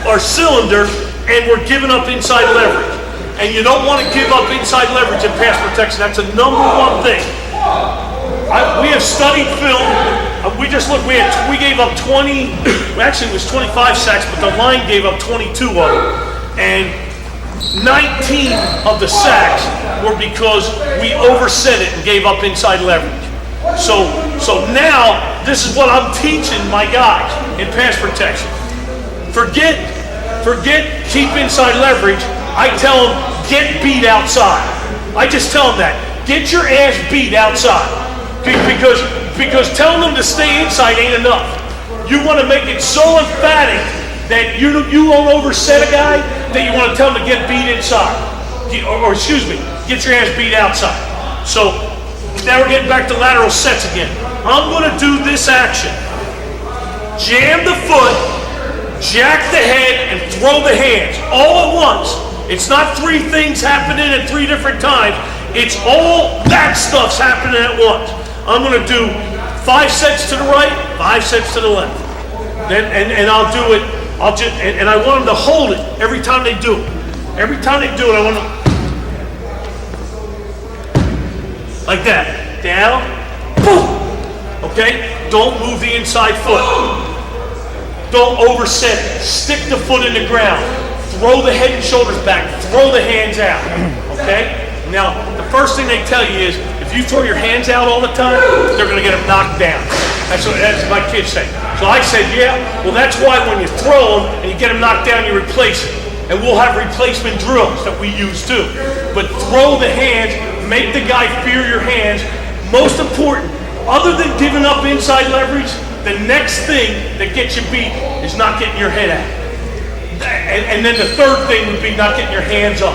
our cylinder, and we're giving up inside leverage. And you don't want to give up inside leverage in pass protection. That's the number one thing. We have studied film. We just looked. We gave up 20. Actually, it was 25 sacks, but the line gave up 22 of them. And 19 of the sacks were because we overset it and gave up inside leverage. So now this is what I'm teaching my guys in pass protection. Forget keep inside leverage. I tell them get beat outside. I just tell them that. Get your ass beat outside. Because telling them to stay inside ain't enough. You want to make it so emphatic that you won't overset a guy that you want to tell them to get beat inside. Or excuse me, get your ass beat outside. So now we're getting back to lateral sets again. I'm going to do this action. Jam the foot, jack the head, and throw the hands all at once. It's not 3 things happening at 3 different times. It's all that stuff's happening at once. I'm going to do 5 sets to the right, 5 sets to the left. And I'll do it. And I want them to hold it every time they do it. Every time they do it, I want them like that. Down, boom. Okay? Don't move the inside foot. Don't overset it. Stick the foot in the ground. Throw the head and shoulders back. Throw the hands out. Okay? Now, the first thing they tell you is, if you throw your hands out all the time, they're going to get them knocked down. That's what my kids say. So I said, yeah, well, that's why when you throw them and you get them knocked down, you replace it. And we'll have replacement drills that we use too. But throw the hands, make the guy fear your hands. Most important, other than giving up inside leverage, the next thing that gets you beat is not getting your head out. And then the third thing would be not getting your hands up.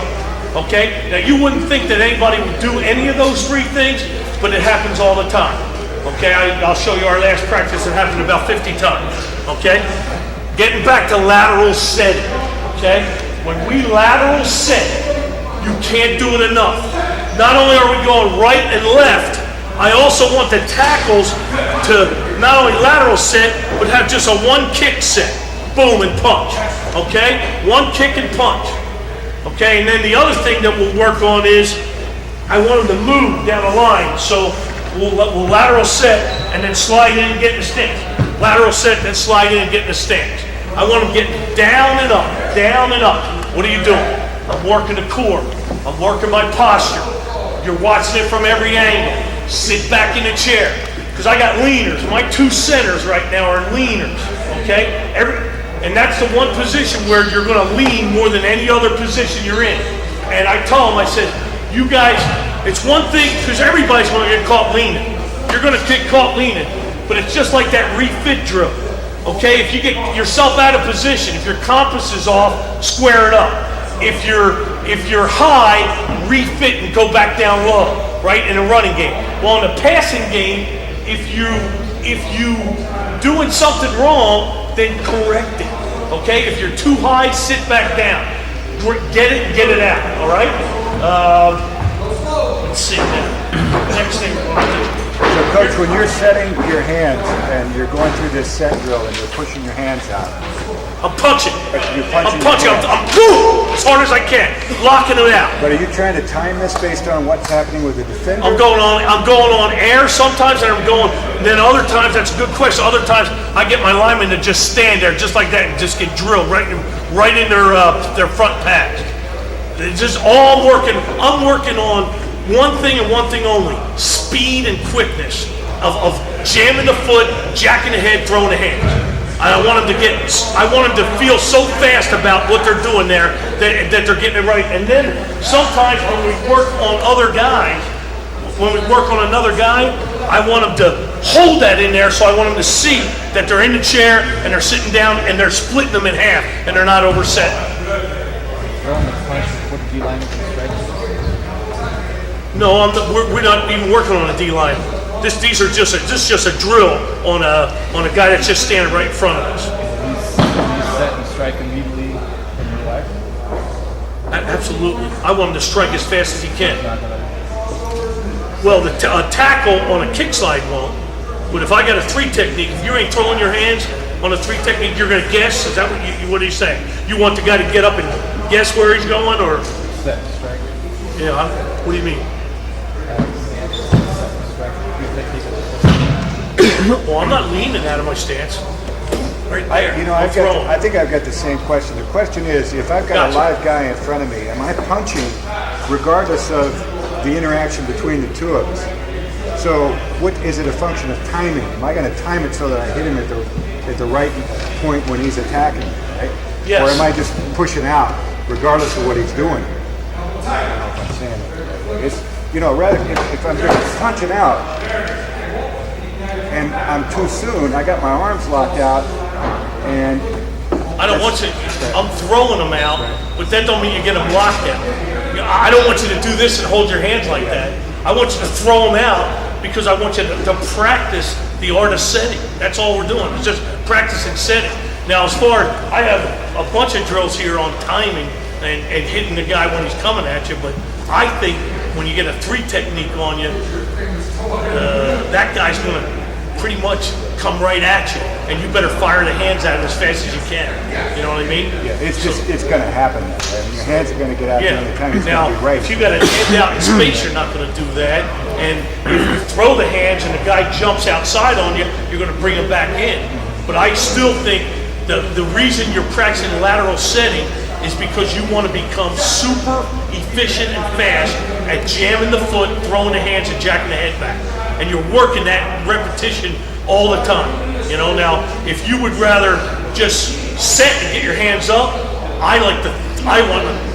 Okay? Now you wouldn't think that anybody would do any of those 3 things, but it happens all the time. Okay? I'll show you our last practice. It happened about 50 times. Okay? Getting back to lateral setting. Okay? When we lateral set, you can't do it enough. Not only are we going right and left, I also want the tackles to not only lateral set, but have just a 1 kick set. Boom and punch. Okay? 1 kick and punch. Okay? And then the other thing that we'll work on is, I want them to move down the line. So we'll lateral set and then slide in and get in the stance. Lateral set, then slide in and get in the stance. I want them getting down and up, down and up. What are you doing? I'm working the core. I'm working my posture. You're watching it from every angle. Sit back in the chair. Because I got leaners. My 2 centers right now are leaners. Okay? And that's the one position where you're going to lean more than any other position you're in. And I told them, I said, you guys, it's one thing, because everybody's going to get caught leaning. You're going to get caught leaning. But it's just like that refit drill. Okay, if you get yourself out of position, if your compass is off, square it up. If you're high, refit and go back down low, right, in a running game. Well, in a passing game, if you doing something wrong, then correct it. okay? If you're too high, sit back down. Get it and get it out, all right? Let's see now. Next thing we're gonna do. So Coach, when you're setting your hands and you're going through this set drill and you're pushing your hands out, I'm punching. You're punching I'm punching. your I'm boom, as hard as I can, locking it out. but are you trying to time this based on what's happening with the defender? I'm going on air sometimes, and then other times, that's a good question. Other times, I get my linemen to just stand there, just like that, and just get drilled right in their front pads. It's just all working. I'm working on one thing and one thing only: speed and quickness of jamming the foot, jacking the head, throwing the hands. I want them to feel so fast about what they're doing there that they're getting it right. And then sometimes when we work on other guys, when we work on another guy, I want them to hold that in there, so I want them to see that they're in the chair and they're sitting down and they're splitting them in half and they're not overset. No, we're not even working on a D-line. This is just a drill on a guy that's just standing right in front of us. Set and strike immediately and relax. Absolutely. I want him to strike as fast as he can. Well, a tackle on a kick slide won't. But if I got a 3 technique, if you ain't throwing your hands on a 3 technique, you're going to guess? Is that what are you saying? You want the guy to get up and guess where he's going, or? Set and strike. Yeah, what do you mean? Well, I'm not leaning out of my stance. Right there. I think I've got the same question. The question is, if I've got a live guy in front of me, am I punching regardless of the interaction between the two of us? So, what is it a function of timing? Am I going to time it so that I hit him at the right point when he's attacking me, right? Yes. Or am I just pushing out regardless of what he's doing? I don't know if I'm saying it. It's, rather if I'm just punching out and I'm too soon, I got my arms locked out, and I don't want you. I'm throwing them out, but that don't mean you get them locked out. I don't want you to do this and hold your hands like that. I want you to throw them out because I want you to practice the art of setting. That's all we're doing. It's just practicing setting. Now, as far as I have a bunch of drills here on timing and hitting the guy when he's coming at you, but I think when you get a 3 technique on you, that guy's going to pretty much come right at you, and you better fire the hands at him as fast as you can. You know what I mean? yeah, it's going to happen. Right? Your hands are going to get out there, and the time is Now, going to be right. if you got a hand out in space, you're not going to do that. And if you throw the hands and the guy jumps outside on you, you're going to bring him back in. But I still think the reason you're practicing lateral setting is because you want to become super efficient and fast at jamming the foot, throwing the hands, and jacking the head back. And you're working that repetition all the time. Now, if you would rather just set and get your hands up, I want to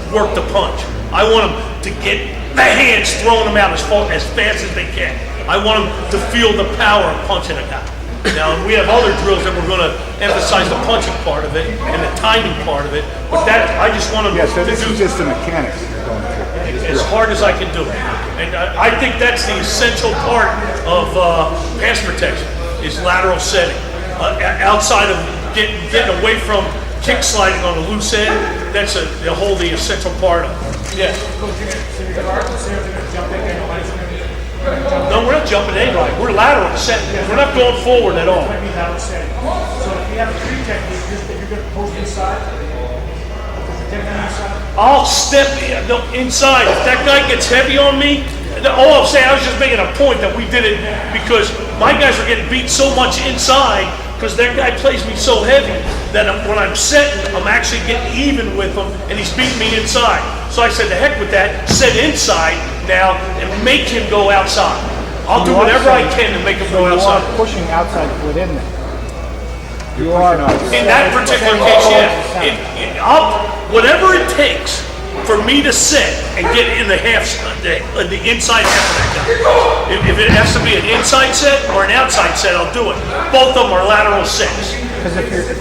work the punch. I want them to get the hands, throwing them out as fast as they can. I want them to feel the power of punching a guy. Now, we have other drills that we're going to emphasize the punching part of it and the timing part of it, but I just want them So to this do is just the mechanics you're going through. as hard as I can do it. And I think that's the essential part of pass protection, is lateral setting. Outside of getting away from kick sliding on a loose head, that's the essential part of it. Yeah. No, we're not jumping anybody. We're lateral setting. We're not going forward at all. So if you have a 3 technique, you're going to post inside. I'll step inside. If that guy gets heavy on me, all I'm saying, I was just making a point that we did it because my guys are getting beat so much inside because that guy plays me so heavy that when I'm setting, I'm actually getting even with him and he's beating me inside. So I said, the heck with that, set inside now and make him go outside. I'll do whatever I can to make him go outside. You are pushing outside foot in there. You are not. In that particular case, yeah. Whatever it takes for me to set and get in the inside half of that guy. If it has to be an inside set or an outside set, I'll do it. Both of them are lateral sets.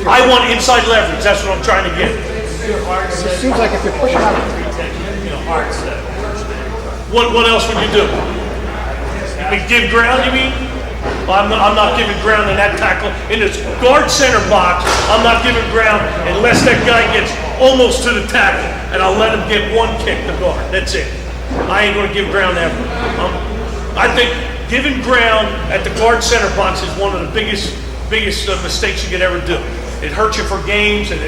I want inside leverage. That's what I'm trying to get. It seems like if you're pushing out, What else would you do? You mean give ground, you mean? I'm not giving ground in that tackle. In this guard center box, I'm not giving ground unless that guy gets almost to the tackle, and I'll let him get one kick to guard. That's it. I ain't gonna give ground ever. I think giving ground at the guard center box is one of the biggest mistakes you could ever do. It hurts you for games, and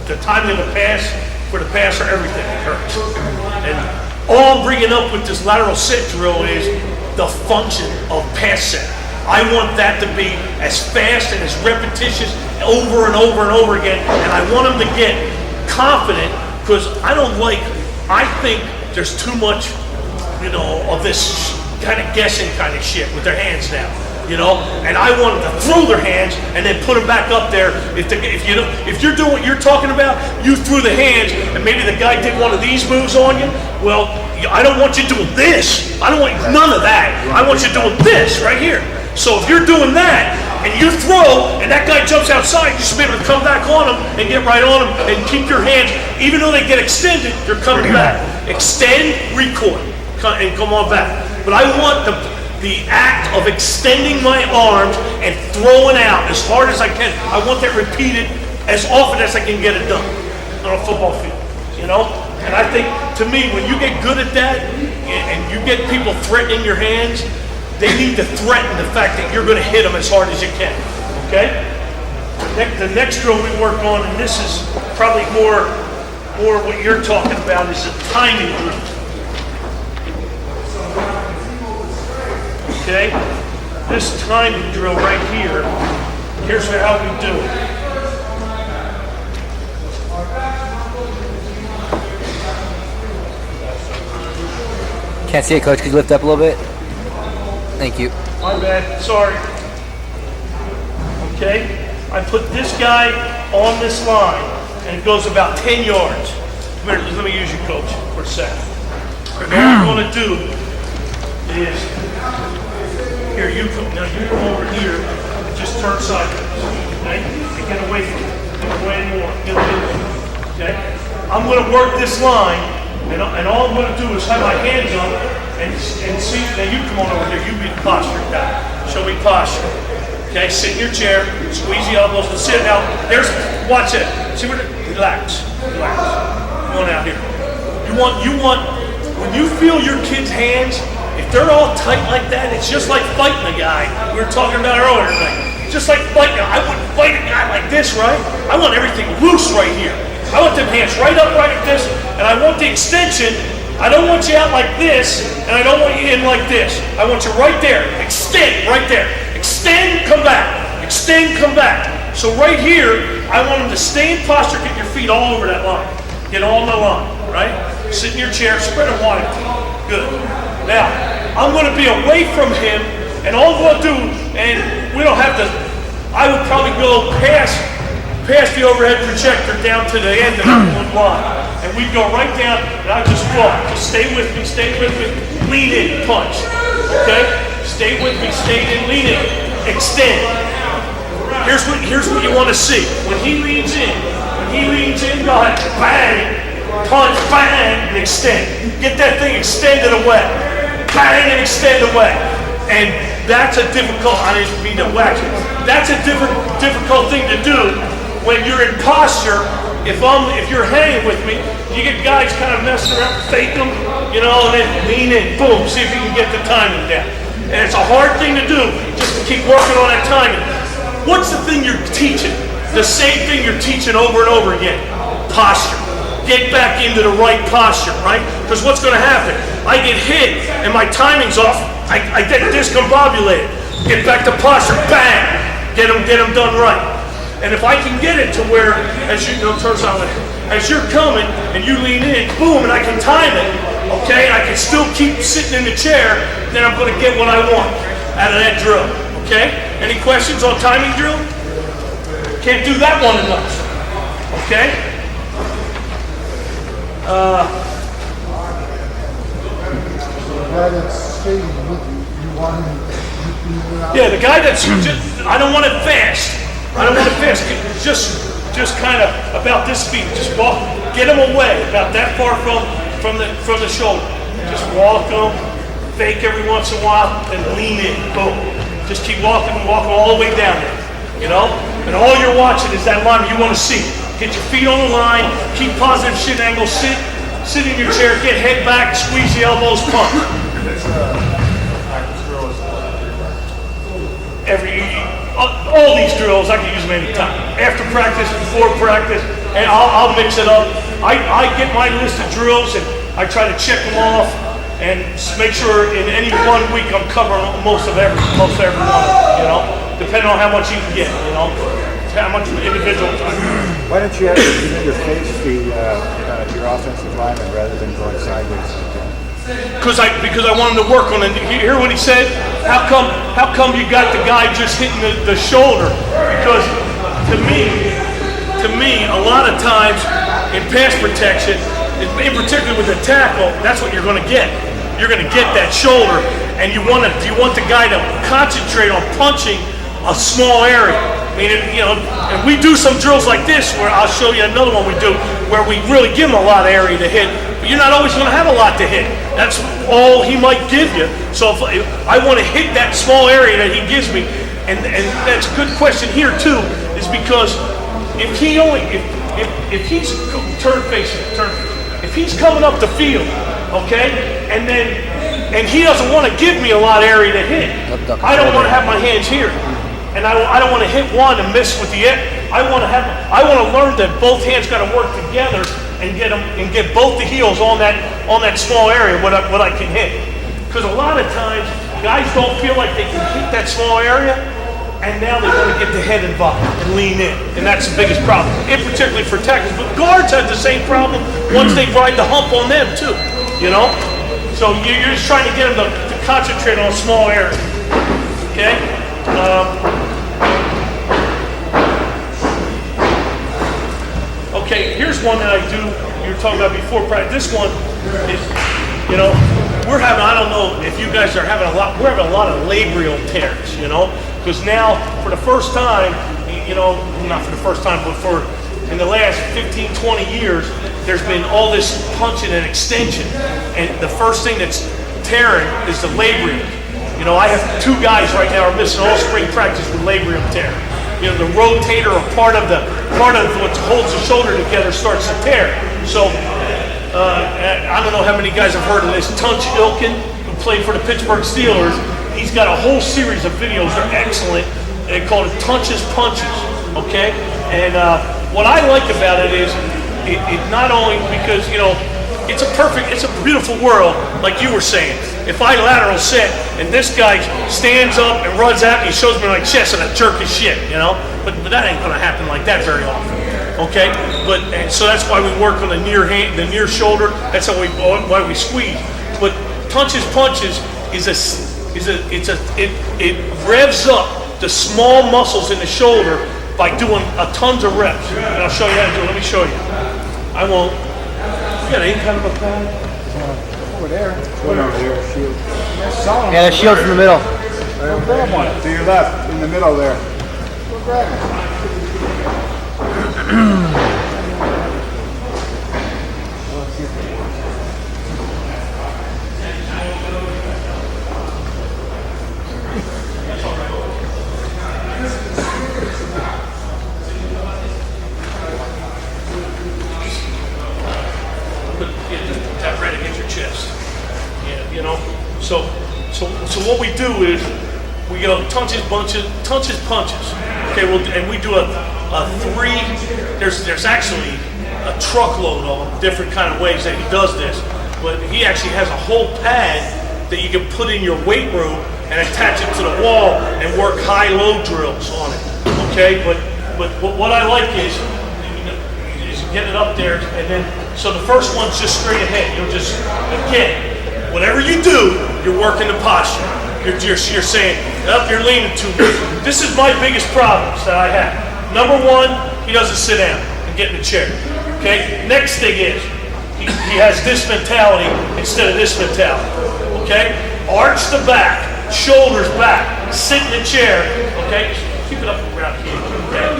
the timing of the pass, for the passer, everything, it hurts. And all I'm bringing up with this lateral sit drill is the function of pass set. I want that to be as fast and as repetitious over and over and over again, and I want them to get confident, because I think there's too much, of this kind of guessing kind of shit with their hands now. And I want them to throw their hands and then put them back up there. If you're doing what you're talking about, you threw the hands, and maybe the guy did one of these moves on you. Well, I don't want you doing this. I don't want none of that. I want you doing this right here. So if you're doing that and you throw and that guy jumps outside, you should be able to come back on him and get right on him and keep your hands, even though they get extended, you're coming back. Extend, recoil, and come on back. But I want the act of extending my arms and throwing out as hard as I can. I want that repeated as often as I can get it done on a football field, And I think, to me, when you get good at that and you get people threatening your hands, they need to threaten the fact that you're going to hit them as hard as you can, okay? The next drill we work on, and this is probably more what you're talking about, is a timing drill. Okay, this timing drill right here, here's how we do it. Can't see it, Coach. Could you lift up a little bit? Thank you. My bad, sorry. Okay, I put this guy on this line, and it goes about 10 yards. Come here, let me use you, Coach, for a second. And what I'm going to do is, here, you come over here and just turn sideways, okay? And get away from it. Get away more. Get away from it, okay? I'm going to work this line, and all I'm going to do is have my hands up and see. Now you come on over here. You be the posture guy. Show me posture. Okay, sit in your chair, squeeze the elbows, and sit. Now, watch it. See what? Relax. Come on out here. You want, when you feel your kid's hands, if they're all tight like that, it's just like fighting a guy we were talking about earlier tonight. Just like fighting. I wouldn't fight a guy like this, right? I want everything loose right here. I want them hands right up right like this, and I want the extension. I don't want you out like this, and I don't want you in like this. I want you right there. Extend right there. Extend, come back. Extend, come back. So right here, I want them to stay in posture, get your feet all over that line. Get all in the line, right? Sit in your chair, spread them wide. Good. Now, I'm going to be away from him, and all we'll do, and we don't have to, I would probably go past the overhead projector down to the end of that one line. And we'd go right down, and I'd just walk. Just stay with me, lean in, punch. Okay? Stay with me, stay in, lean in, extend. Here's what you want to see. When he leans in, go ahead, bang, punch, bang, and extend. Get that thing extended away. Bang and extend away. And that's a difficult, I didn't mean to wax it. That's a difficult thing to do when you're in posture. If you're hanging with me, you get guys kind of messing around, fake them, and then lean in, boom, see if you can get the timing down. And it's a hard thing to do, just to keep working on that timing. What's the thing you're teaching? The same thing you're teaching over and over again. Posture. Get back into the right posture, right? Because what's going to happen? I get hit and my timing's off. I get discombobulated. Get back to posture. Bang! Get them done right. And if I can get it to where, as you're coming and you lean in, boom, and I can time it, okay, and I can still keep sitting in the chair, then I'm going to get what I want out of that drill, okay? Any questions on timing drill? Can't do that one enough, okay? Guy that's skating with you want him to Yeah, the guy that's just, I don't want it fast. I don't want it fast. Just kind of about this speed. Just walk, get him away about that far from the shoulder. Just walk him, fake every once in a while, and lean in, boom. Just keep walking all the way down there, you know? And all you're watching is that line you want to see. Get your feet on the line, keep positive shin angle, sit in your chair, get head back, squeeze the elbows, punch. All these drills, I can use them anytime. After practice, before practice, and I'll mix it up. I get my list of drills and I try to check them off and make sure in any 1 week I'm covering most of every one of them, you know, depending on how much you can get, you know, how much individual time. Why don't you have to face your offensive lineman rather than going sideways? Because I want him to work on it. You hear what he said? How come you got the guy just hitting the shoulder? Because to me, a lot of times in pass protection, in particular with the tackle, that's what you're going to get. You're going to get that shoulder, and you want the guy to concentrate on punching a small area. I mean, you know, and we do some drills like this where I'll show you another one we do where we really give him a lot of area to hit, but you're not always going to have a lot to hit. That's all he might give you. So if I want to hit that small area that he gives me, and that's a good question here too, is because if he's if he's coming up the field, okay, and he doesn't want to give me a lot of area to hit, I don't want to have my hands here. And I don't want to hit one and miss with the end. I want to learn that both hands got to work together and get both the heels on that small area what I can hit. Because a lot of times guys don't feel like they can hit that small area, and now they want to get the head involved and lean in, and that's the biggest problem. And particularly for tackles, but guards have the same problem once they ride the hump on them too. You know, so you're just trying to get them to concentrate on a small area. Okay. Okay, here's one that I do, you were talking about before practice. This one is, you know, we're having, I don't know if you guys are having we're having a lot of labial tears, you know, because now for the first time, you know, not for the first time, but in the last 15, 20 years, there's been all this punching and extension. And the first thing that's tearing is the labium. You know, I have 2 guys right now are missing all spring practice with labium tear. You know, the rotator or part of what holds the shoulder together starts to tear. So I don't know how many guys have heard of this. Tunch Ilkin, who played for the Pittsburgh Steelers, he's got a whole series of videos. They're excellent. They call it Tunch's Punches. Okay, and what I like about it is it not only because, you know, it's a beautiful world, like you were saying. If I lateral set and this guy stands up and runs at me, shows me my chest and I jerk his shit, you know? But that ain't gonna happen like that very often, okay? And so that's why we work on the near shoulder. That's why we squeeze. But Tunch's Punches it revs up the small muscles in the shoulder by doing tons of reps. And I'll show you how to do it. Let me show you. I won't. You got any kind of a pad? Over there. One over there, shield. Yeah, there's shields in the middle. Grab one. To your left, in the middle there. Go grab it. Tap right against your chest. Yeah, you know. So what we do is we go Tunch's Punches. Okay, well, and we do a 3. There's actually a truckload of different kind of ways that he does this, but he actually has a whole pad that you can put in your weight room and attach it to the wall and work high-low drills on it. Okay, but what I like is get it up there, and then, so the first one's just straight ahead. You'll just, again, whatever you do, you're working the posture. You're saying, you're leaning too much. This is my biggest problems that I have. Number 1, he doesn't sit down and get in the chair. Okay, next thing is, he has this mentality instead of this mentality. Okay, arch the back, shoulders back, sit in the chair. Okay, keep it up around here. Okay.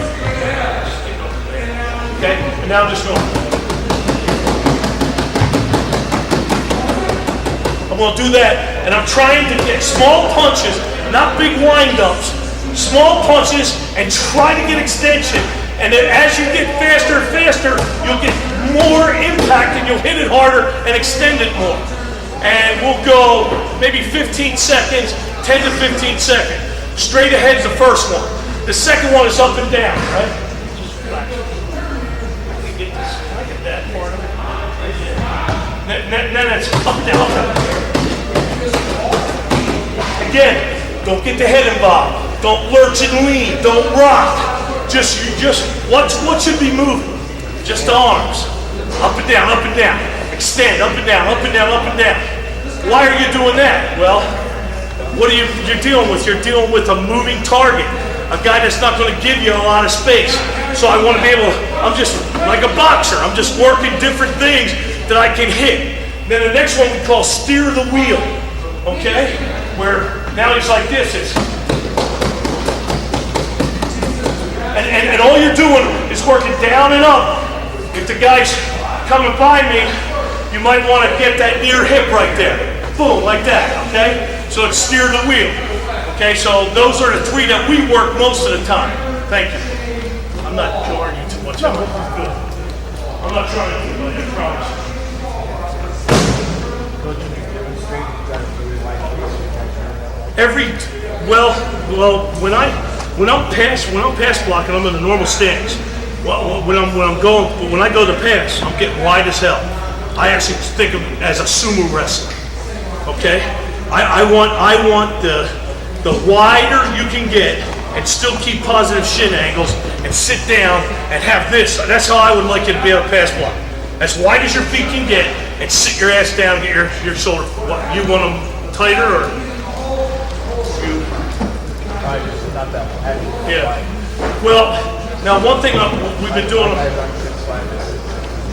Okay, and now just go. I'm gonna do that, and I'm trying to get small punches, not big wind-ups, small punches, and try to get extension. And then as you get faster and faster, you'll get more impact and you'll hit it harder and extend it more. And we'll go maybe 15 seconds, 10 to 15 seconds. Straight ahead's the first one. The second one is up and down, right? Just relax. I can get this, I get that part of it. Then it's up and down, up and down. Again, don't get the head involved. Don't lurch and lean, don't rock. What should be moving? Just the arms. Up and down, up and down. Extend, up and down, up and down, up and down. Why are you doing that? Well, what are you're dealing with? You're dealing with a moving target. A guy that's not going to give you a lot of space. So I want to be able to, I'm just like a boxer. I'm just working different things that I can hit. Then the next one we call steer the wheel. Okay? Where now he's like this. And all you're doing is working down and up. If the guy's coming by me, you might want to get that near hip right there. Boom, like that, okay? So it's steer the wheel. Okay, so those are the three that we work most of the time. Thank you. I'm not jarring you too much. I'm good. I'm not trying to do it, I promise. When I'm pass blocking, I'm in a normal stance. Well, when I go to pass, I'm getting wide as hell. I actually think of it as a sumo wrestler. Okay, I want the wider you can get and still keep positive shin angles and sit down and have this. That's how I would like you to be able to pass block. As wide as your feet can get and sit your ass down and get your shoulder. What, you want them tighter or? Not that heavy. Yeah. Well, now one thing we've been doing.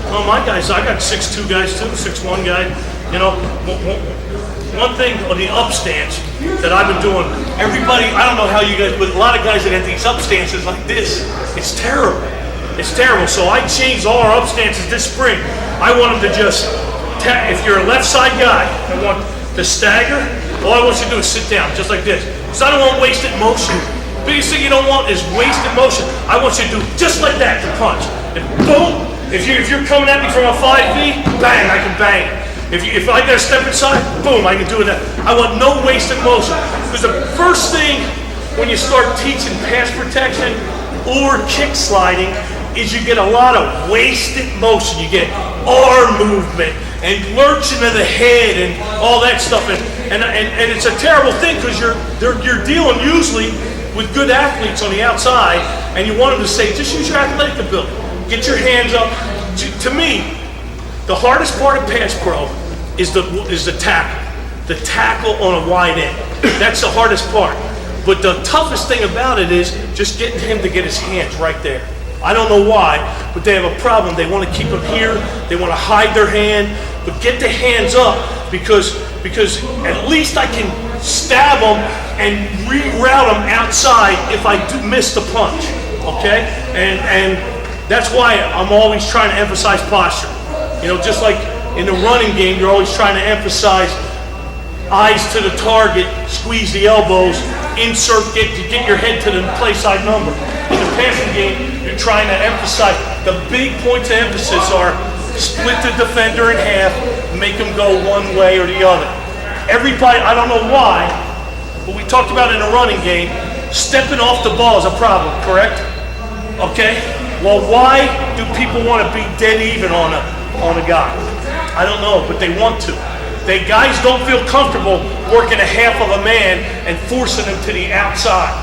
Oh, my guys, I got 6'2" guys too, 6'1" guy. You know, one thing on the up stance that I've been doing. Everybody, I don't know how you guys, but a lot of guys that have these up stances like this, it's terrible. It's terrible. So I changed all our up stances this spring. I want them to just, if you're a left side guy, I want to stagger. All I want you to do is sit down, just like this. Because I don't want wasted motion. Biggest thing you don't want is wasted motion. I want you to do just like that to punch. And boom, if you're coming at me from a 5V, bang, I can bang it. If I gotta step inside, boom, I can do that. I want no wasted motion. Because the first thing when you start teaching pass protection or kick sliding is you get a lot of wasted motion. You get arm movement and lurching of the head and all that stuff. And it's a terrible thing because you're dealing usually with good athletes on the outside, and you want them to say, just use your athletic ability. Get your hands up. To me, the hardest part of pass pro is the tackle. The tackle on a wide end. That's the hardest part. But the toughest thing about it is just getting him to get his hands right there. I don't know why, but they have a problem. They want to keep them here. They want to hide their hand. But get the hands up because at least I can stab them and reroute them outside if I do miss the punch. Okay? And that's why I'm always trying to emphasize posture. You know, just like in the running game, you're always trying to emphasize eyes to the target, squeeze the elbows, insert, get your head to the play side number. In the passing game, you're trying to emphasize, the big points of emphasis are split the defender in half, make them go one way or the other. Everybody, I don't know why, but we talked about in the running game, stepping off the ball is a problem, correct? Okay? Well, why do people want to be dead even on a guy? I don't know, but they want to. Guys don't feel comfortable working a half of a man and forcing him to the outside,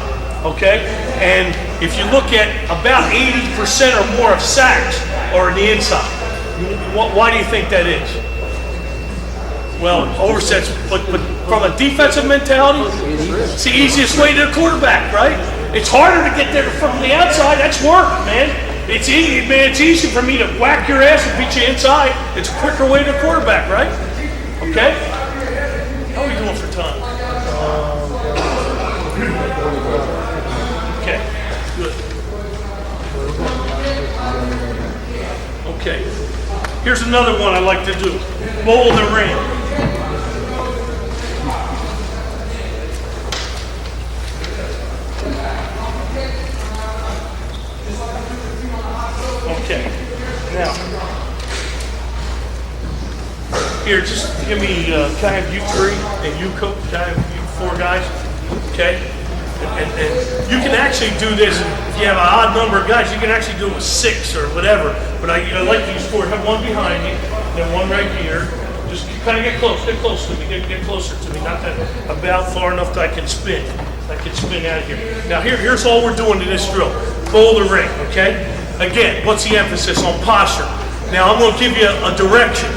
okay? And if you look at about 80% or more of sacks are on the inside. Why do you think that is? Well, oversets, but from a defensive mentality, it's the easiest way to the quarterback, right? It's harder to get there from the outside. That's work, man. It's easy, man. It's easy for me to whack your ass and beat you inside. It's a quicker way to the quarterback, right? Okay? How are we doing for time? Okay, good. Okay. Here's another one I like to do. Bowl in the ring. Now, here, just give me, can I have you three and you coach? Can I have you four guys? Okay? And you can actually do this, if you have an odd number of guys, you can actually do it with 6 or whatever. But I like to use 4. Have one behind me, then one right here. Just kind of get close to me, get closer to me. Not that, about far enough that I can spin. I can spin out of here. Now here's all we're doing in this drill. Bowl the ring, okay? Again, what's the emphasis on posture? Now I'm gonna give you a direction,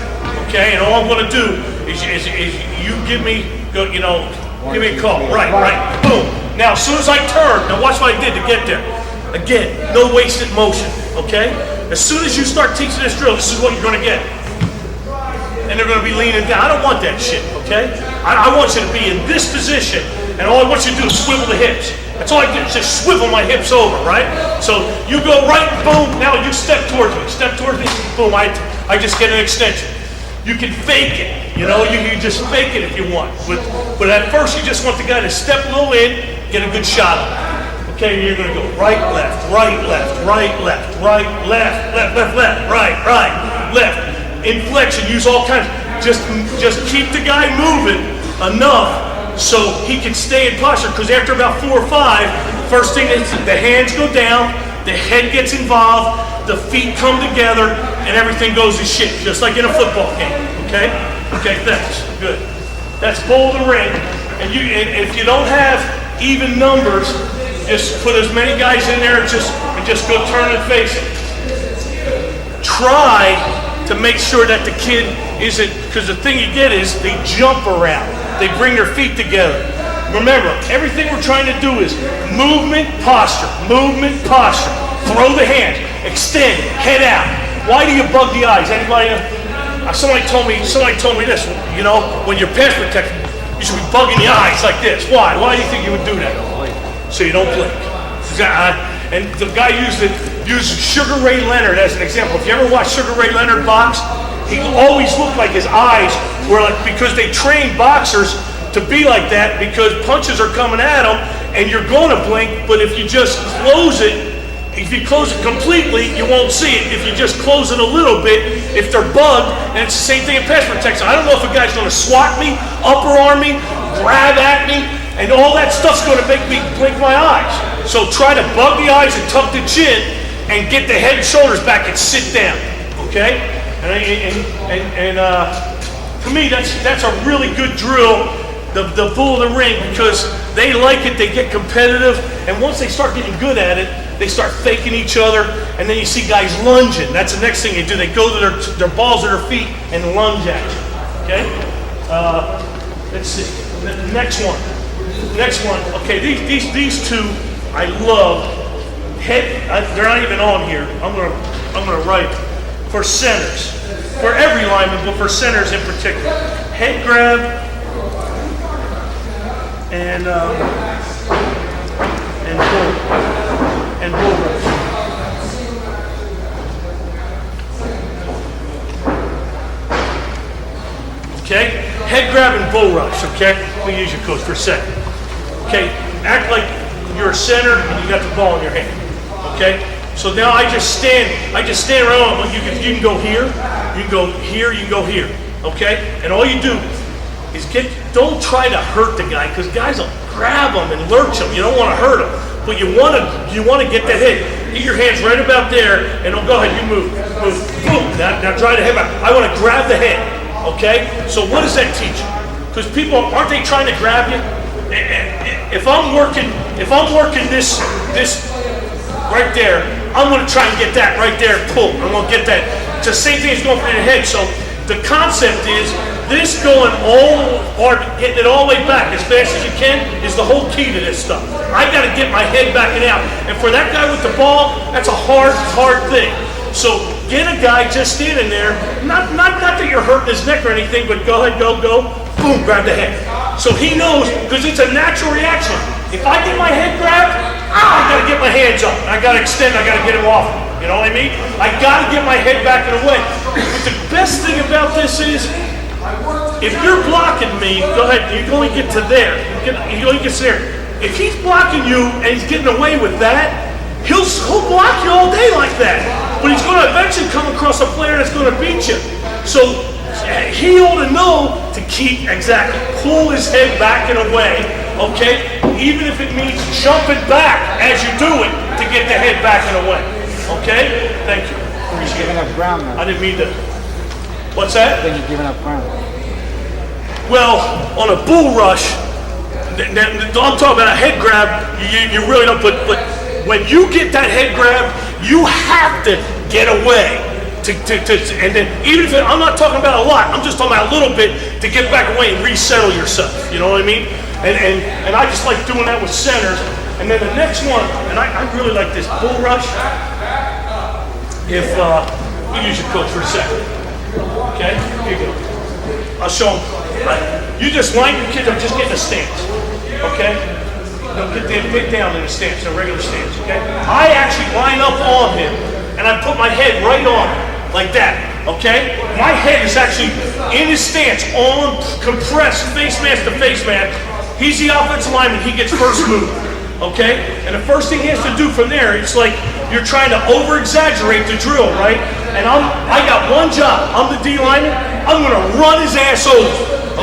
okay? And all I'm gonna do is you give me, give me a call. Right, boom. Now as soon as I turn, now watch what I did to get there. Again, no wasted motion, okay? As soon as you start teaching this drill, this is what you're gonna get. And they're gonna be leaning down. I don't want that shit, okay? I want you to be in this position, and all I want you to do is swivel the hips. That's all I do, is just swivel my hips over, right? So you go right, boom, now you step towards me, boom, I just get an extension. You can fake it, you can just fake it if you want. But at first you just want the guy to step a little in, get a good shot on it. Okay, you're gonna go right, left, right, left, right, left, right, left, left, left, left, right, left. Inflection, use all kinds. Just keep the guy moving enough so he can stay in posture, because after about 4 or 5, first thing is the hands go down, the head gets involved, the feet come together, and everything goes to shit, just like in a football game, okay? Okay, thanks, good. That's bowl the ring, and if you don't have even numbers, just put as many guys in there and just go turn and face it. Try to make sure that the kid isn't, because the thing you get is they jump around. They bring their feet together. Remember, everything we're trying to do is movement, posture, throw the hands, extend, head out. Why do you bug the eyes? Anybody? Somebody told me this, when you're pass protecting, you should be bugging the eyes like this. Why? Why do you think you would do that? So you don't blink. And the guy used Sugar Ray Leonard as an example. If you ever watch Sugar Ray Leonard box, he always looked like his eyes were like, because they train boxers to be like that, because punches are coming at them and you're going to blink, but if you just close it, if you close it completely, you won't see it. If you just close it a little bit, if they're bugged, and it's the same thing in pass protection. I don't know if a guy's going to swat me, upper arm me, grab at me, and all that stuff's going to make me blink my eyes. So try to bug the eyes and tuck the chin and get the head and shoulders back and sit down, okay? And to me, that's a really good drill, the bull of the ring, because they like it, they get competitive, and once they start getting good at it, they start faking each other, and then you see guys lunging. That's the next thing they do. They go to their balls at their feet and lunge at you, okay? Let's see, the next one, okay, these two I love. They're not even on here. I'm gonna write for centers, for every lineman, but for centers in particular. Head grab and bull rush. Okay, head grab and bull rush. Okay, let me use your coach for a second. Okay, act like you're a center and you got the ball in your hand. Okay, so now I just stand around. You can go here, you can go here, you can go here. Okay, and all you do is don't try to hurt the guy, because guys will grab them and lurch them. You don't want to hurt them, but you want to get that hit. Get your hands right about there, and go ahead. You move, boom. Now try to head back. I want to grab the head. Okay, so what does that teach you? Because people aren't they trying to grab you? If I'm working this right there, I'm going to try and get that right there. Pull. I'm going to get that. It's the same thing as going for the head. So the concept is this going getting it all the way back as fast as you can is the whole key to this stuff. I got to get my head backing out, and for that guy with the ball, that's a hard thing. So get a guy just standing there, not that you're hurting his neck or anything, but go ahead, go, boom, grab the head. So he knows, because it's a natural reaction. If I get my head grabbed, I gotta get my hands up. I gotta extend, I gotta get him off. You know what I mean? I gotta get my head back and away. But the best thing about this is, if you're blocking me, go ahead, you can only get to there. You only get to there. If he's blocking you and he's getting away with that, he'll block you all day like that. but he's gonna eventually come across a player that's gonna beat you. So he ought to know to keep, exactly, pull his head back and away, okay? Even if it means jumping back as you do it to get the head back and away, okay? Thank you, appreciate Giving it. up ground now. I didn't mean to, what's that? Then you're giving up ground. Well, on a bull rush, I'm talking about a head grab, you really don't, but when you get that head grab, you have to get away. And then, even if I'm not talking about a lot, I'm just talking about a little bit to get back away and resettle yourself, you know what I mean? And I just like doing that with centers. And then the next one, and I really like this bull rush. If, we'll use your coach for a second, okay? Here you go. I'll show them. Right. You just line your kids up, just get in a stance, okay? Don't get down in a stance, a regular stance, okay? I actually line up on him, and I put my head right on him, like that, okay? My head is actually in his stance, on, compressed, face mask to face mask. He's the offensive lineman, he gets first move, okay? And the first thing he has to do from there, it's like you're trying to over-exaggerate the drill, right? And I got one job, I'm the D lineman, I'm gonna run his ass over,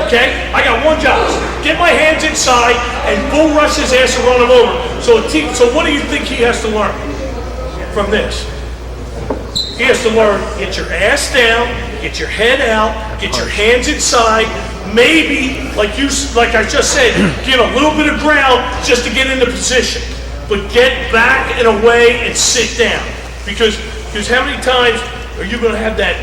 okay? I got one job, get my hands inside and bull rush his ass and run him over. So what do you think he has to learn from this? He has to learn, get your ass down, get your head out, get your hands inside, maybe, like I just said, give a little bit of ground just to get into position. But get back and away and sit down. Because how many times are you going to have that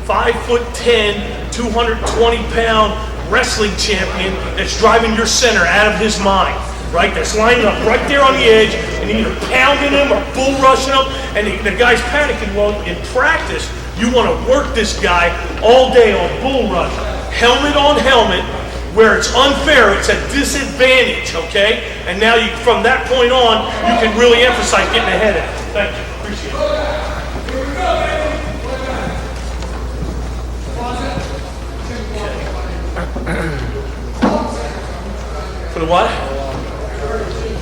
5'10", 220-pound wrestling champion that's driving your center out of his mind? Right, that's lining up right there on the edge, and either pounding him or bull rushing him, and the guy's panicking. Well, in practice, you want to work this guy all day on bull rush, helmet on helmet, where it's unfair, it's a disadvantage, okay? And now from that point on, you can really emphasize getting ahead of it. Thank you, appreciate it. For the what?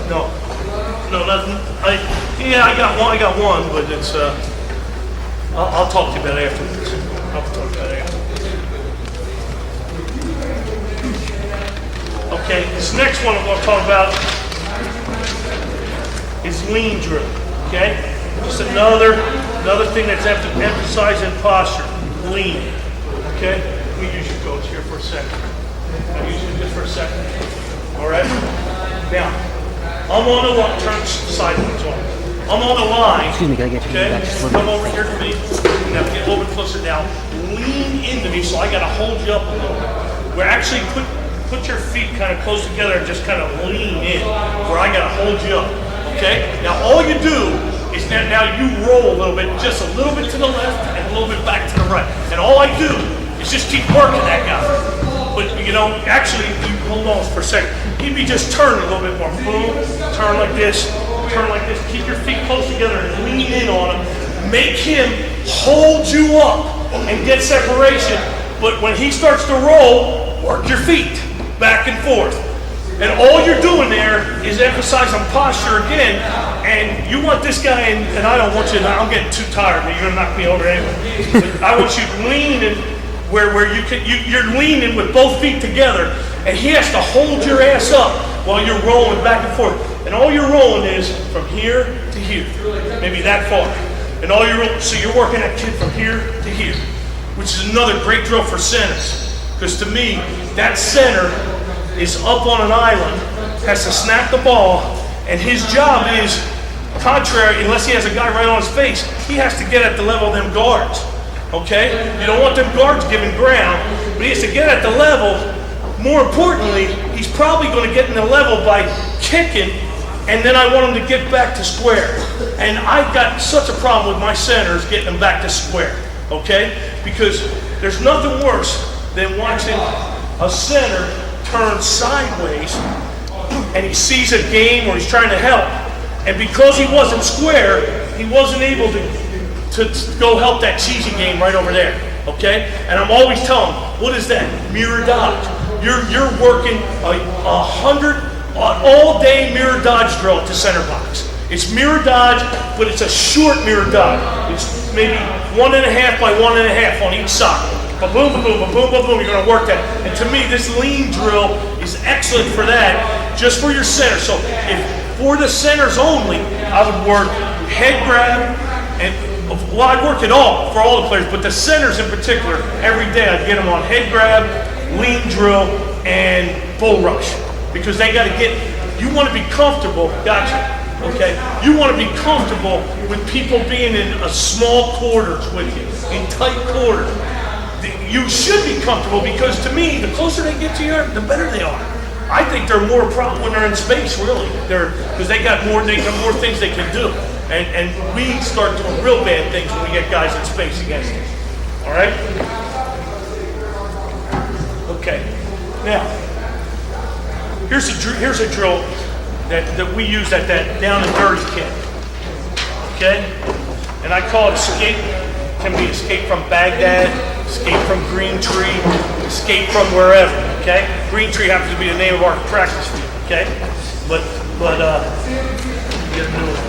No, nothing. I got one, but it's. I'll talk to you about it afterwards. Okay, this next one I'm going to talk about is lean drill. Okay, just another thing that's emphasizing posture. Lean. Okay, let me use your coach here for a second. I'll use you just for a second. All right. Now, I'm on the line, turn sideways on. I'm on the line, Excuse me, can I get you okay? back just a little Come over here to me. Now get a little bit closer now. Lean into me, so I gotta hold you up a little bit. We're actually put your feet kind of close together and just kind of lean in, where I gotta hold you up, okay? Now all you do is now you roll a little bit, just a little bit to the left and a little bit back to the right. And all I do is just keep working that guy. But actually, you hold on for a second. He'd be just turning a little bit more. Boom, turn like this, keep your feet close together and lean in on him. Make him hold you up and get separation. But when he starts to roll, work your feet back and forth. And all you're doing there is emphasizing posture again. And you want this guy, and I don't want you to, I'm getting too tired, but you're gonna knock me over anyway. But I want you to lean and where you're leaning with both feet together, and he has to hold your ass up while you're rolling back and forth. And all you're rolling is from here to here, maybe that far. And so you're working that kid from here to here, which is another great drill for centers. Because to me, that center is up on an island, has to snap the ball, and his job is, contrary, unless he has a guy right on his face, he has to get at the level of them guards. Okay? You don't want them guards giving ground, but he has to get at the level. More importantly, he's probably going to get in the level by kicking, and then I want him to get back to square. And I've got such a problem with my centers getting them back to square. Okay? Because there's nothing worse than watching a center turn sideways and he sees a game or he's trying to help. And because he wasn't square, he wasn't able to go help that cheesy game right over there, okay? And I'm always telling him, what is that? Mirror dodge. You're working a 100 all-day mirror dodge drill at the center box. It's mirror dodge, but it's a short mirror dodge. It's maybe 1.5 by 1.5 on each side. Ba-boom, ba-boom, ba-boom, ba-boom, you're gonna work that. And to me, this lean drill is excellent for that, just for your center. So if for the centers only, I would work head grab, and well, I'd work it all for all the players, but the centers in particular, every day I'd get them on head grab, lean drill, and bull rush. Because they gotta you wanna be comfortable, gotcha, okay? You wanna be comfortable with people being in a small quarters with you, in tight quarters. You should be comfortable because to me, the closer they get to you, the better they are. I think they're more a problem when they're in space, really. Because they got more things they can do. And we start doing real bad things when we get guys in space against us. All right? Okay. Now, here's a drill that we use at that down and dirty kit. Okay? And I call it escape. Can be escape from Baghdad, escape from Green Tree, escape from wherever, okay? Green Tree happens to be the name of our practice field, okay? But get a new one.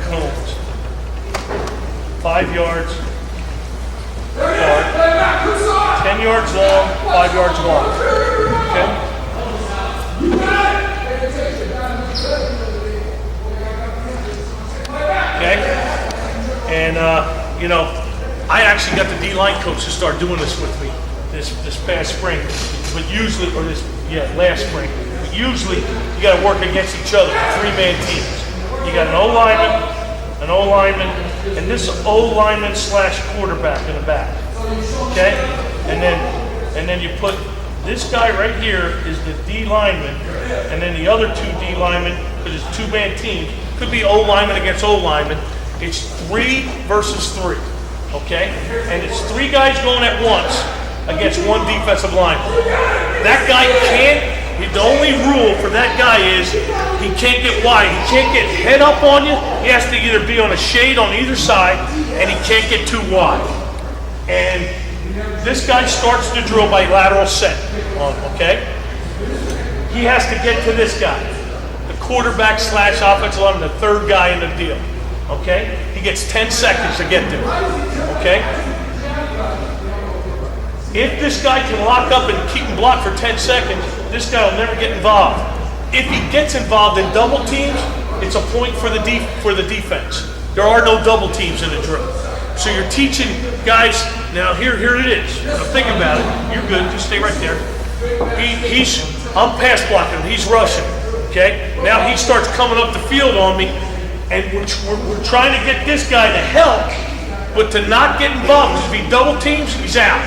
Cones. 5 yards apart, 10 yards long, 5 yards wide. Okay? Okay? And you know, I actually got the D-line coach to start doing this with me this past spring. But usually, last spring. But usually, you got to work against each other, 3-man teams. You got an O-lineman, and this O-lineman / quarterback in the back, okay? And then you put this guy right here is the D lineman, and then the other 2 D linemen, because it's 2-man teams, could be O-lineman against O-lineman. It's 3 versus 3, okay? And it's 3 guys going at once against 1 defensive lineman. That guy can't. The only rule for that guy is he can't get wide. He can't get head up on you. He has to either be on a shade on either side, and he can't get too wide. And this guy starts the drill by lateral set, okay? He has to get to this guy, the quarterback / offensive lineman, the 3rd guy in the deal, okay? He gets 10 seconds to get there, okay? If this guy can lock up and keep him blocked for 10 seconds, this guy will never get involved. If he gets involved in double teams, it's a point for the defense. There are no double teams in the drill. So you're teaching guys, now here it is. Now think about it. You're good, just stay right there. I'm pass blocking him, he's rushing, okay? Now he starts coming up the field on me, and we're trying to get this guy to help, but to not get involved, because if he double teams, he's out.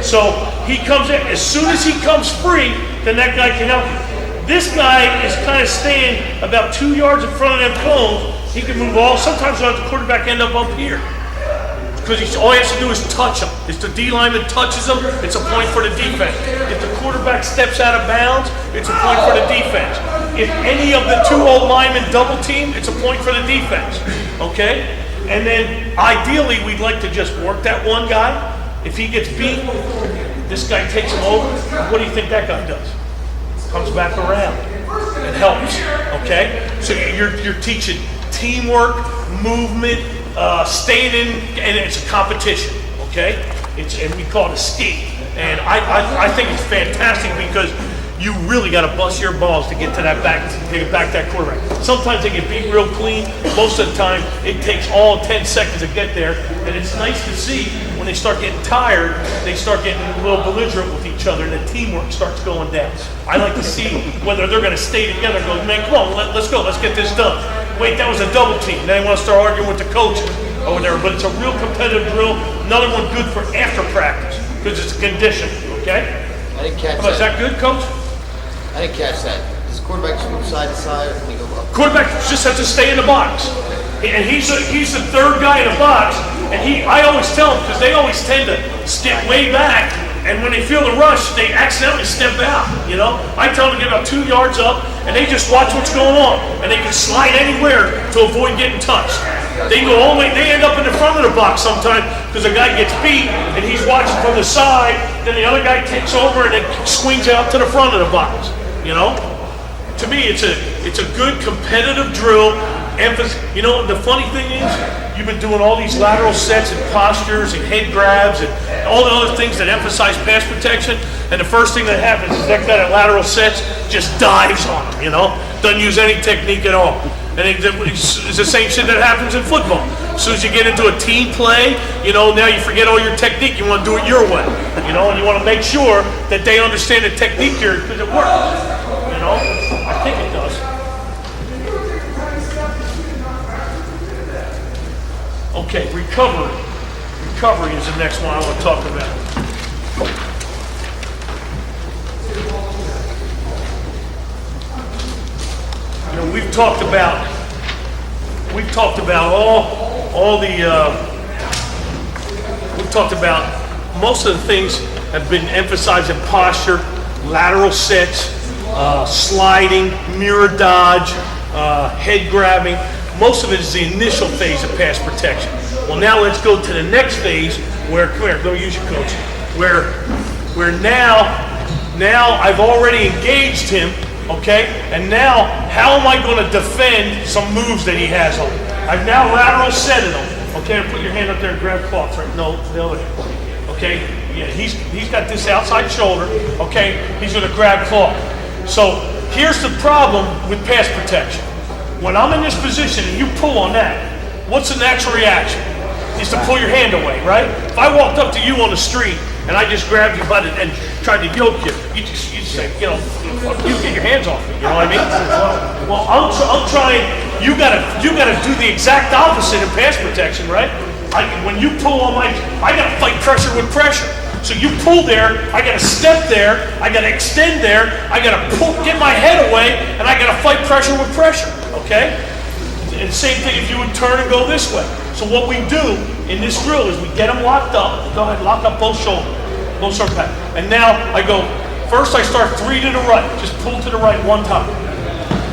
So he comes in, as soon as he comes free, then that guy can help you. This guy is kind of staying about 2 yards in front of them cones. He can move sometimes the quarterback end up here. Because all he has to do is touch him. If the D lineman touches him, it's a point for the defense. If the quarterback steps out of bounds, it's a point for the defense. If any of the 2 old linemen double team, it's a point for the defense. Okay? And then ideally, we'd like to just work that one guy. If he gets beat, this guy takes him over. What do you think that guy does? Comes back around and helps, okay? So you're teaching teamwork, movement, staying in, and it's a competition, okay? And we call it escape. And I think it's fantastic because you really got to bust your balls to get to that back that quarterback. Sometimes they get beat real clean. Most of the time, it takes all 10 seconds to get there. And it's nice to see when they start getting tired, they start getting a little belligerent with each other, and the teamwork starts going down. I like to see whether they're going to stay together and go, man, come on, let's go, let's get this done. Wait, that was a double team. Then they want to start arguing with the coaches or whatever. But it's a real competitive drill. Another one good for after practice because it's a condition, okay? I didn't catch Is that good, Coach? I didn't catch that. Does the quarterback move side to side when he go up? Quarterback just has to stay in the box. And he's the 3rd guy in the box. And I always tell him, because they always tend to step way back, And when they feel the rush, they accidentally step out, you know? I tell them to get about 2 yards up, and they just watch what's going on. And they can slide anywhere to avoid getting touched. They go all the way, they end up in the front of the box sometimes because a guy gets beat and he's watching from the side, then the other guy takes over and it swings out to the front of the box, you know? To me, it's a good competitive drill. You know, the funny thing is, you've been doing all these lateral sets and postures and head grabs and all the other things that emphasize pass protection, and the first thing that happens is that guy at lateral sets just dives on him, you know? Doesn't use any technique at all. And it's the same shit that happens in football. As soon as you get into a team play, you know, now you forget all your technique, you want to do it your way, you know, and you want to make sure that they understand the technique here because it works, you know? I think it does. Okay, recovery. Recovery is the next one I want to talk about. You know, we've talked about most of the things have been emphasized in posture, lateral sets, sliding, mirror dodge, head grabbing. Most of it is the initial phase of pass protection. Well, now let's go to the next phase where, come here, go use your coach, where now I've already engaged him, okay? And now, how am I going to defend some moves that he has on? I've now lateral setted him, okay? Put your hand up there and grab cloth, right? No, the other hand, okay? Yeah, he's got this outside shoulder, okay? He's going to grab cloth. So here's the problem with pass protection. When I'm in this position and you pull on that, what's the natural reaction? Is to pull your hand away, right? If I walked up to you on the street and I just grabbed you by the and tried to yoke you, you just say, you know, fuck you, get your hands off me. You know what I mean? Well, I'm trying. You gotta do the exact opposite in pass protection, right? When you pull on I gotta fight pressure with pressure. So you pull there, I gotta step there, I gotta extend there, I gotta get my head away, and I gotta fight pressure with pressure, okay? And same thing if you would turn and go this way. So what we do in this drill is we get them locked up. Go ahead, lock up both shoulders, both shoulder pads. And now I go, first I start 3 to the right, just pull to the right one time.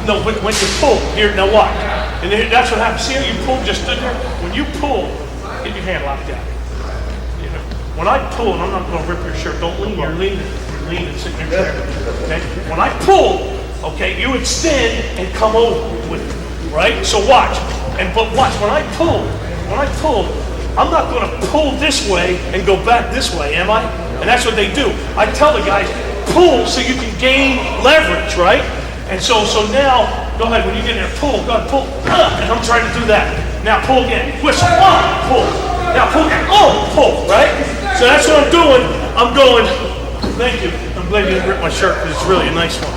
No, when you pull, here, now watch. And then that's what happens. See how you pull, just stood there? When you pull, get your hand locked down. When I pull, and I'm not going to rip your shirt, don't lean, you're leaning, sitting there, okay? When I pull, okay, you extend and come over with it, right? So watch, but watch, when I pull, I'm not going to pull this way and go back this way, am I? And that's what they do. I tell the guys, pull so you can gain leverage, right? And so now, go ahead, when you get in there, pull, go ahead, pull, and I'm trying to do that. Now pull again, whistle, pull. Now pull again, pull, right? So that's what I'm doing. I'm going, thank you. I'm glad you didn't rip my shirt because it's really a nice one.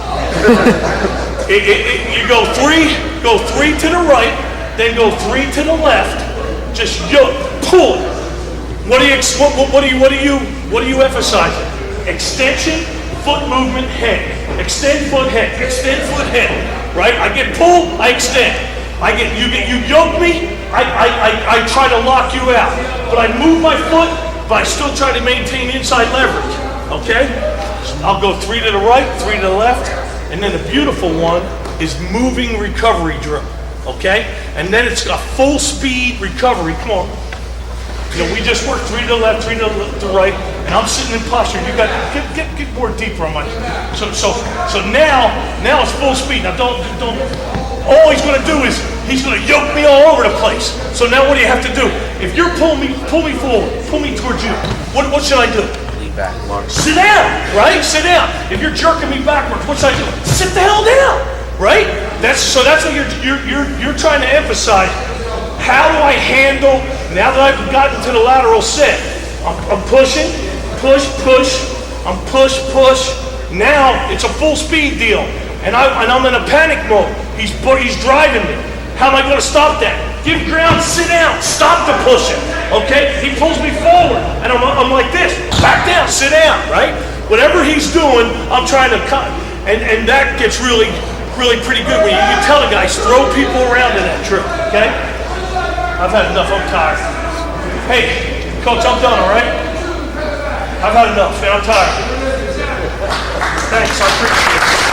You go three to the right, then go 3 to the left, just pull it. What are you emphasizing? Extension, foot movement, head. Extend foot, head. Extend foot, head. Right? I get pulled, I extend. You yoke me, I try to lock you out. But I move my foot, but I still try to maintain inside leverage, okay? I'll go 3 to the right, 3 to the left, and then the beautiful one is moving recovery drill, okay? And then it's a full speed recovery, come on. You know, we just worked 3 to the left, 3 to the right, and I'm sitting in posture. You got get more deeper on my. So now it's full speed. Now don't. All he's going to do is he's going to yoke me all over the place. So now what do you have to do? If you're pull me forward, pull me towards you. What should I do? Lean back. Sit down, right? Sit down. If you're jerking me backwards, what should I do? Sit the hell down, right? That's what you're trying to emphasize. How do I handle, now that I've gotten to the lateral set, I'm pushing, push, I'm push. Now it's a full speed deal. And I'm in a panic mode. He's driving me. How am I going to stop that? Give ground, sit down, stop the pushing, okay? He pulls me forward, and I'm like this, back down, sit down, right? Whatever he's doing, I'm trying to cut, and that gets really pretty good when you can tell the guys, throw people around in that trip, okay? I've had enough, I'm tired. Hey, coach, I'm done, all right? I've had enough, man, I'm tired. Thanks, I appreciate it.